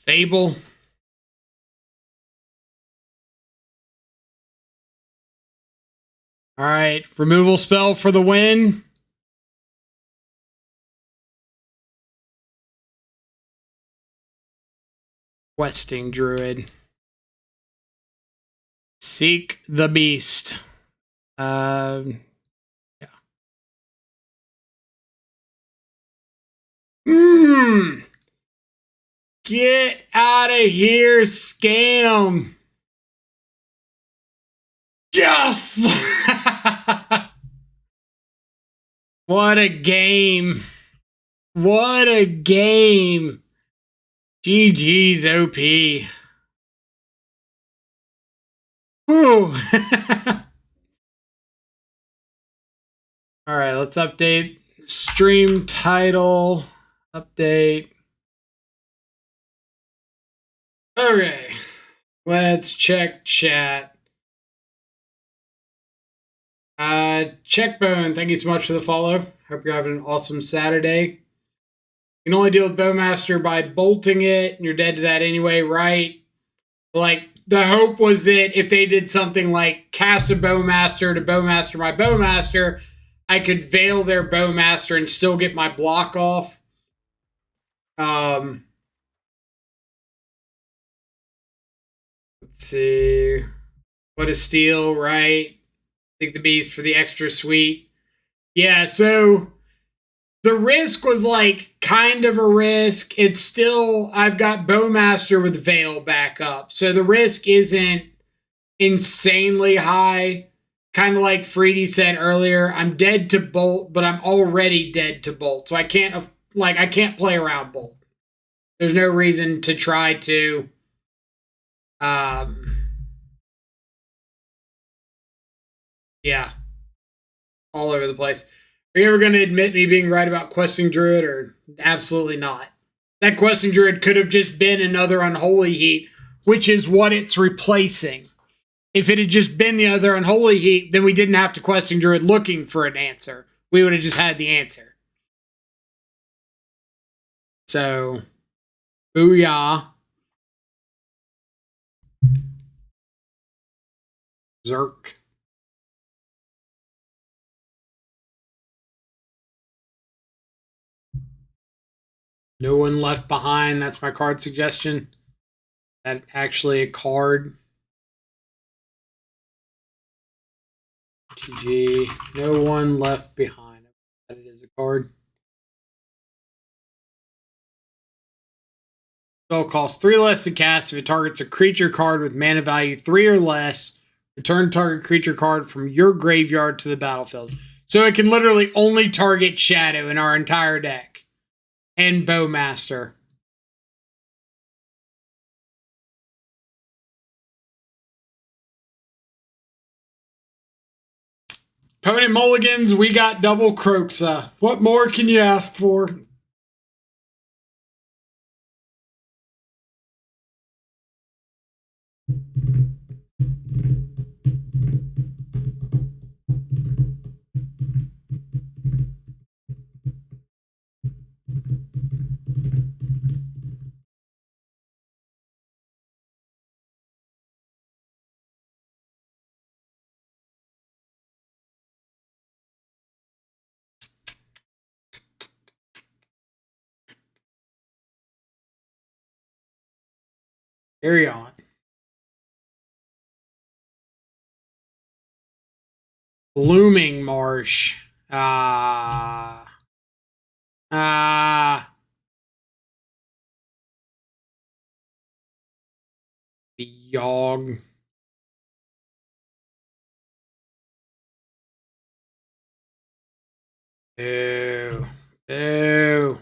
Fable. All right, removal spell for the win. Questing Druid. Seek the Beast. Yeah. Get out of here, scam. Yes! What a game. What a game. GG's OP. Whew. All right, let's update stream title. Update. Okay, let's check chat. Checkbone, thank you so much for the follow. Hope you're having an awesome Saturday. You can only deal with Bowmaster by bolting it, and you're dead to that anyway, right? Like, the hope was that if they did something like cast a Bowmaster to Bowmaster my Bowmaster, I could veil their Bowmaster and still get my block off. Let's see. What a steal, right? Take the Beast for the extra sweet. Yeah, so the risk was like kind of a risk. It's still, I've got Bowmaster with Veil back up. So the risk isn't insanely high. Kind of like Freedy said earlier, I'm dead to Bolt, but I'm already dead to Bolt. So I can't play around Bolt. There's no reason to try to yeah. All over the place. Are you ever going to admit me being right about Questing Druid, or absolutely not? That Questing Druid could have just been another Unholy Heat, which is what it's replacing. If it had just been the other Unholy Heat, then we didn't have to Questing Druid looking for an answer. We would have just had the answer. So, booyah. Zerk. No One Left Behind. That's my card suggestion. That's actually a card. GG. No One Left Behind. That is a card. Spell costs 3 less to cast if it targets a creature card with mana value 3 or less. Return target creature card from your graveyard to the battlefield. So it can literally only target Shadow in our entire deck. And Bowmaster. Opponent mulligans, we got double Croxa. What more can you ask for? Carry on. Blooming Marsh. Yawg. Ew. Ew.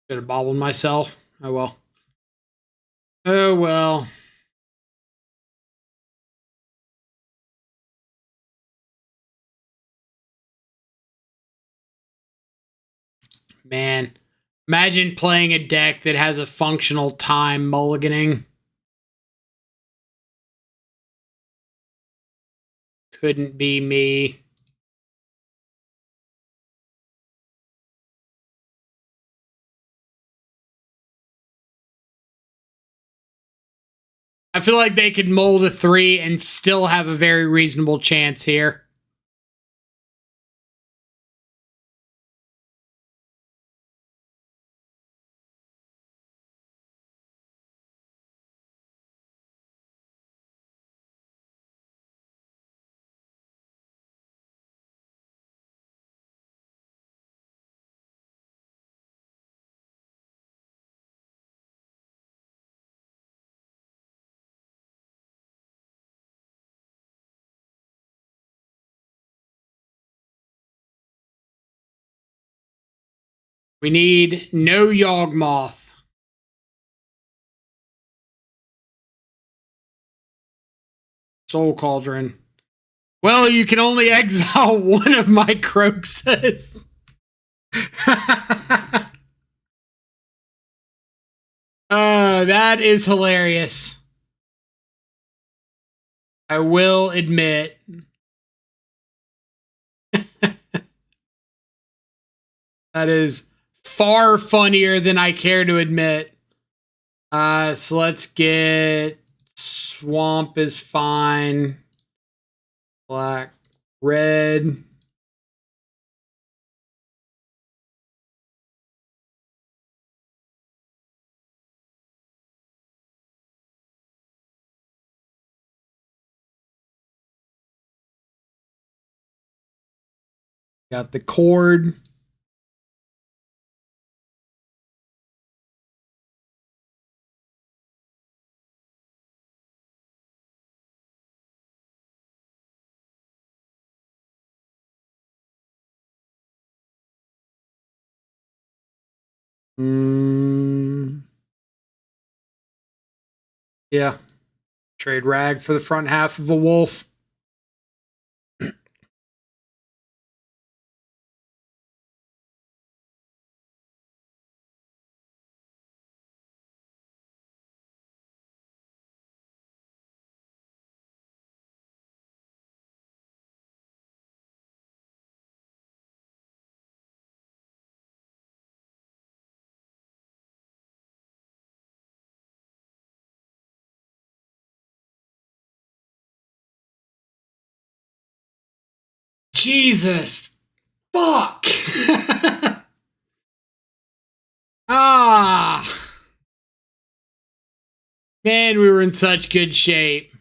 Should have bobbled myself. Oh well. Oh well. Man, imagine playing a deck that has a functional time mulliganing. Couldn't be me. I feel like they could mold a 3 and still have a very reasonable chance here. We need no Yawgmoth. Soul Cauldron. Well, you can only exile one of my Croxus. That is hilarious. I will admit. That is far funnier than I care to admit. So let's get Swamp is fine. Black, red. Got the cord. Yeah. Trade rag for the front half of a wolf. Jesus. Fuck. Man, we were in such good shape.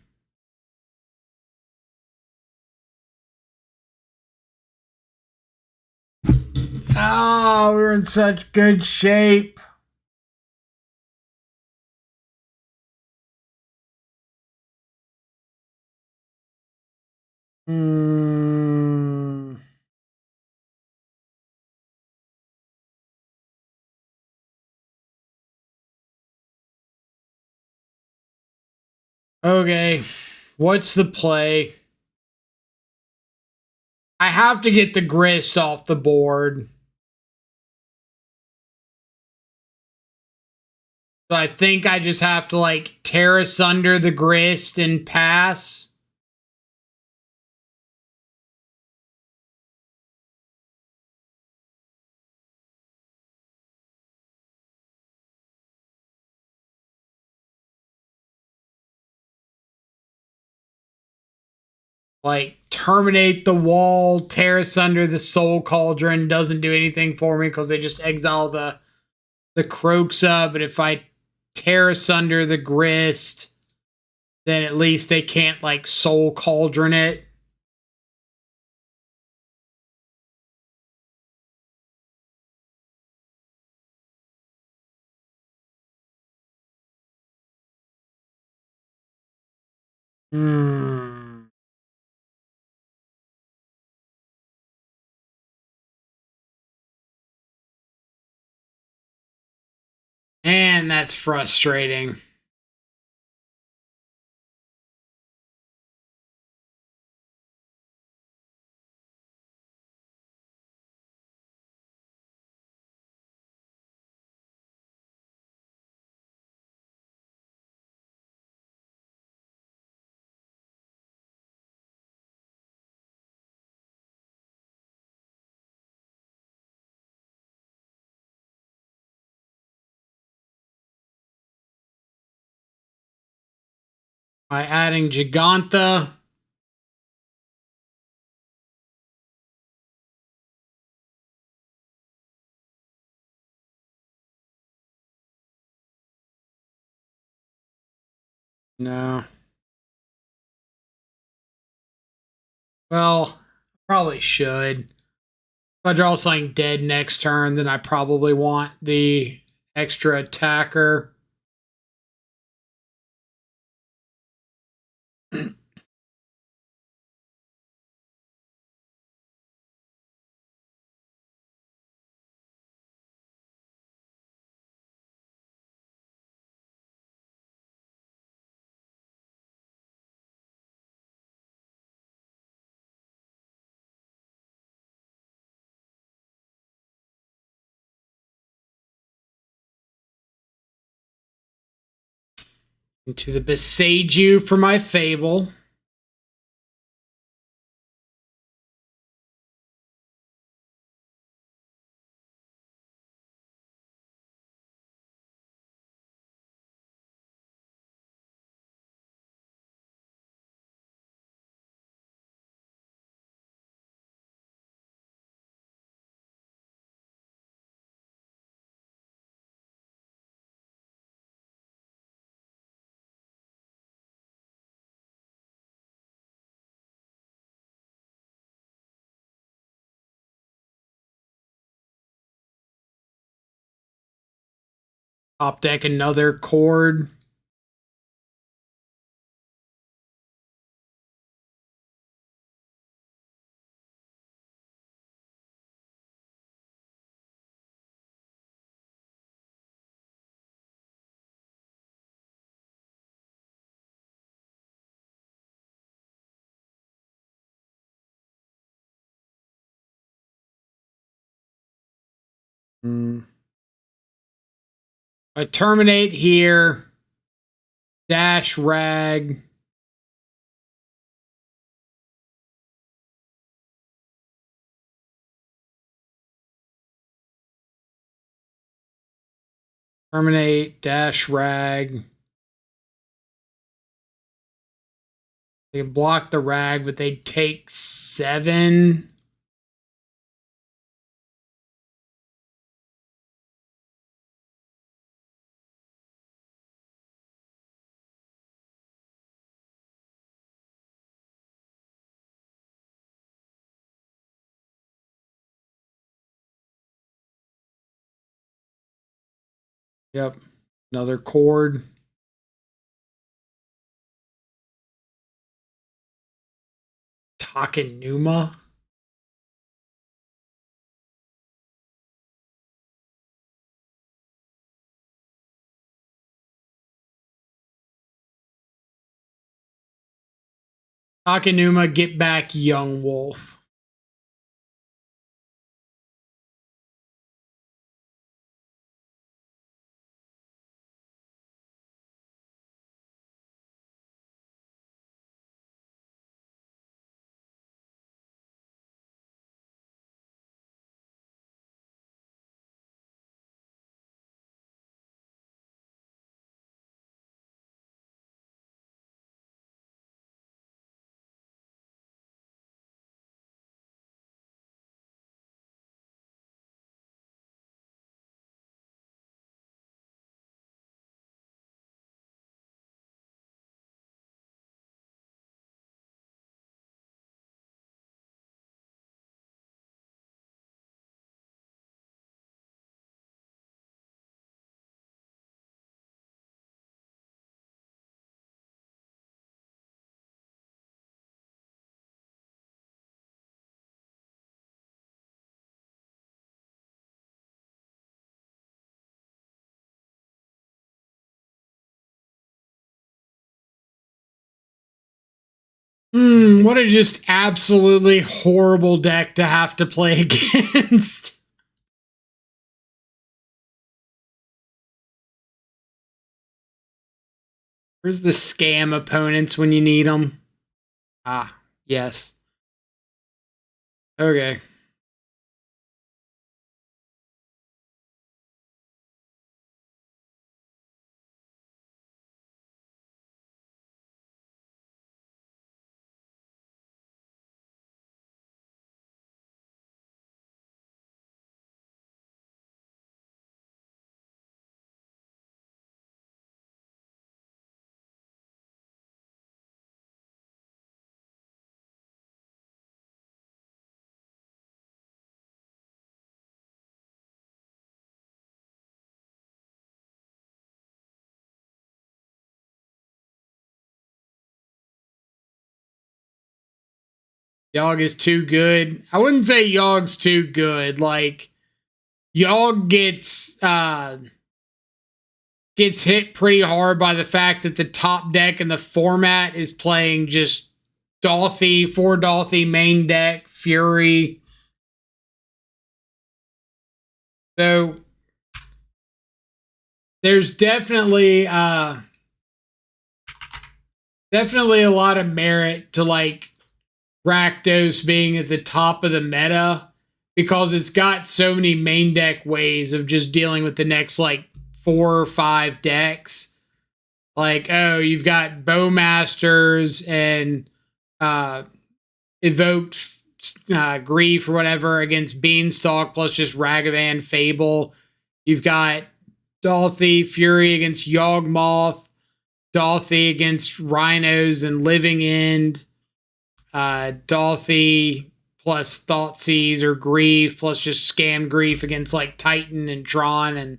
We were in such good shape. Okay. What's the play? I have to get the grist off the board. So I think I just have to like tear asunder the grist and pass. Like terminate the wall, tear asunder the soul cauldron doesn't do anything for me because they just exile the Croxa. But if I tear asunder the grist, then at least they can't like soul cauldron it. And that's frustrating. By adding Giganta. No. Well, probably should. If I draw something dead next turn, then I probably want the extra attacker. Into the Besage You for my Fable. Top deck another chord. I terminate here. Dash rag. Terminate, dash rag. They can block the rag, but they take 7. Yep. Another chord. Takenuma. Takenuma, get back Yawgmoth. What a just absolutely horrible deck to have to play against. Where's the scam opponents when you need them? Ah, yes. Okay. Yawg is too good. I wouldn't say Yawg's too good. Like, Yawg gets hit pretty hard by the fact that the top deck in the format is playing just Dolthy, 4 Dolthy main deck, Fury. So there's definitely Definitely a lot of merit to like Rakdos being at the top of the meta because it's got so many main deck ways of just dealing with the next like 4 or 5 decks. Like, oh, you've got Bowmasters and evoked grief or whatever against Beanstalk plus just Ragavan Fable. You've got Dalthy Fury against Yawgmoth, Dalthy against Rhinos and Living End, Dalthy plus Thoughtseize or Grief plus just Scam Grief against like Titan and Tron and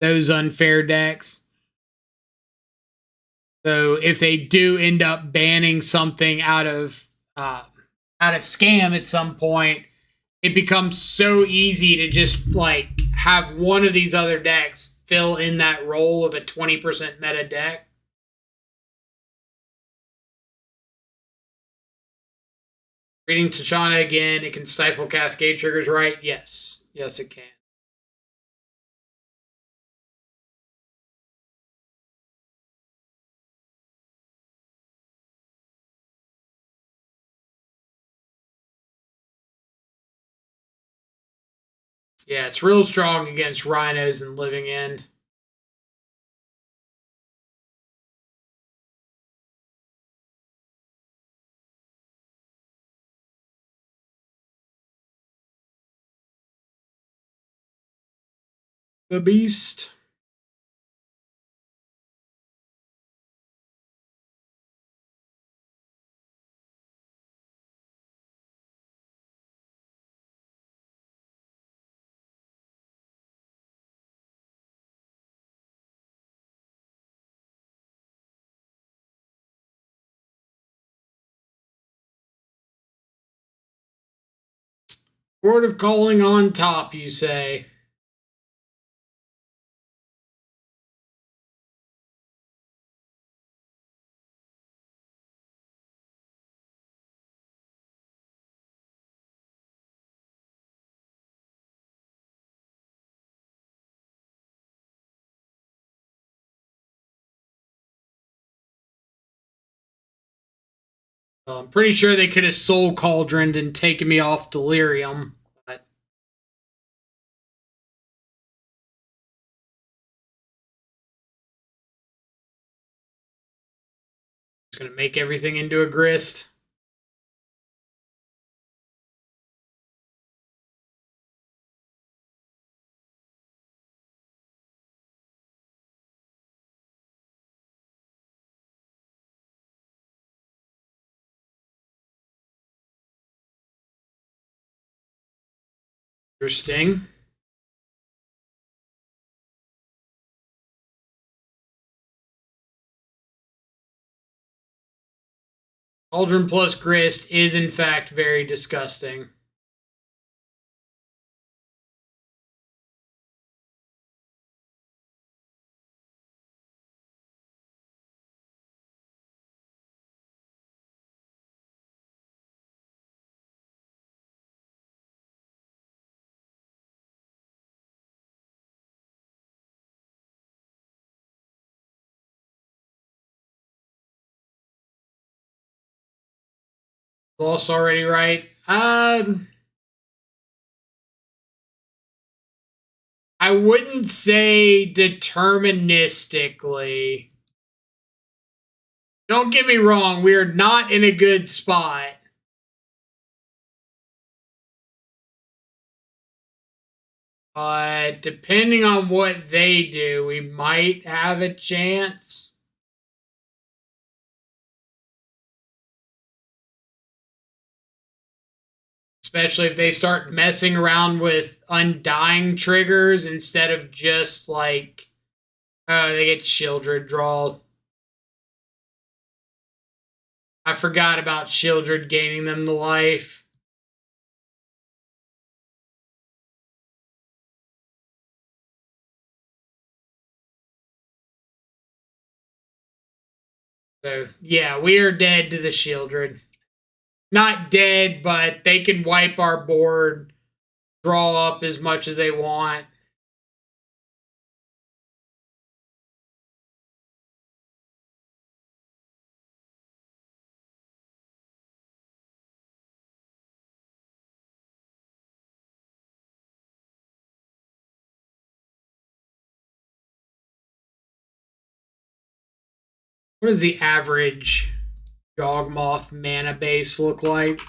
those unfair decks. So if they do end up banning something out of Scam at some point, it becomes so easy to just like have one of these other decks fill in that role of a 20% meta deck. Reading Tachana again, it can stifle Cascade triggers, right? Yes. Yes, it can. Yeah, it's real strong against Rhinos and Living End. The Beast. Word of Calling on top, you say? Well, I'm pretty sure they could have Soul Cauldroned and taken me off Delirium. But it's going to make everything into a grist. Interesting. Cauldron plus Grist is in fact very disgusting. Loss already, right? I wouldn't say deterministically. Don't get me wrong, we are not in a good spot. But depending on what they do, we might have a chance. Especially if they start messing around with undying triggers instead of just like, oh, they get Shieldred draw. I forgot about Shieldred gaining them to life. So, yeah, we are dead to the Shieldred. Not dead, but they can wipe our board, draw up as much as they want. What does the average Yawgmoth mana base look like?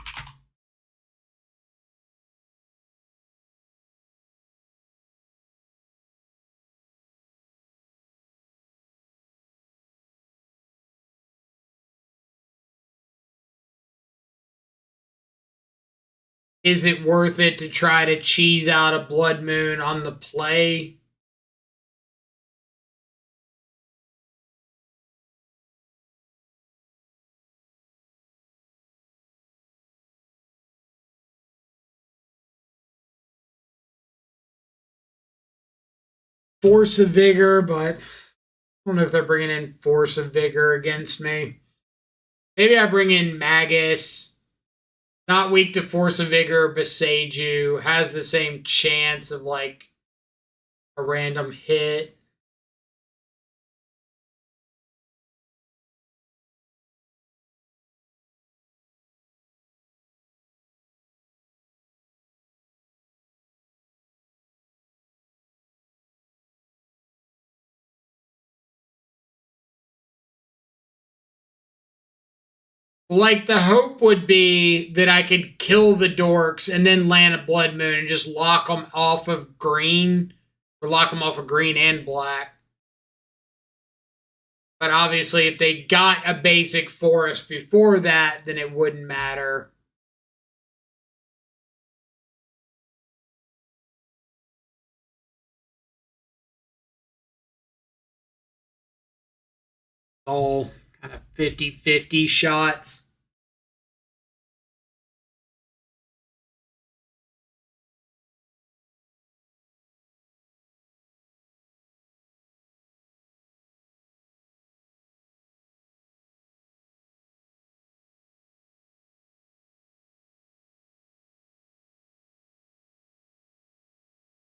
Is it worth it to try to cheese out a Blood Moon on the play? Force of Vigor, but I don't know if they're bringing in Force of Vigor against me. Maybe I bring in Magus. Not weak to Force of Vigor, Beseiju. Has the same chance of like a random hit. Like, the hope would be that I could kill the dorks and then land a Blood Moon and just lock them off of green. Or lock them off of green and black. But obviously, if they got a basic forest before that, then it wouldn't matter. All kind of 50-50 shots.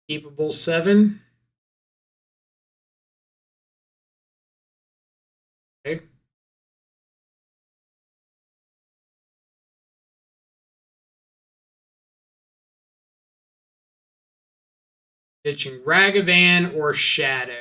Keepable 7. Okay. Ditching Ragavan or Shadow.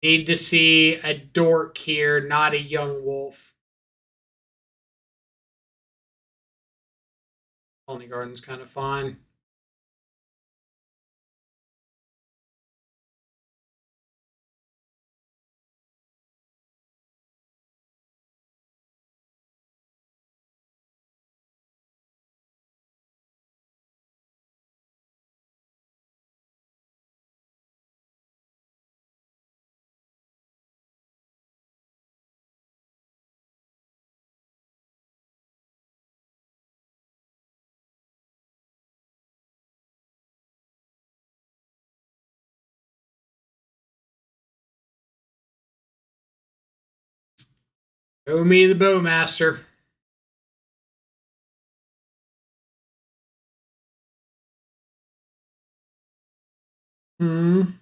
Need to see a dork here, not a young wolf. Colony Garden's kind of fine. Show me the Bowmaster. Hmm.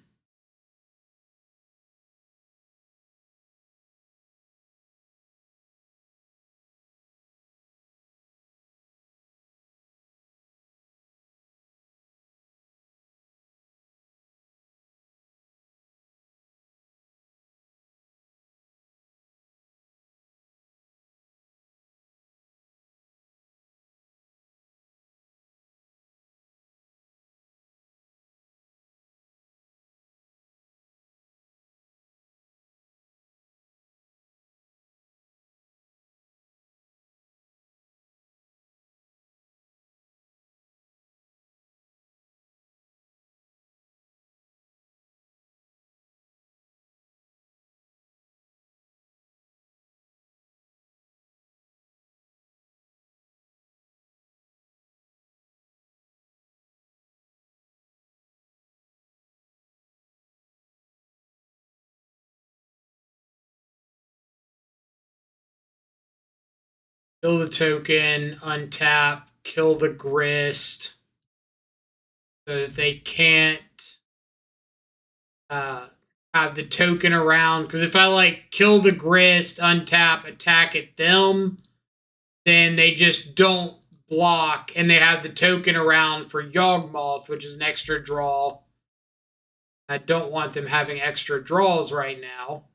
Kill the token, untap, kill the grist, so that they can't have the token around. Because if I like kill the grist, untap, attack at them, then they just don't block, and they have the token around for Yawgmoth, which is an extra draw. I don't want them having extra draws right now.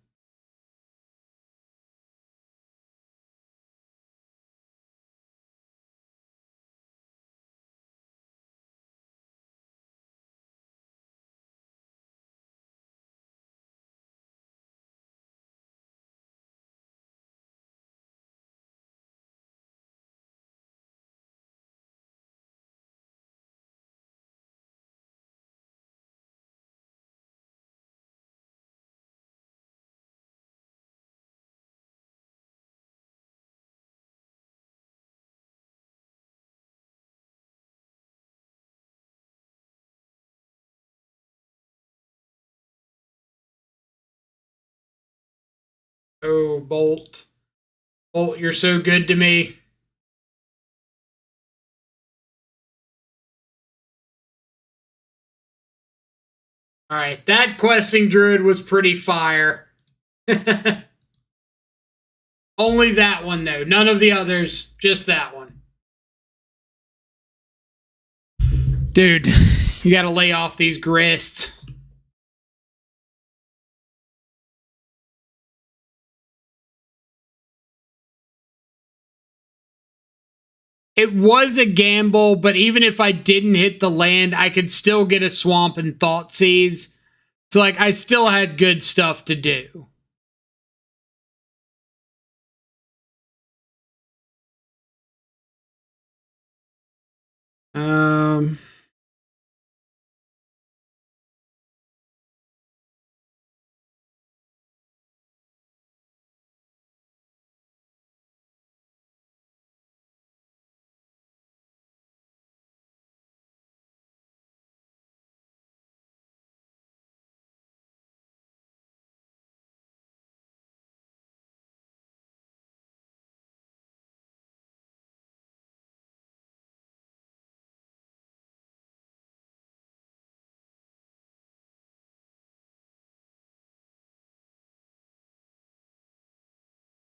Oh, Bolt. Bolt, you're so good to me. Alright, that questing druid was pretty fire. Only that one, though. None of the others. Just that one. Dude, you gotta lay off these grists. It was a gamble, but even if I didn't hit the land, I could still get a swamp and Thoughtseize. So, like, I still had good stuff to do.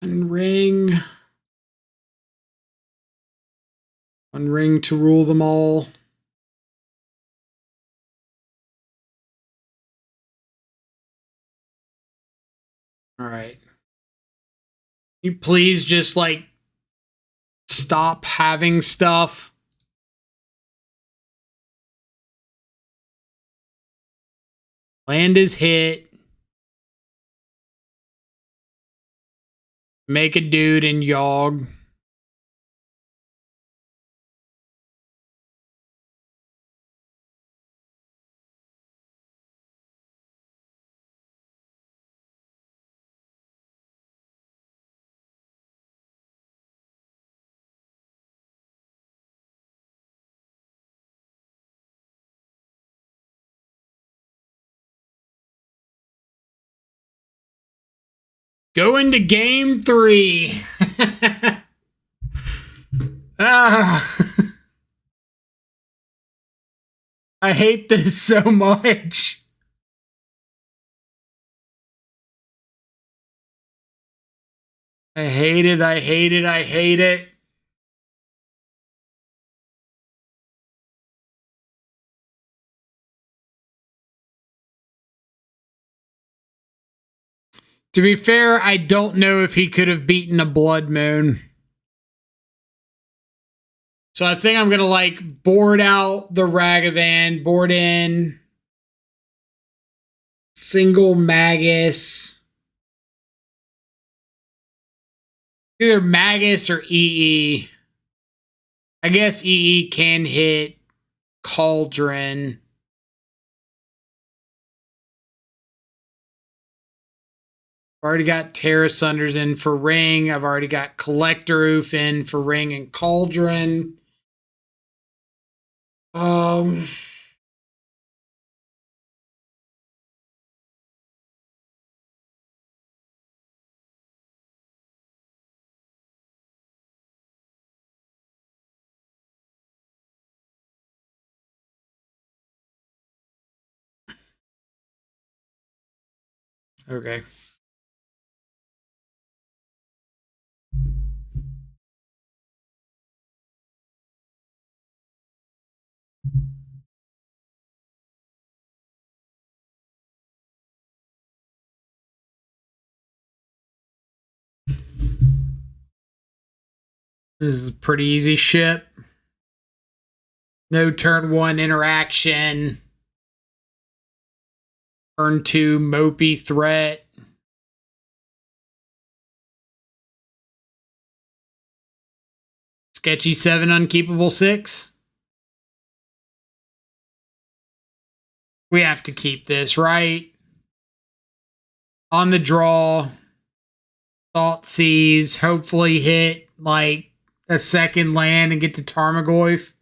One ring. One ring to rule them all. All right. Can you please just, like, stop having stuff? Land is hit. Make a dude in Yawg. Go into game 3. I hate this so much. I hate it. I hate it. I hate it. To be fair, I don't know if he could have beaten a Blood Moon. So I think I'm going to, like, board out the Ragavan, board in single Magus. Either Magus or EE. I guess EE can hit Cauldron. I've already got Terra Sunders in for Ring. I've already got Collector Oof in for Ring and Cauldron. Okay. This is pretty easy shit. No turn 1 interaction. Turn 2 mopey threat. Sketchy 7 unkeepable 6. We have to keep this, right? On the draw. Thoughtseize. Hopefully hit like a second land and get to Tarmogoyf.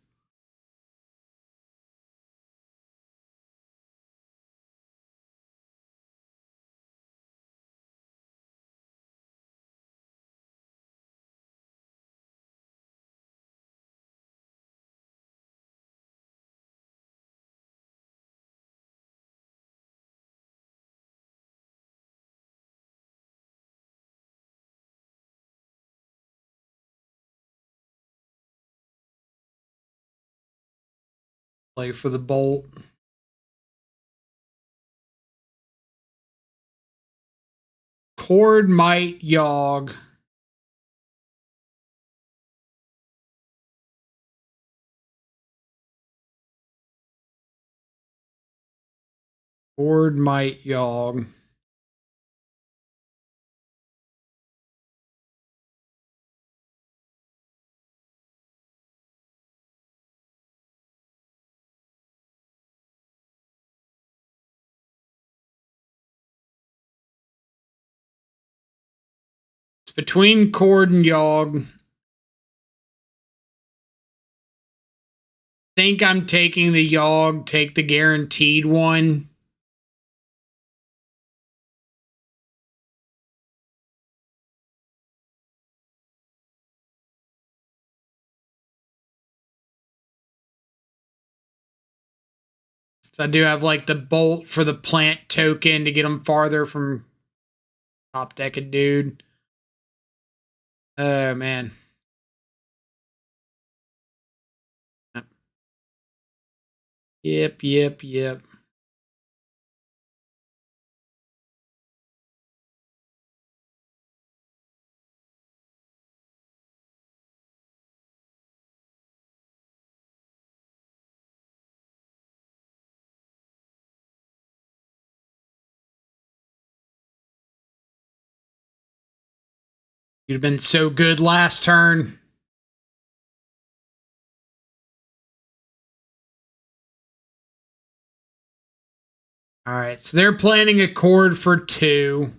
Play for the bolt. Cord might Yawg. Cord might Yawg. It's between Cord and Yawg. Think I'm taking the Yawg, take the guaranteed one. So I do have like the bolt for the plant token to get them farther from top decking dude. Oh man. Yep. You'd have been so good last turn. All right, so they're planning a cord for 2.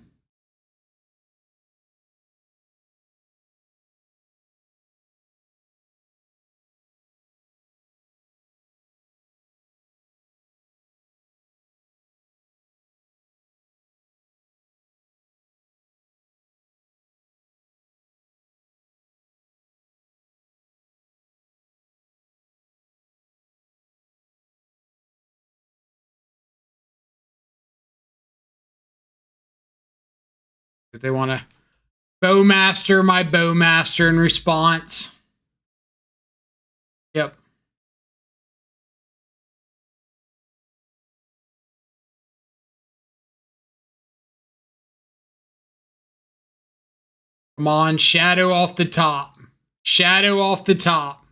If they want to Bowmaster my Bowmaster in response. Yep. Come on, shadow off the top. Shadow off the top.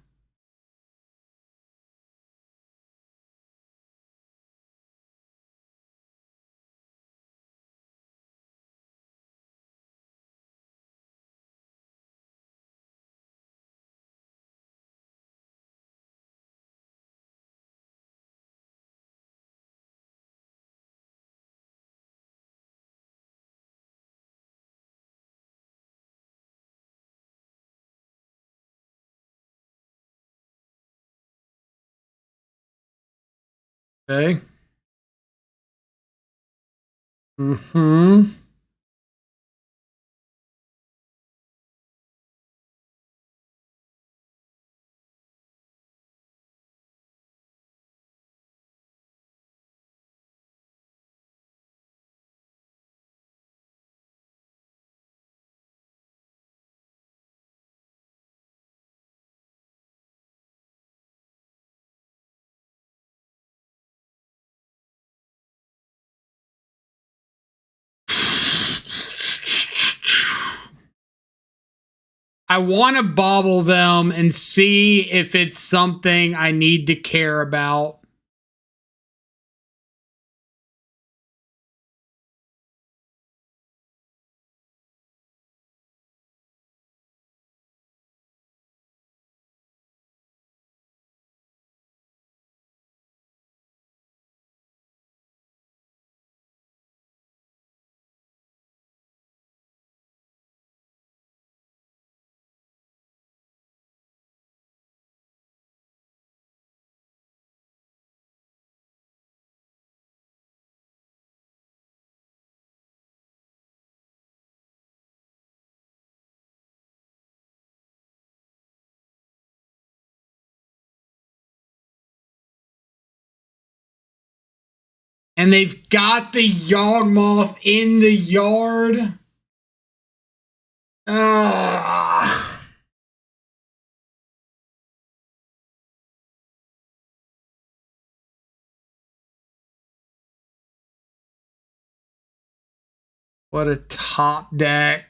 Okay. Mm-hmm. I want to bobble them and see if it's something I need to care about. And they've got the Yawgmoth in the yard. What a top deck.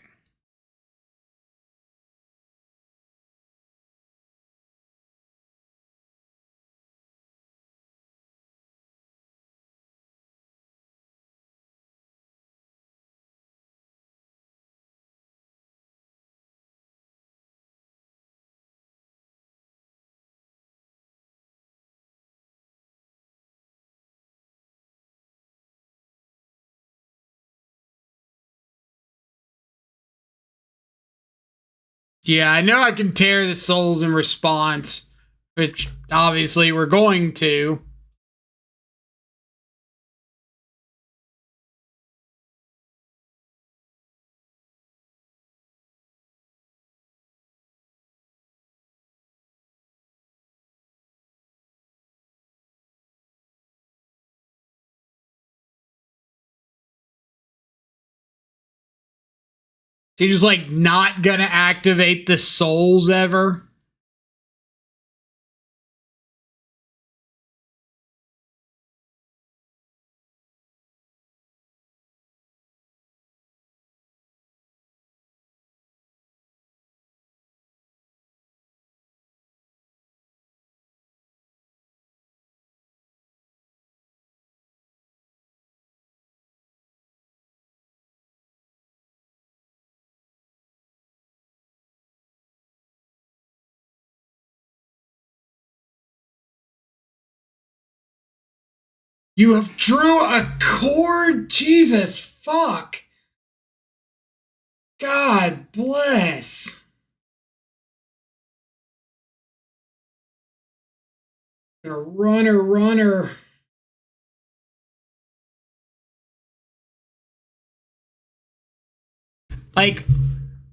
Yeah, I know I can tear the souls in response, which obviously we're going to. So you're just like not gonna activate the souls ever? You have drew a cord? Jesus fuck. God bless. A runner. Like,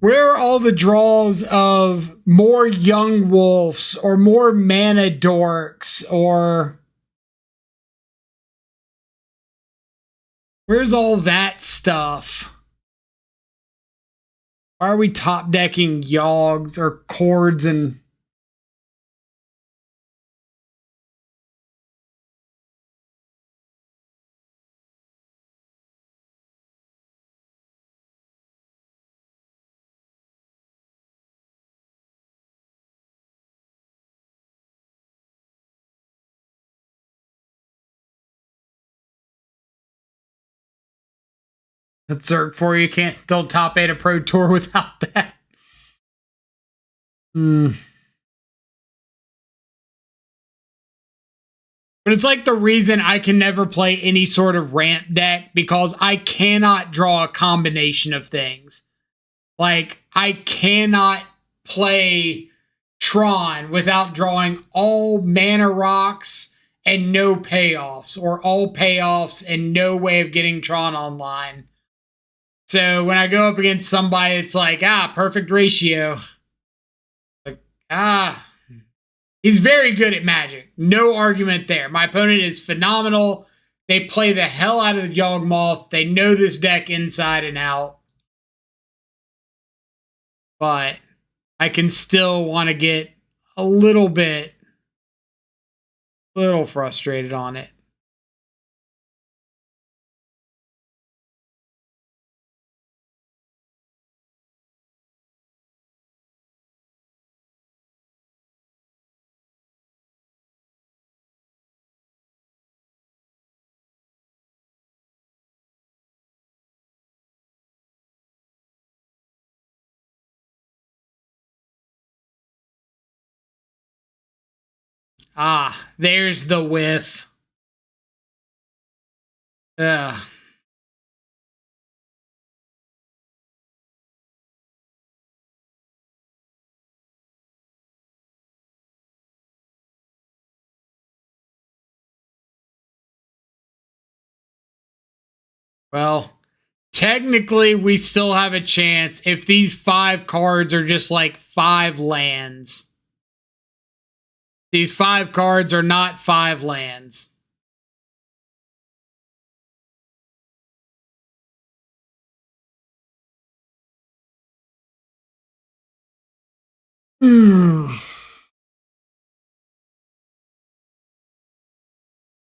where are all the draws of more young wolves or more mana dorks or where's all that stuff? Why are we top decking Yogs or Cords and that's Zerg for you? Don't top 8 a Pro Tour without that. But it's like the reason I can never play any sort of ramp deck because I cannot draw a combination of things. Like, I cannot play Tron without drawing all mana rocks and no payoffs, or all payoffs and no way of getting Tron online. So when I go up against somebody, it's like, perfect ratio. Like, he's very good at Magic. No argument there. My opponent is phenomenal. They play the hell out of the Yawgmoth. They know this deck inside and out. But I can still want to get a little frustrated on it. Ah, there's the whiff. Ugh. Well, technically, we still have a chance if these 5 cards are just like 5 lands. These 5 cards are not 5 lands.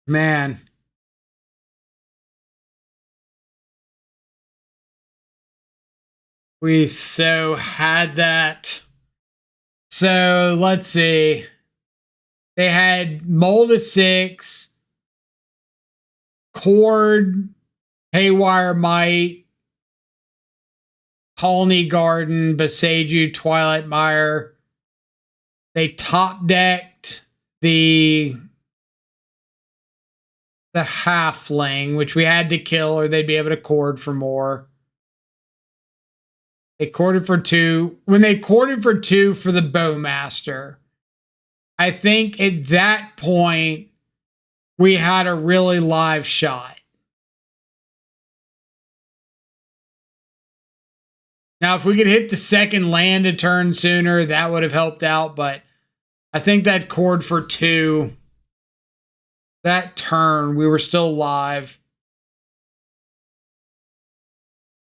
Man. We so had that. So let's see. They had Mold 6, Cord, Haywire Might, Colony Garden, Beseju, Twilight Mire. They top decked the halfling, which we had to kill or they'd be able to cord for more. They corded for 2. When they corded for 2 for the Bowmaster, I think at that point we had a really live shot. Now, if we could hit the second land a turn sooner, that would have helped out, but I think that cord for 2, that turn, we were still live.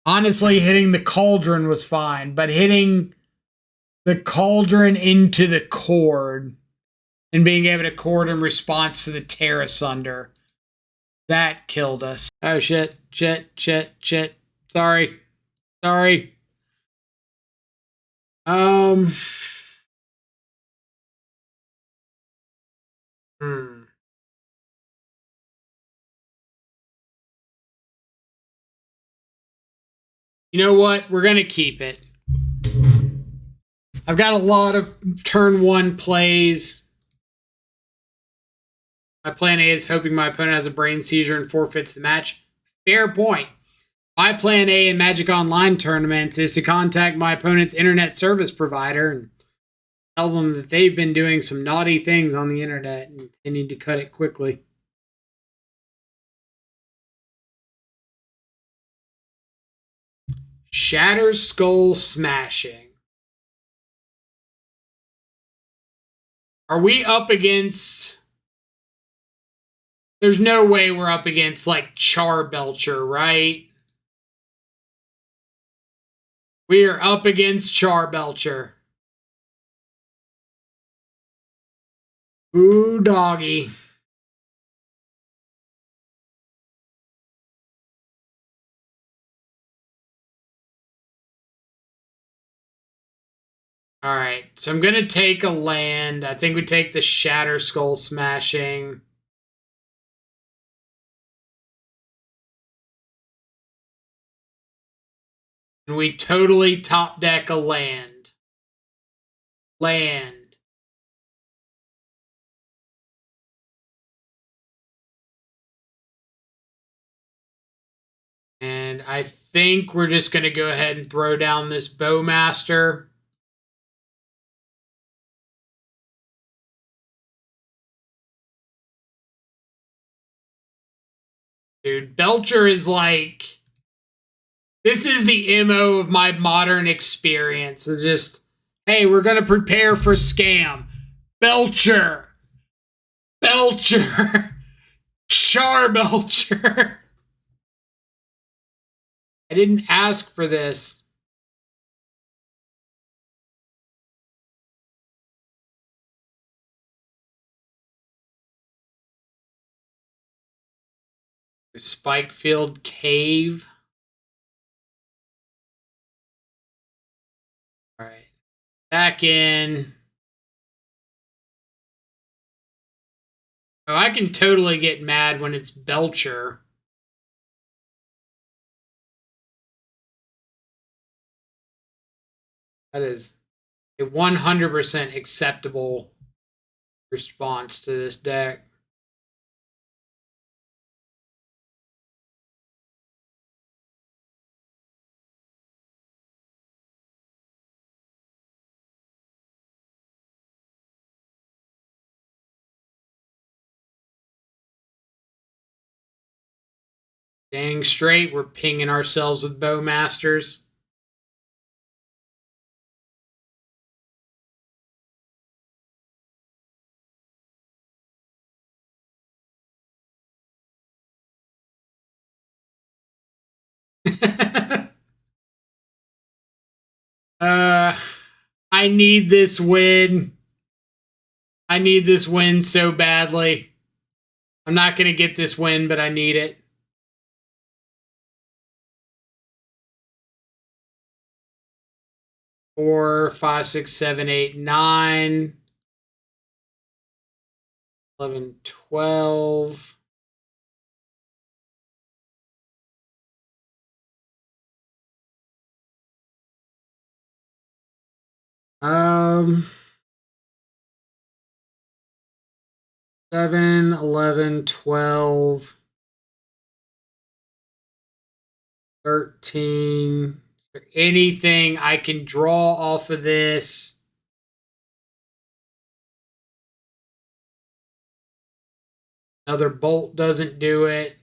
Honestly, hitting the Cauldron was fine, but hitting the Cauldron into the cord and being able to cord in response to the Terra Sunder, that killed us. Oh, shit. Sorry. You know what? We're going to keep it. I've got a lot of turn 1 plays. My plan A is hoping my opponent has a brain seizure and forfeits the match. Fair point. My plan A in Magic Online tournaments is to contact my opponent's internet service provider and tell them that they've been doing some naughty things on the internet and they need to cut it quickly. Shatters Skull Smashing. Are we up against... There's no way we're up against, like, Charbelcher, right? We are up against Charbelcher. Ooh, doggy. All right, so I'm going to take a land. I think we take the Shatter Skull Smashing. And we totally top deck a land. And I think we're just going to go ahead and throw down this Bowmaster. Dude, Belcher is like... This is the MO of my modern experience. It's just, hey, we're going to prepare for scam. Belcher. Charbelcher. I didn't ask for this. Spikefield Cave. All right. Back in. Oh, I can totally get mad when it's Belcher. That is a 100% acceptable response to this deck. Dang straight, we're pinging ourselves with Bowmasters. I need this win. I need this win so badly. I'm not going to get this win, but I need it. Four, 5, 6, 7, 8, 9, 11, 12. Um, 7, 11, 12, 13. Anything I can draw off of this? Another bolt doesn't do it.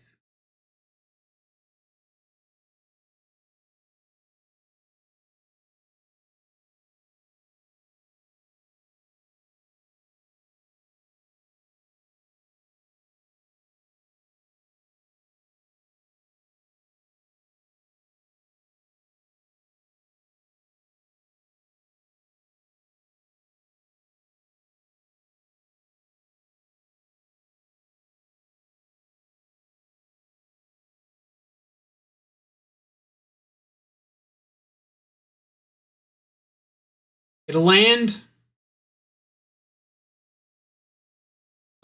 It'll land.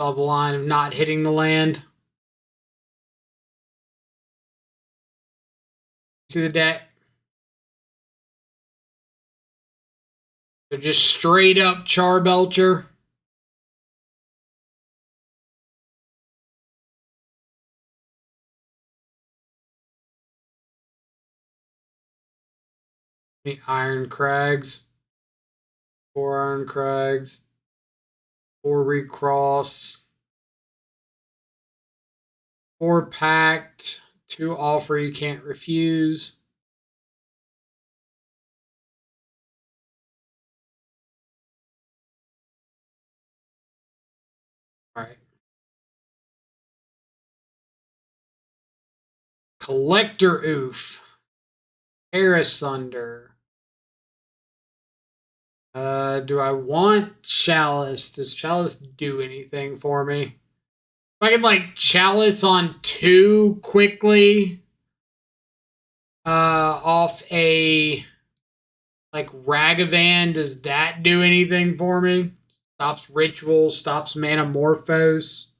Saw the line of not hitting the land. See the deck? So just straight up Charbelcher. The Iron Crags. 4 Iron Crags. 4 Recross. 4 Pact. 2 Offer you can't refuse. All right. Collector Oof. Paris Thunder. Do I want Chalice? Does Chalice do anything for me? If I can like Chalice on 2 quickly, off a like Ragavan, does that do anything for me? Stops rituals, stops Manamorphose.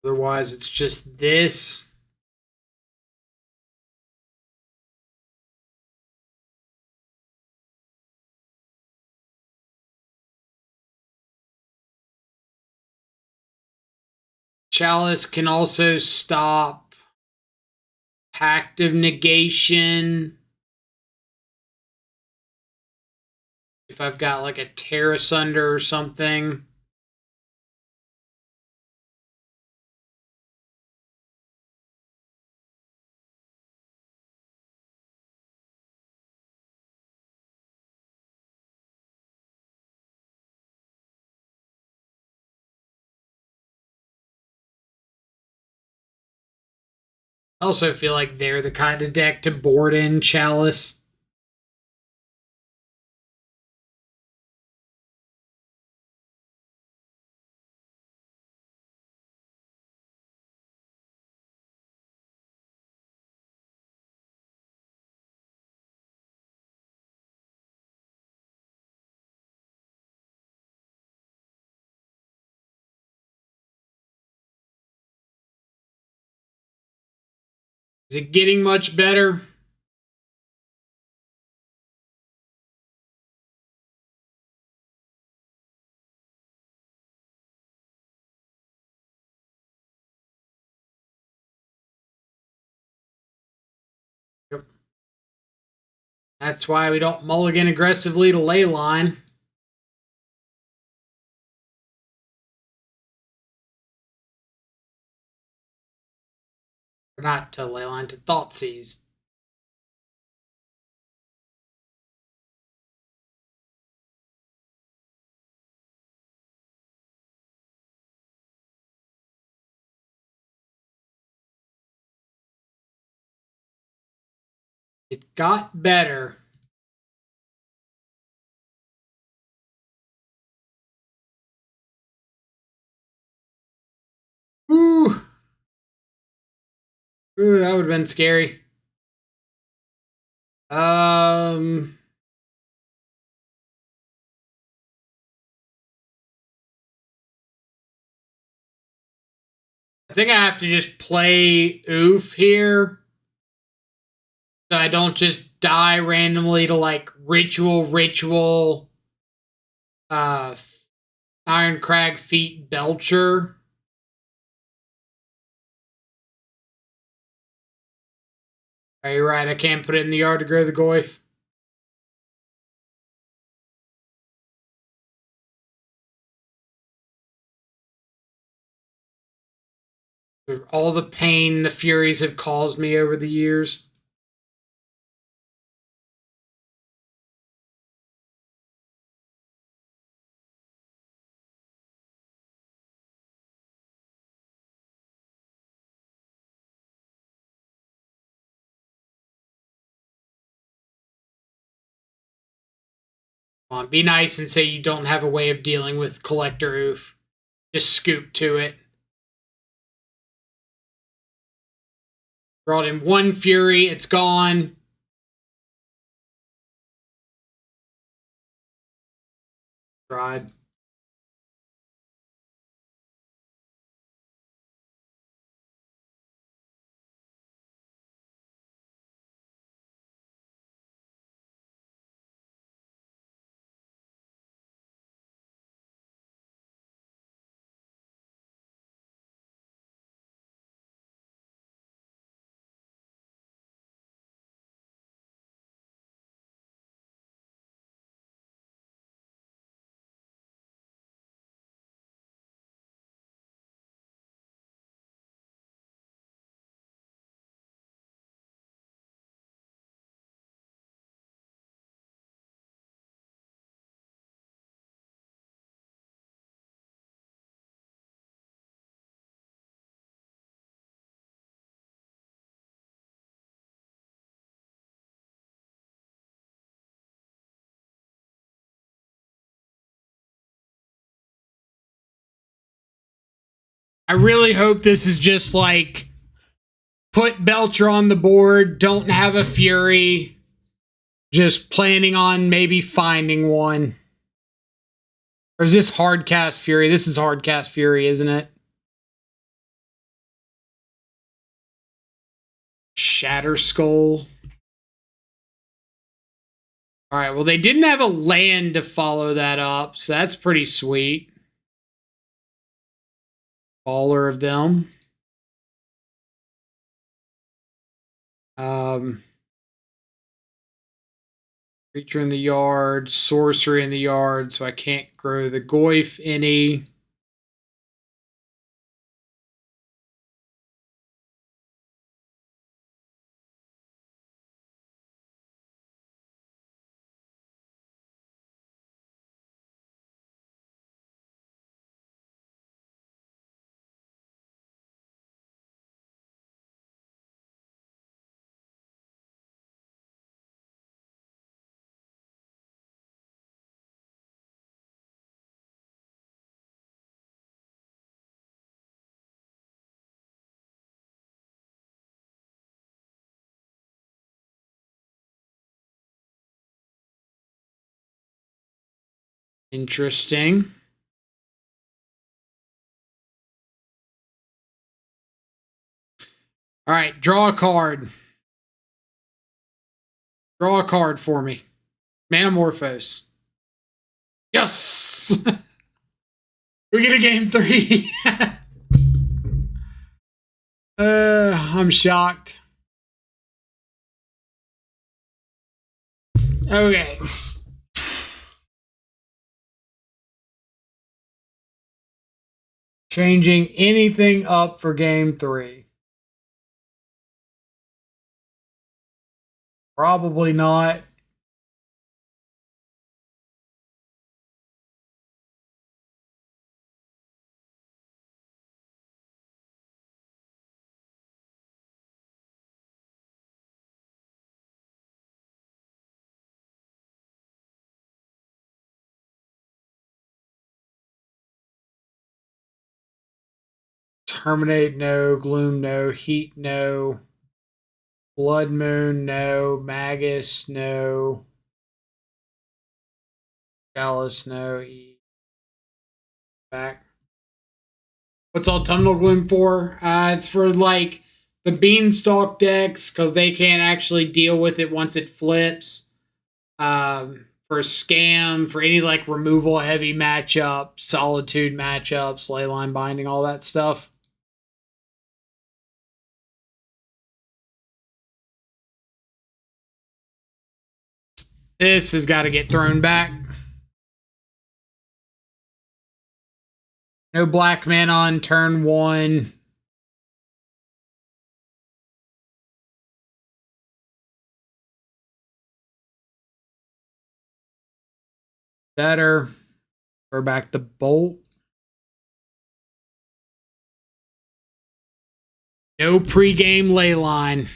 Otherwise, it's just this. Chalice can also stop Pact of Negation. If I've got like a Terra Sunder or something. I also feel like they're the kind of deck to board in Chalice. Is it getting much better? Yep. That's why we don't mulligan aggressively to Leyline. Or not to Leyline, to Thoughtseize. It got better. Ooh. Ooh, that would have been scary. I think I have to just play Oof here. So I don't just die randomly to like Ritual, Iron Crag Feet Belcher. Are you right? I can't put it in the yard to grow the goif. All the pain the Furies have caused me over the years. Come on, be nice and say you don't have a way of dealing with Collector Oof. Just scoop to it. Brought in one Fury, it's gone. Tried. I really hope this is just like put Belcher on the board, don't have a Fury, just planning on maybe finding one. Or is this Hardcast Fury? This is Hardcast Fury, isn't it? Shatter Skull. Alright, well, they didn't have a land to follow that up, so that's pretty sweet. Baller of them. Creature in the yard, sorcery in the yard, so I can't grow the goif any. Interesting. All right, draw a card. Draw a card for me. Manamorphose. Yes! We get a game 3. I'm shocked. Okay. Changing anything up for game 3? Probably not. Terminate, no. Gloom, no. Heat, no. Blood Moon, no. Magus, no. Chalice, no. Back. What's Autumnal Gloom for? It's for like the Beanstalk decks because they can't actually deal with it once it flips. For Scam, for any like removal heavy matchup, Solitude matchups, Leyline Binding, all that stuff. This has got to get thrown back. No black mana on turn 1. Better. We're back to Bolt. No pregame Leyline.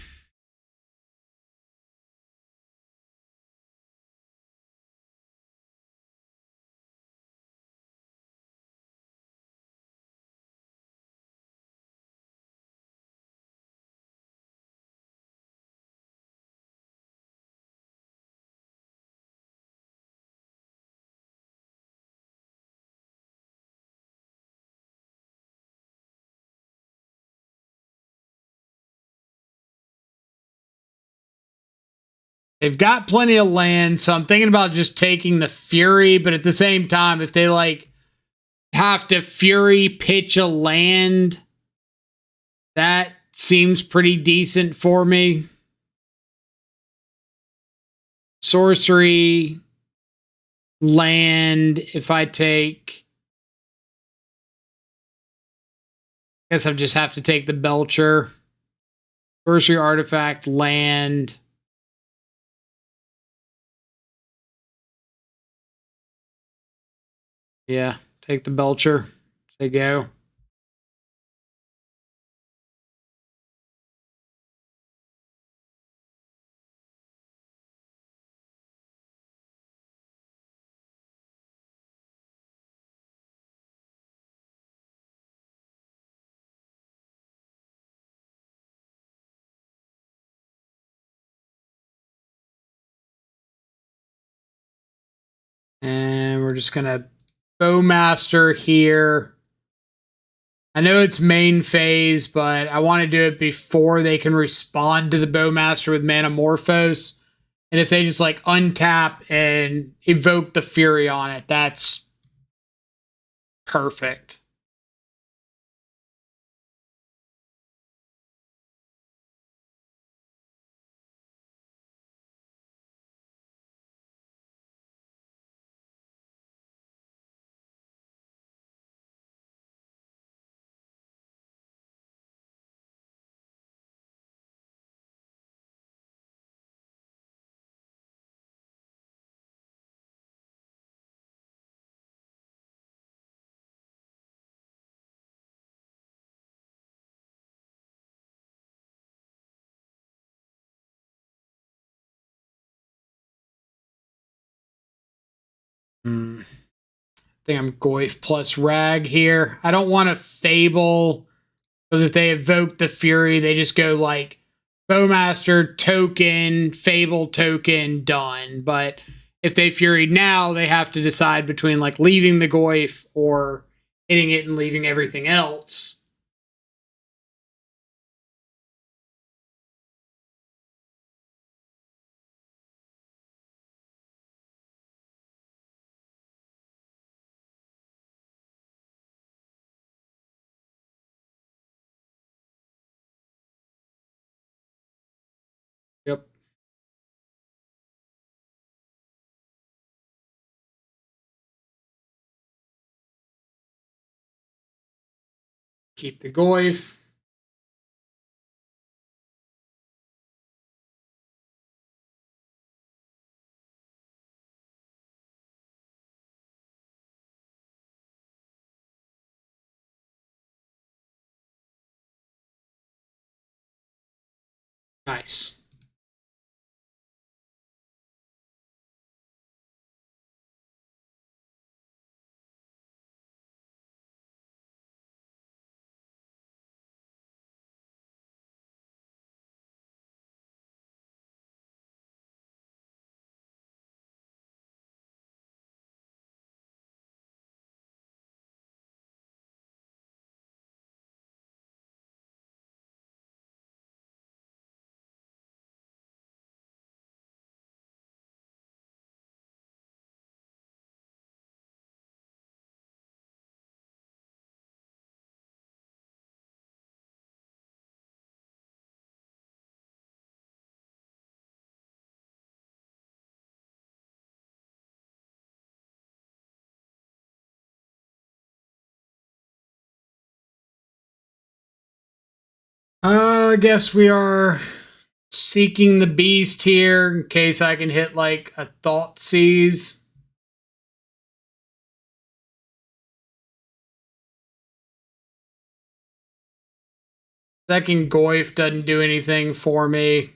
They've got plenty of land, so I'm thinking about just taking the Fury, but at the same time, if they like have to Fury pitch a land, that seems pretty decent for me. Sorcery, land, if I take... I guess I just have to take the Belcher. Sorcery, artifact, land... Yeah, take the Belcher. They go. And we're just going to Bowmaster here. I know it's main phase, but I want to do it before they can respond to the Bowmaster with Manamorphose. And if they just like untap and evoke the Fury on it, that's perfect. I think I'm Goyf plus Rag here. I don't want to Fable, because if they evoke the Fury, they just go like Bowmaster token, Fable token, done. But if they Fury now, they have to decide between like leaving the Goyf or hitting it and leaving everything else. Keep the Goyf. Nice. I guess we are seeking the beast here in case I can hit like a thought seize. Second Goyf doesn't do anything for me.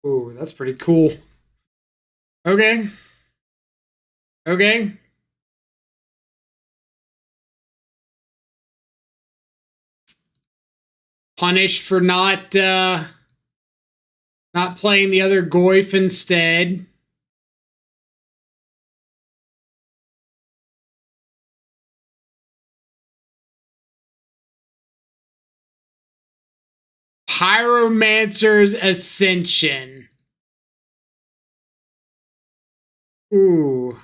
Ooh, that's pretty cool. Okay. Okay. Punished for not playing the other Goyf instead. Pyromancer's Ascension. Ooh.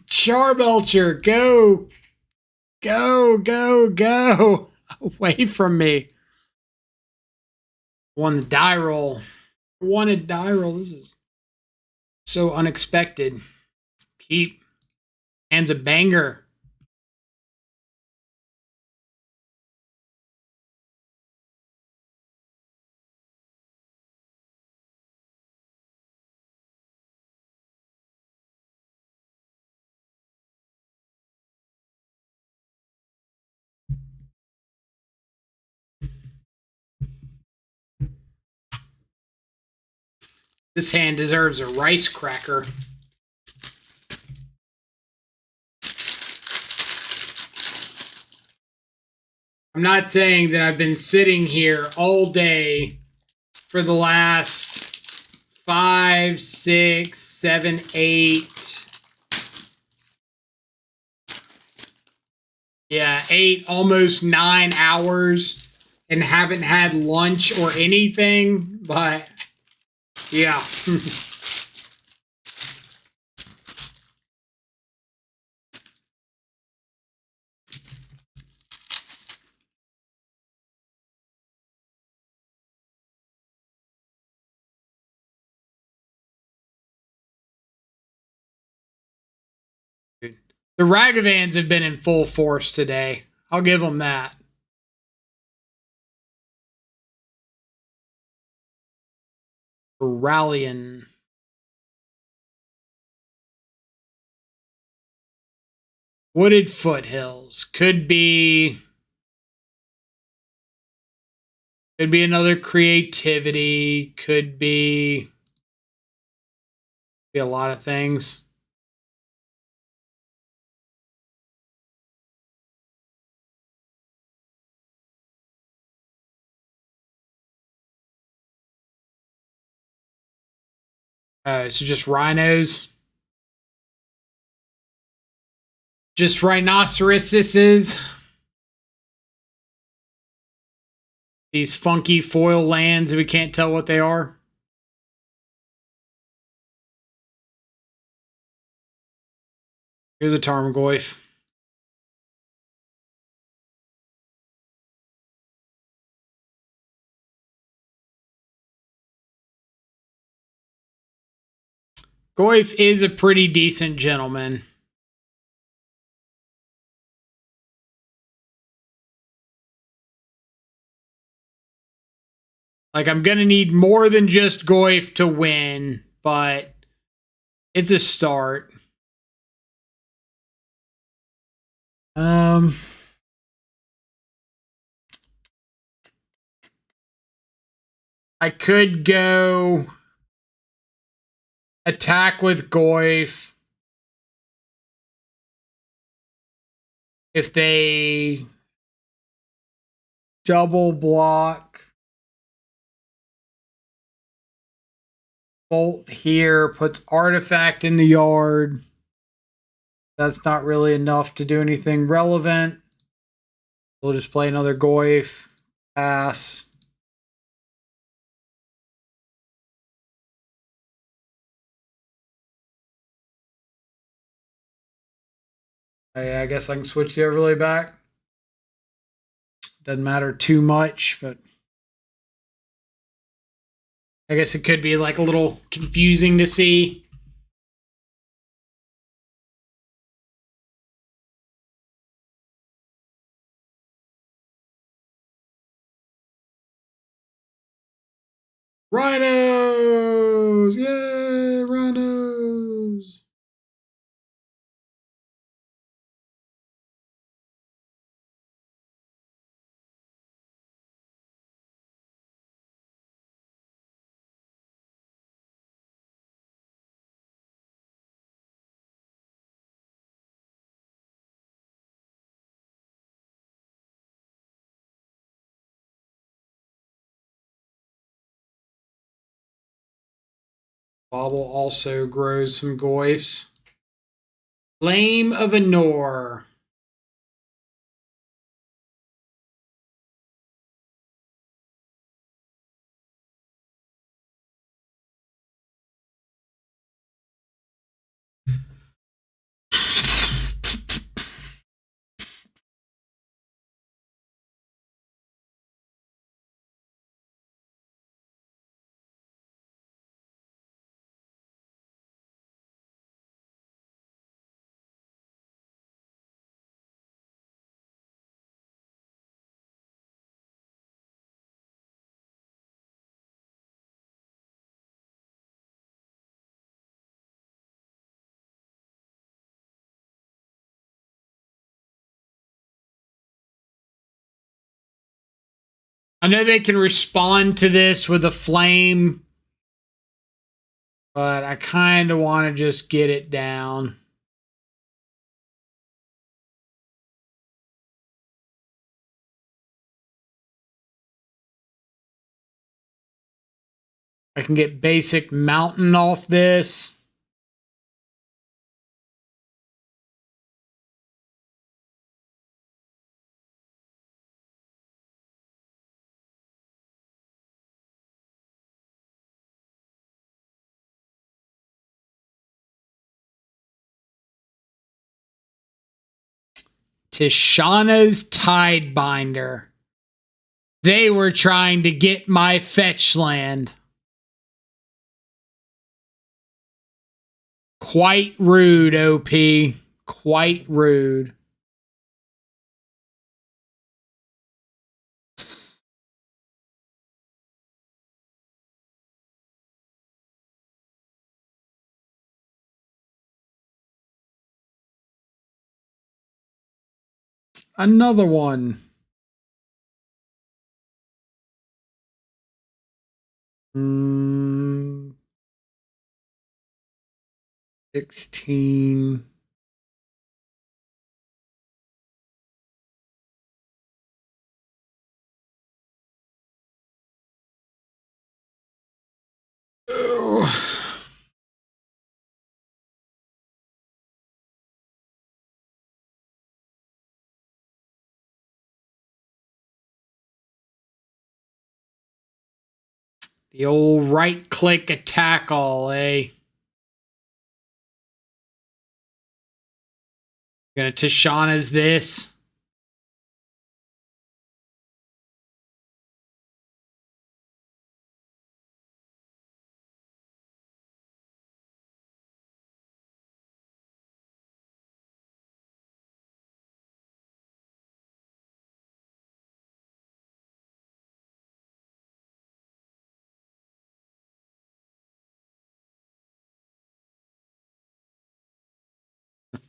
Charbelcher, go. Go, go, go. Away from me. Won the die roll. Won a die roll. This is so unexpected. Keep. Hands a banger. This hand deserves a rice cracker. I'm not saying that I've been sitting here all day for the last 5, 6, 7, 8. Yeah, 8, almost 9 hours and haven't had lunch or anything, but yeah. The Ragavans have been in full force today. I'll give them that. Rallying. Wooded Foothills. Could be another creativity. Could be a lot of things. So just Rhinos. Just rhinoceroses. These funky foil lands that we can't tell what they are. Here's a Tarmogoyf. Goyf is a pretty decent gentleman. Like, I'm going to need more than just Goyf to win, but it's a start. I could go attack with Goyf if they double block. Bolt here, puts artifact in the yard. That's not really enough to do anything relevant. We'll just play another Goyf. Pass. I guess I can switch the overlay back. Doesn't matter too much, but I guess it could be like a little confusing to see. Rhinos! Yay, Rhinos! Bobble also grows some Goyfs. Flame of Anor. I know they can respond to this with a flame, but I kind of want to just get it down. I can get basic mountain off this. Tishana's Tidebinder. They were trying to get my fetch land. Quite rude, OP. Quite rude. Another one. Hmm. 16. Ugh. The old right-click attack all, eh? Gonna Tishana's this.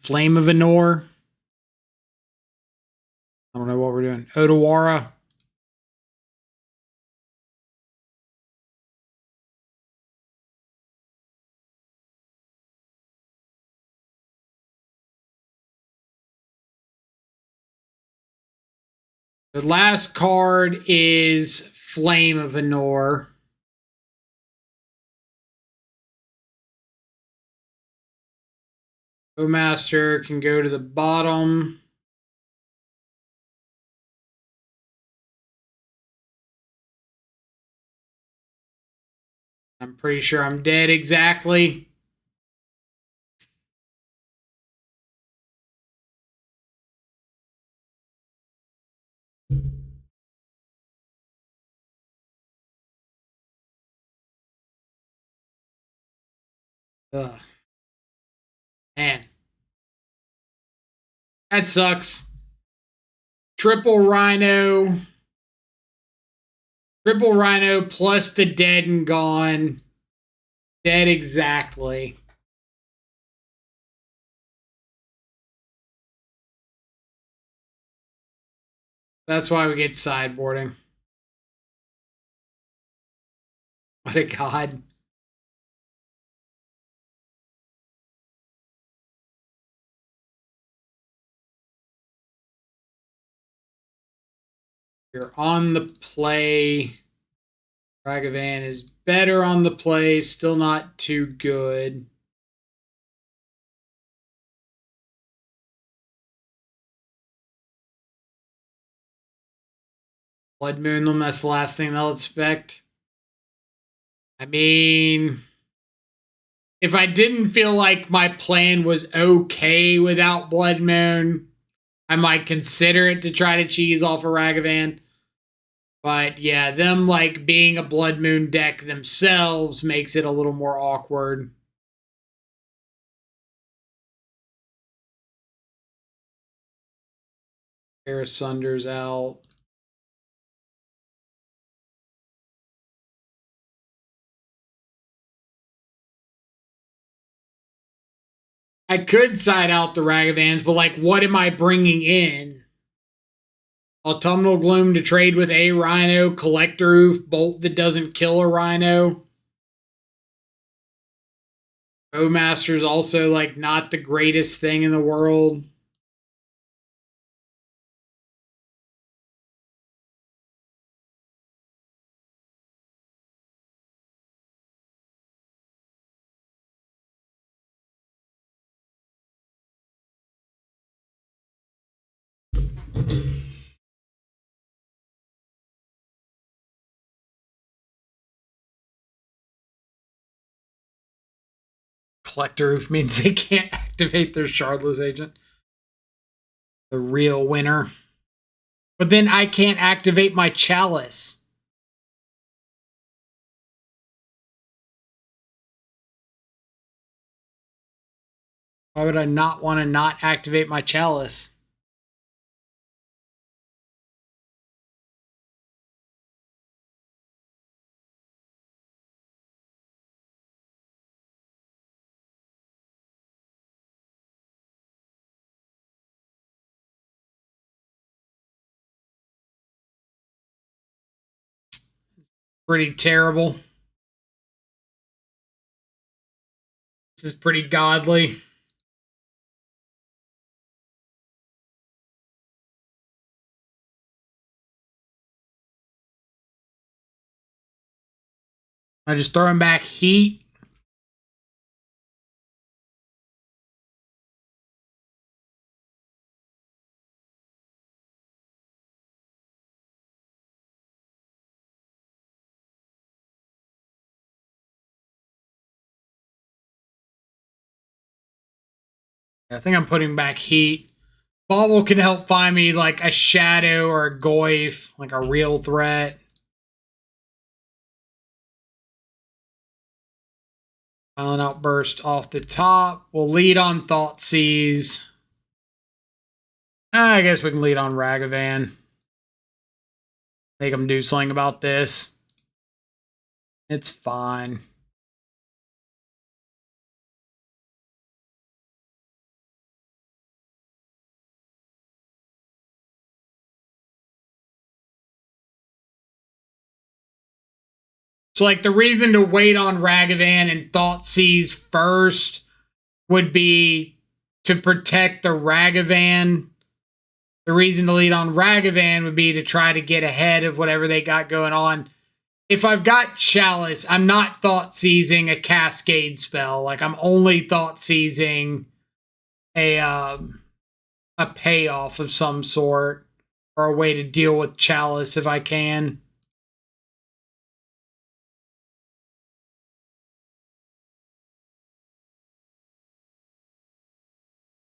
Flame of Anor. I don't know what we're doing. Odawara. The last card is Flame of Anor. Master can go to the bottom. I'm pretty sure I'm dead exactly. Ugh. Man. That sucks. Triple Rhino. Triple Rhino plus the dead and gone. Dead exactly. That's why we get sideboarding. What a god. You're on the play. Ragavan is better on the play. Still not too good. Blood Moon, that's the last thing they'll expect. I mean, if I didn't feel like my plan was okay without Blood Moon, I might consider it to try to cheese off a Ragavan. But yeah, them like being a Blood Moon deck themselves makes it a little more awkward. Sunder's out. I could side out the Ragavans, but like, what am I bringing in? Autumnal Gloom to trade with a Rhino, Collector Roof, Bolt that doesn't kill a Rhino. Bowmaster's also like not the greatest thing in the world. Collector Roof means they can't activate their Shardless Agent. The real winner. But then I can't activate my Chalice. Why would I not want to not activate my Chalice? Pretty terrible. This is pretty godly. I just throw him back heat. I think I'm putting back heat. Bauble can help find me like a shadow or a goif, like a real threat. Violent Outburst off the top. We'll lead on Thoughtseize. I guess we can lead on Ragavan. Make him do something about this. It's fine. So, like, the reason to wait on Ragavan and Thoughtseize first would be to protect the Ragavan. The reason to lead on Ragavan would be to try to get ahead of whatever they got going on. If I've got Chalice, I'm not Thoughtseizing a Cascade spell. Like, I'm only Thoughtseizing a payoff of some sort or a way to deal with Chalice if I can.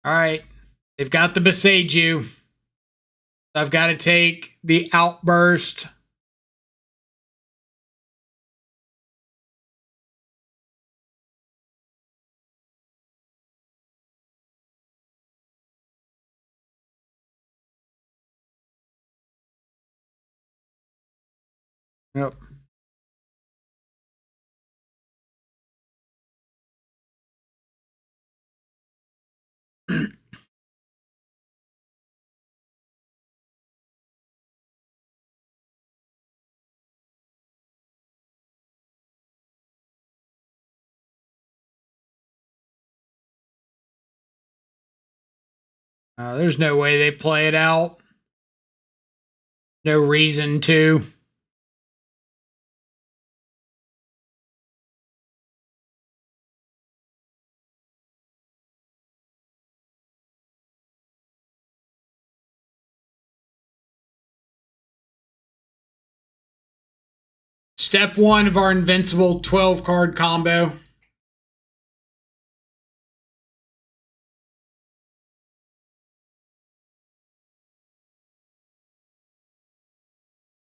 All right. They've got the Boseiju. I've got to take the Outburst. Yep. There's no way they play it out. No reason to. Step one of our invincible 12 card combo.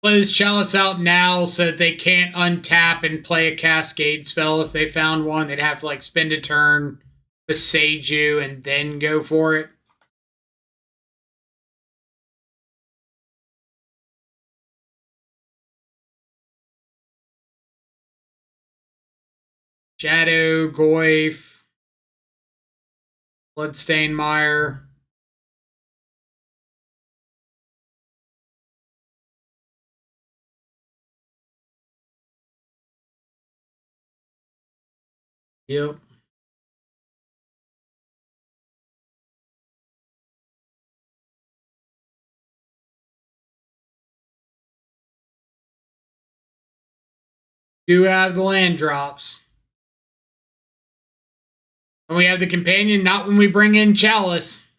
Play this Chalice out now so that they can't untap and play a Cascade spell. If they found one, they'd have to like spend a turn, Boseiju, and then go for it. Shadow, Goif, Bloodstained Mire. Yep. Do have the land drops. And we have the companion, not when we bring in Chalice.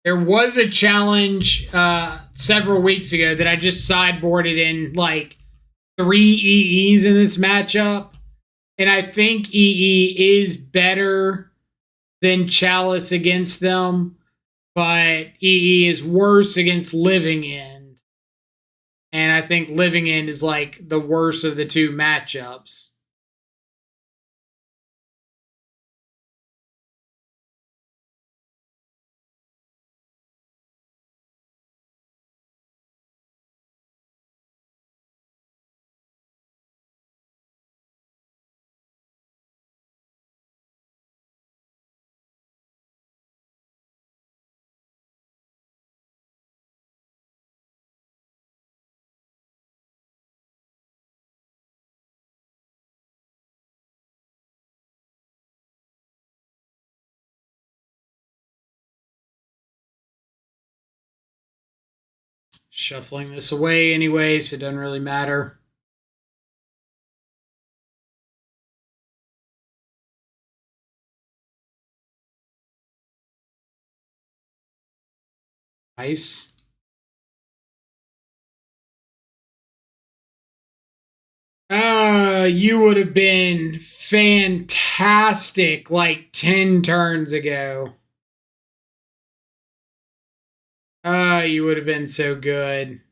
There was a challenge several weeks ago that I just sideboarded in like 3 EEs in this matchup. And I think EE is better than Chalice against them, but EE is worse against Living End. And I think Living End is like the worst of the two matchups. Shuffling this away anyway, so it doesn't really matter. Nice. You would have been fantastic like 10 turns ago. You would have been so good.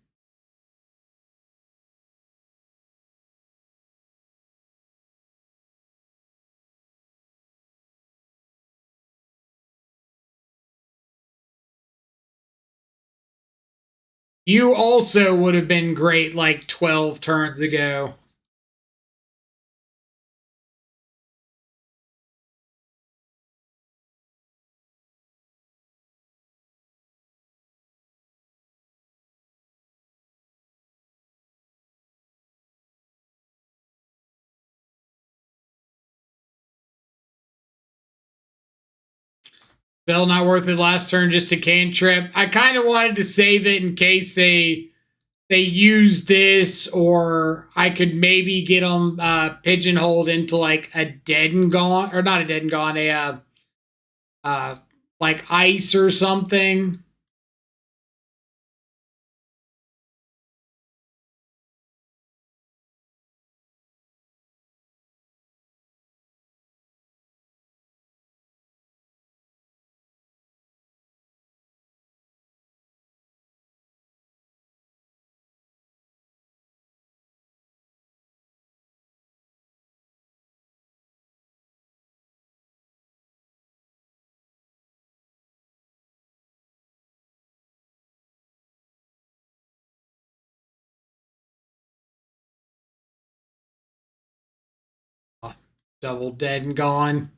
You also would have been great like 12 turns ago. Spell not worth it last turn, just a cantrip. I kind of wanted to save it in case they use this, or I could maybe get them pigeonholed into like a dead and gone, or not a dead and gone, like ice or something. Double dead and gone.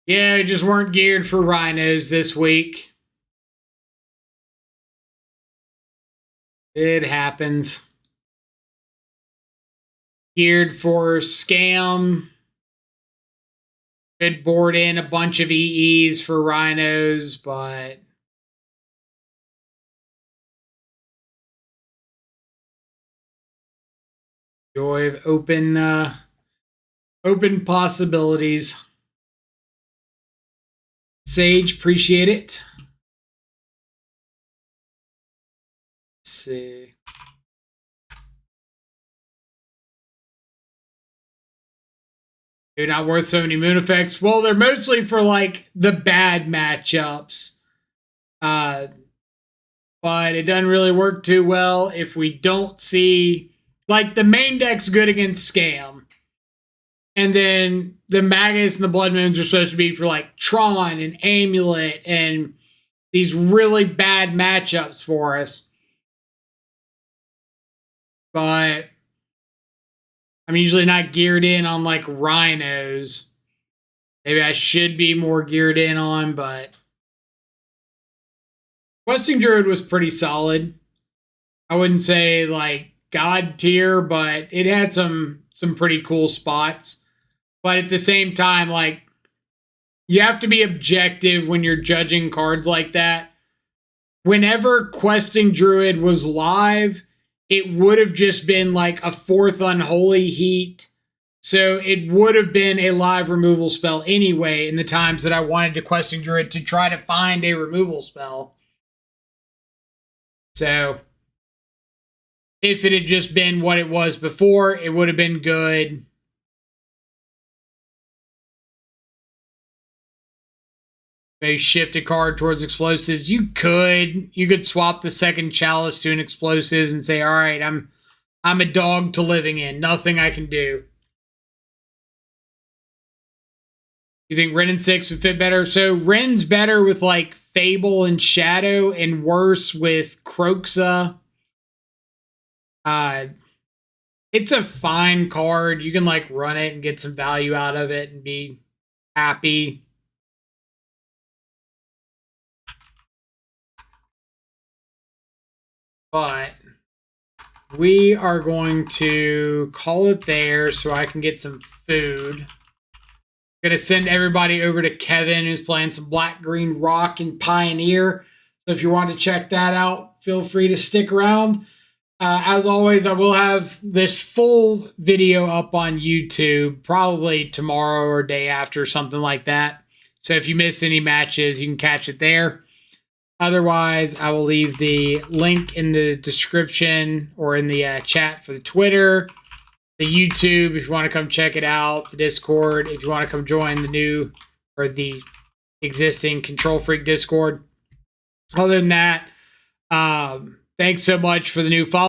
Yeah, just weren't geared for Rhinos this week. It happens. Geared for scam. Could board in a bunch of EEs for Rhinos, but joy of open possibilities. Sage, appreciate it. Let's see. They're not worth so many moon effects. Well, they're mostly for like the bad matchups. But it doesn't really work too well if we don't see, like, the main deck's good against scam. And then the Magus and the Blood Moons are supposed to be for like Tron and Amulet and these really bad matchups for us. But I'm usually not geared in on like Rhinos. Maybe I should be more geared in on, but Questing Druid was pretty solid. I wouldn't say like God tier, but it had some pretty cool spots. But at the same time, like, you have to be objective when you're judging cards like that. Whenever Questing Druid was live, it would have just been like a 4th Unholy Heat. So it would have been a live removal spell anyway in the times that I wanted to Questing Druid to try to find a removal spell. So if it had just been what it was before, it would have been good. Maybe shift a card towards explosives. You could swap the second chalice to an explosives and say, all right, I'm a dog to living in. Nothing I can do. You think Ren and 6 would fit better? So Ren's better with like Fable and Shadow and worse with Croxa. It's a fine card. You can like run it and get some value out of it and be happy. But we are going to call it there so I can get some food. Going to send everybody over to Kevin, who's playing some Black Green Rock and Pioneer. So if you want to check that out, feel free to stick around. As always, I will have this full video up on YouTube, probably tomorrow or day after, something like that. So if you missed any matches, you can catch it there. Otherwise, I will leave the link in the description or in the chat for the Twitter, the YouTube, if you want to come check it out, the Discord, if you want to come join the new or the existing CntrlFreak Discord. Other than that, thanks so much for the new follow.